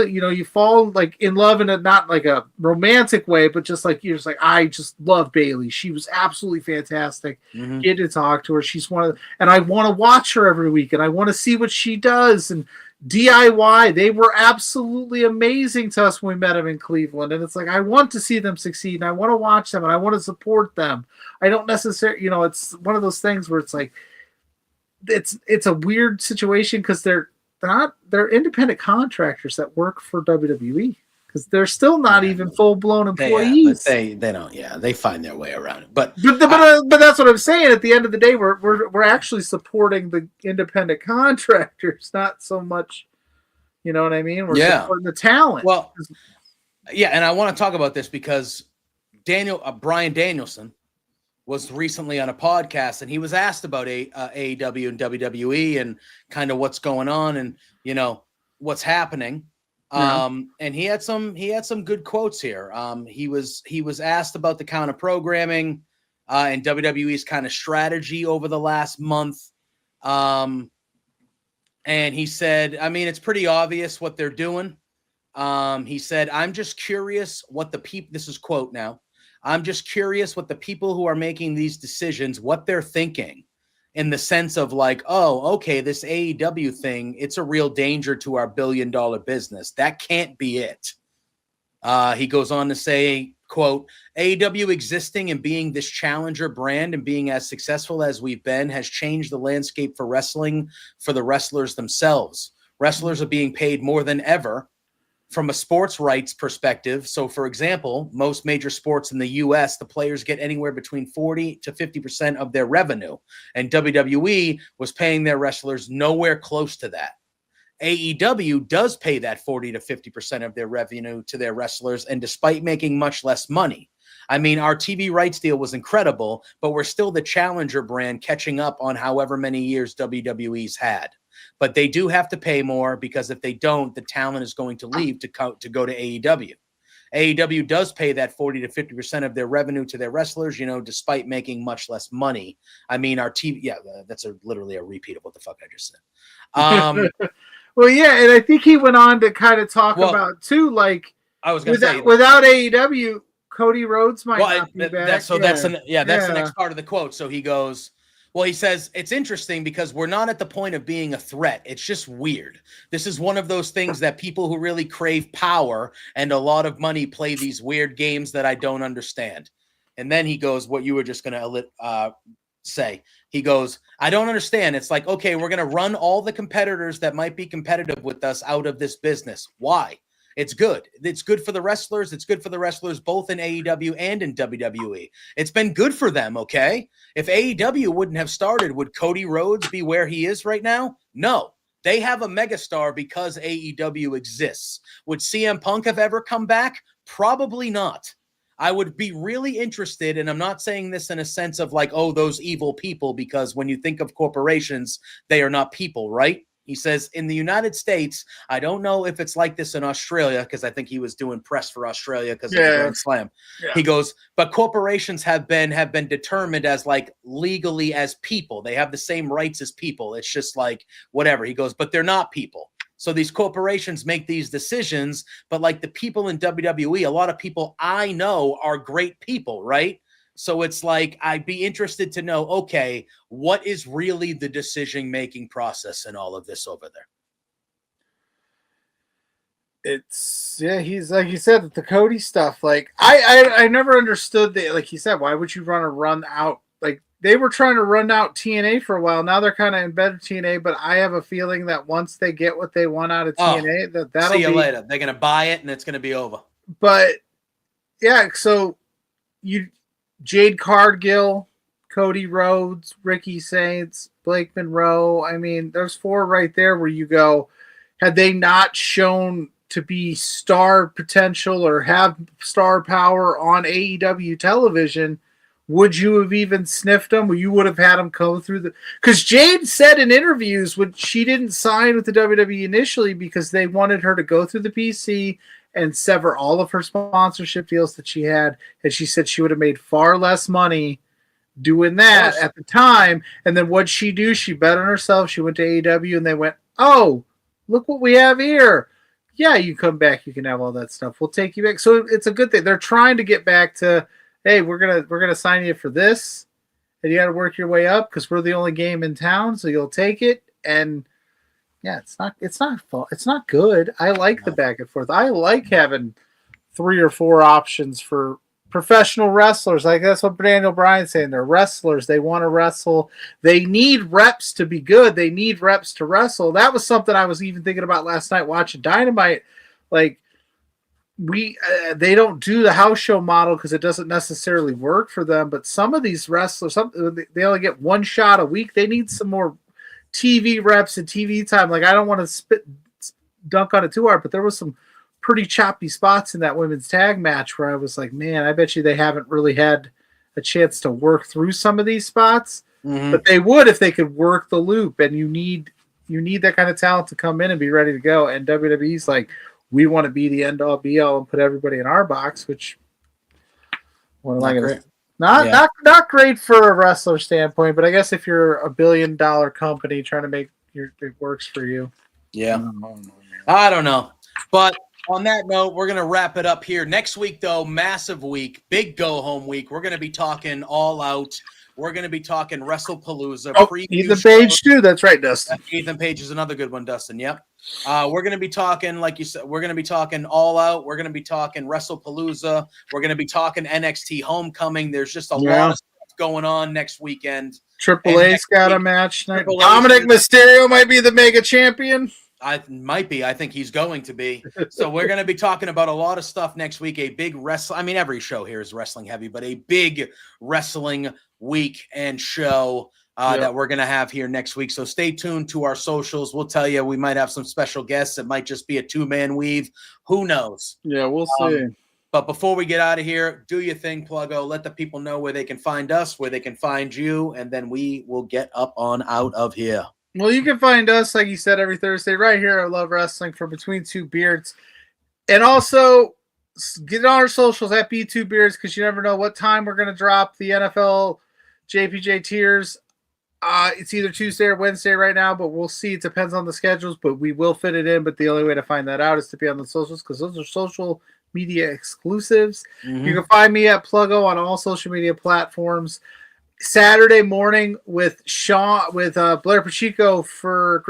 like in love in a not like a romantic way, but just like you're just like, I just love Bailey. She was absolutely fantastic. Get to talk to her. She's and I want to watch her every week, and I want to see what she does. And DIY, they were absolutely amazing to us when we met them in Cleveland. And it's like I want to see them succeed, and I want to watch them, and I want to support them. I don't necessarily, it's one of those things where it's like it's a weird situation because they're independent contractors that work for WWE because they're still not even full-blown employees. They don't. Yeah, they find their way around it. But that's what I'm saying. At the end of the day, we're actually supporting the independent contractors, not so much. You know what I mean? We're supporting the talent. Well, yeah, and I want to talk about this because Bryan Danielson was recently on a podcast, and he was asked about AEW and WWE and kind of what's going on and what's happening. And he had some good quotes here. He was asked about the kind of programming and WWE's kind of strategy over the last month. And he said, I mean, it's pretty obvious what they're doing. He said, I'm just curious what the people, this is quote now, I'm just curious what the people who are making these decisions, what they're thinking in the sense of like, oh, okay, this AEW thing, it's a real danger to our billion-dollar business. That can't be it. He goes on to say, quote, AEW existing and being this challenger brand and being as successful as we've been has changed the landscape for wrestling for the wrestlers themselves. Wrestlers are being paid more than ever from a sports rights perspective. So, for example, most major sports in the U.S., the players get anywhere between 40 to 50% of their revenue. And WWE was paying their wrestlers nowhere close to that. AEW does pay that 40 to 50% of their revenue to their wrestlers, and despite making much less money. I mean, our TV rights deal was incredible, but we're still the challenger brand catching up on however many years WWE's had. But they do have to pay more because if they don't, the talent is going to leave to go to AEW. AEW does pay that 40 to 50% of their revenue to their wrestlers, despite making much less money. I mean, our TV, that's literally a repeat of what the fuck I just said. Well, yeah, and I think he went on to kind of talk about too, like I was going to say without AEW, Cody Rhodes might not be back. That's the next part of the quote. So he goes, well, he says, it's interesting because we're not at the point of being a threat. It's just weird. This is one of those things that people who really crave power and a lot of money play these weird games that I don't understand. And then he goes, what you were just going to say. He goes, I don't understand. It's like, okay, we're going to run all the competitors that might be competitive with us out of this business. Why? It's good. It's good for the wrestlers. It's good for the wrestlers both in AEW and in WWE. It's been good for them, okay? If AEW wouldn't have started, would Cody Rhodes be where he is right now? No. They have a megastar because AEW exists. Would CM Punk have ever come back? Probably not. I would be really interested, and I'm not saying this in a sense of like, oh, those evil people, because when you think of corporations, they are not people, right? He says, in the United States, I don't know if it's like this in Australia, because I think he was doing press for Australia because of the Grand Slam. Yeah. He goes, but corporations have been determined as like legally as people. They have the same rights as people. It's just like whatever. He goes, but they're not people. So these corporations make these decisions, but like the people in WWE, a lot of people I know are great people, right? So it's like, I'd be interested to know, okay, what is really the decision-making process in all of this over there? It's he's like you said, the Cody stuff. Like I never understood that. Like he said, why would you run out? Like they were trying to run out TNA for a while. Now they're kind of in bed with TNA, but I have a feeling that once they get what they want out of TNA, that'll see you be later. They're gonna buy it and it's gonna be over. But yeah, so Jade Cargill, Cody Rhodes, Ricky Saints, Blake Monroe. I mean, there's 4 right there where you go, had they not shown to be star potential or have star power on AEW television, would you have even sniffed them? Or you would have had them go through the... Because Jade said in interviews when she didn't sign with the WWE initially because they wanted her to go through the PC and sever all of her sponsorship deals that she had. And she said she would have made far less money doing that at the time. And then what'd she do? She bet on herself. She went to AEW and they went, oh, look what we have here. Yeah, you come back, you can have all that stuff. We'll take you back. So it's a good thing. They're trying to get back to, hey, we're gonna sign you for this, and you got to work your way up because we're the only game in town, so you'll take it. And yeah, it's not good. I like the back and forth. I like having 3 or 4 options for professional wrestlers. Like that's what Daniel Bryan's saying. They're wrestlers. They want to wrestle. They need reps to be good. They need reps to wrestle. That was something I was even thinking about last night watching Dynamite. Like they don't do the house show model because it doesn't necessarily work for them. But some of these wrestlers, they only get 1 shot a week. They need some more TV reps and TV time. Like I don't want to dunk on it too hard, but there was some pretty choppy spots in that women's tag match where I was like, man, I bet you they haven't really had a chance to work through some of these spots, but they would if they could work the loop. And you need that kind of talent to come in and be ready to go. And WWE's like, we want to be the end all be all and put everybody in our box, which what am I going to not great for a wrestler standpoint, but I guess if you're a $1 billion company trying to make it works for you. Yeah. I don't know. But on that note, we're going to wrap it up here. Next week, though, massive week, big go-home week. We're going to be talking All Out. We're going to be talking WrestlePalooza. Oh, Ethan Page, too. That's right, Dustin. Ethan Page is another good one, Dustin. Yep. We're going to be talking, like you said, we're going to be talking All Out. We're going to be talking WrestlePalooza. We're going to be talking NXT Homecoming. There's just a lot of stuff going on next weekend. Triple H's got a match tonight. Dominic Mysterio might be the mega champion. I think he's going to be. So we're going to be talking about a lot of stuff next week. A big wrestling. I mean, every show here is wrestling heavy, but a big wrestling week and show that we're going to have here next week. So stay tuned to our socials. We'll tell you, we might have some special guests. It might just be a 2-man weave. Who knows? Yeah, we'll see. But before we get out of here, do your thing, Pluggo. Let the people know where they can find us, where they can find you, and then we will get up on out of here. Well, you can find us, like you said, every Thursday right here at Love Wrestling for Between Two Beards. And also get on our socials at B2 Beards because you never know what time we're going to drop the NFL JPJ tiers. It's either Tuesday or Wednesday right now, but we'll see. It depends on the schedules, but we will fit it in. But the only way to find that out is to be on the socials because those are social media exclusives. You can find me at Pluggo on all social media platforms. Saturday morning with Blair Pacheco for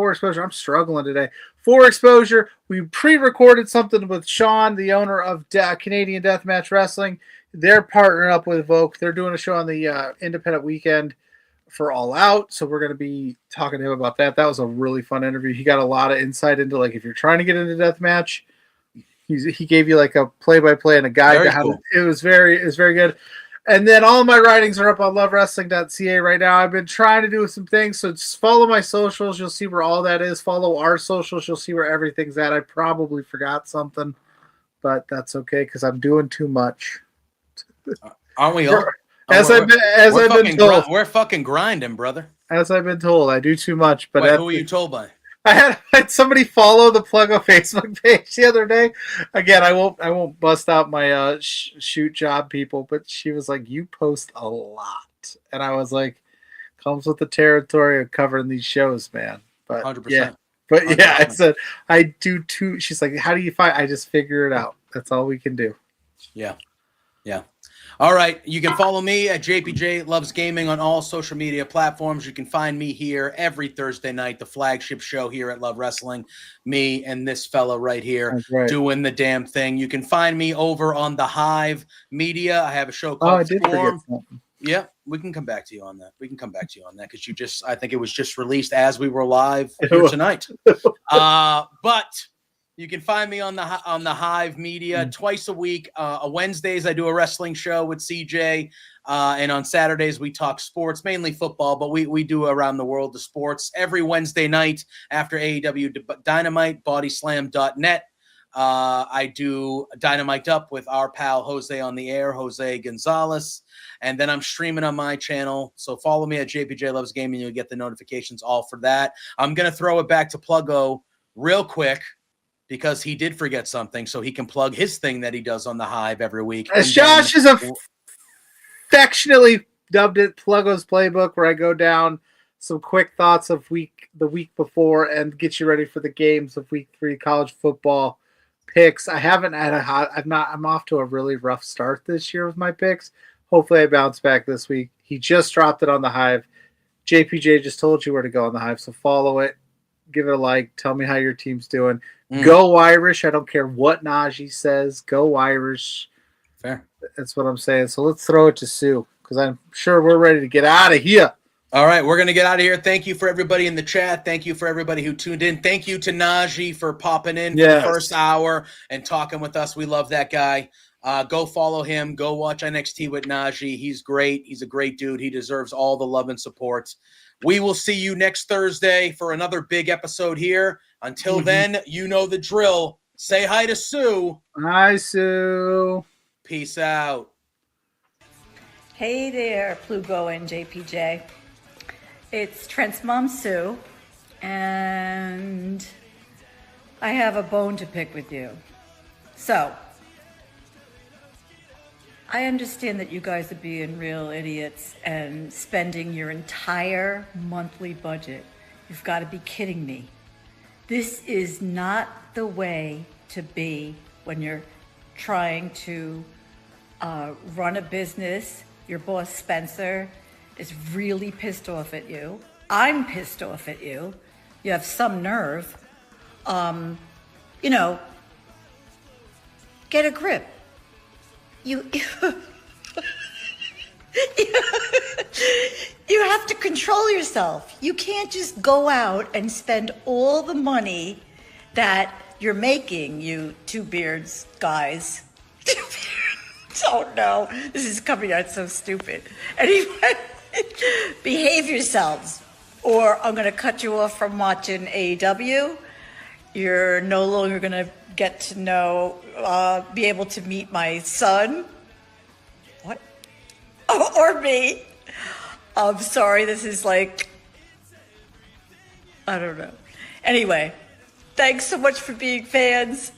Exposure. I'm struggling today. For Exposure, we pre-recorded something with Sean, the owner of Canadian Deathmatch Wrestling. They're partnering up with Evoke. They're doing a show on the independent weekend for All Out, so we're going to be talking to him about that. That was a really fun interview. He got a lot of insight into like if you're trying to get into deathmatch. He gave you like a play-by-play and a guide to how to. It was very good. And then all of my writings are up on lovewrestling.ca right now. I've been trying to do some things, so just follow my socials. You'll see where all that is. Follow our socials. You'll see where everything's at. I probably forgot something, but that's okay because I'm doing too much. Aren't we all? We're fucking grinding, brother. As I've been told, I do too much. But who were you told by? I had somebody follow the Pluggo Facebook page the other day. Again, I won't bust out my shoot job people, but she was like, "You post a lot," and I was like, "Comes with the territory of covering these shows, man." But 100%. Yeah, but 100%. Yeah, I said I do too. She's like, "How do you find?" I just figure it out. That's all we can do. Yeah. Yeah. All right. You can follow me at JPJ Loves Gaming on all social media platforms. You can find me here every Thursday night, the flagship show here at Love Wrestling. Me and this fella right here doing the damn thing. You can find me over on the Hive Media. I have a show called I did forget something. Yeah, we can come back to you on that. Because I think it was just released as we were live here tonight. But you can find me on the Hive Media twice a week. Wednesdays, I do a wrestling show with CJ. And on Saturdays, we talk sports, mainly football, but we do around the world of sports. Every Wednesday night after AEW Dynamite, bodyslam.net. I do Dynamite Up with our pal Jose on the air, Jose Gonzalez. And then I'm streaming on my channel. So follow me at JPJ Loves Gaming. You'll get the notifications all for that. I'm going to throw it back to Pluggo real quick, because he did forget something, so he can plug his thing that he does on the Hive every week. As Josh is affectionately dubbed it, Pluggo's Playbook, where I go down some quick thoughts of the week before and get you ready for the games of week 3 college football picks. I haven't had I'm off to a really rough start this year with my picks. Hopefully I bounce back this week. He just dropped it on the Hive. JPJ just told you where to go on the Hive, so follow it. Give it a like. Tell me how your team's doing. Go Irish. I don't care what Najee says. Go Irish. Fair. That's what I'm saying. So let's throw it to Sue, because I'm sure we're ready to get out of here. All right, we're going to get out of here. Thank you for everybody in the chat. Thank you for everybody who tuned in. Thank you to Najee for popping in for the first hour and talking with us. We love that guy. Go follow him. Go watch NXT with Najee. He's great. He's a great dude. He deserves all the love and support. We will see you next Thursday for another big episode here. Until then, you know the drill. Say hi to Sue. Hi, Sue. Peace out. Hey there, Plugo and JPJ. It's Trent's mom, Sue, and I have a bone to pick with you. So, I understand that you guys are being real idiots and spending your entire monthly budget. You've got to be kidding me. This is not the way to be when you're trying to run a business. Your boss, Spencer, is really pissed off at you. I'm pissed off at you. You have some nerve. Get a grip. You have to control yourself. You can't just go out and spend all the money that you're making, you two beards guys. Oh no, this is coming out so stupid. Anyway, behave yourselves, or I'm going to cut you off from watching AEW. You're no longer going to get to know, be able to meet my son. What? Oh, or me. I'm sorry, this is like, I don't know. Anyway, thanks so much for being fans.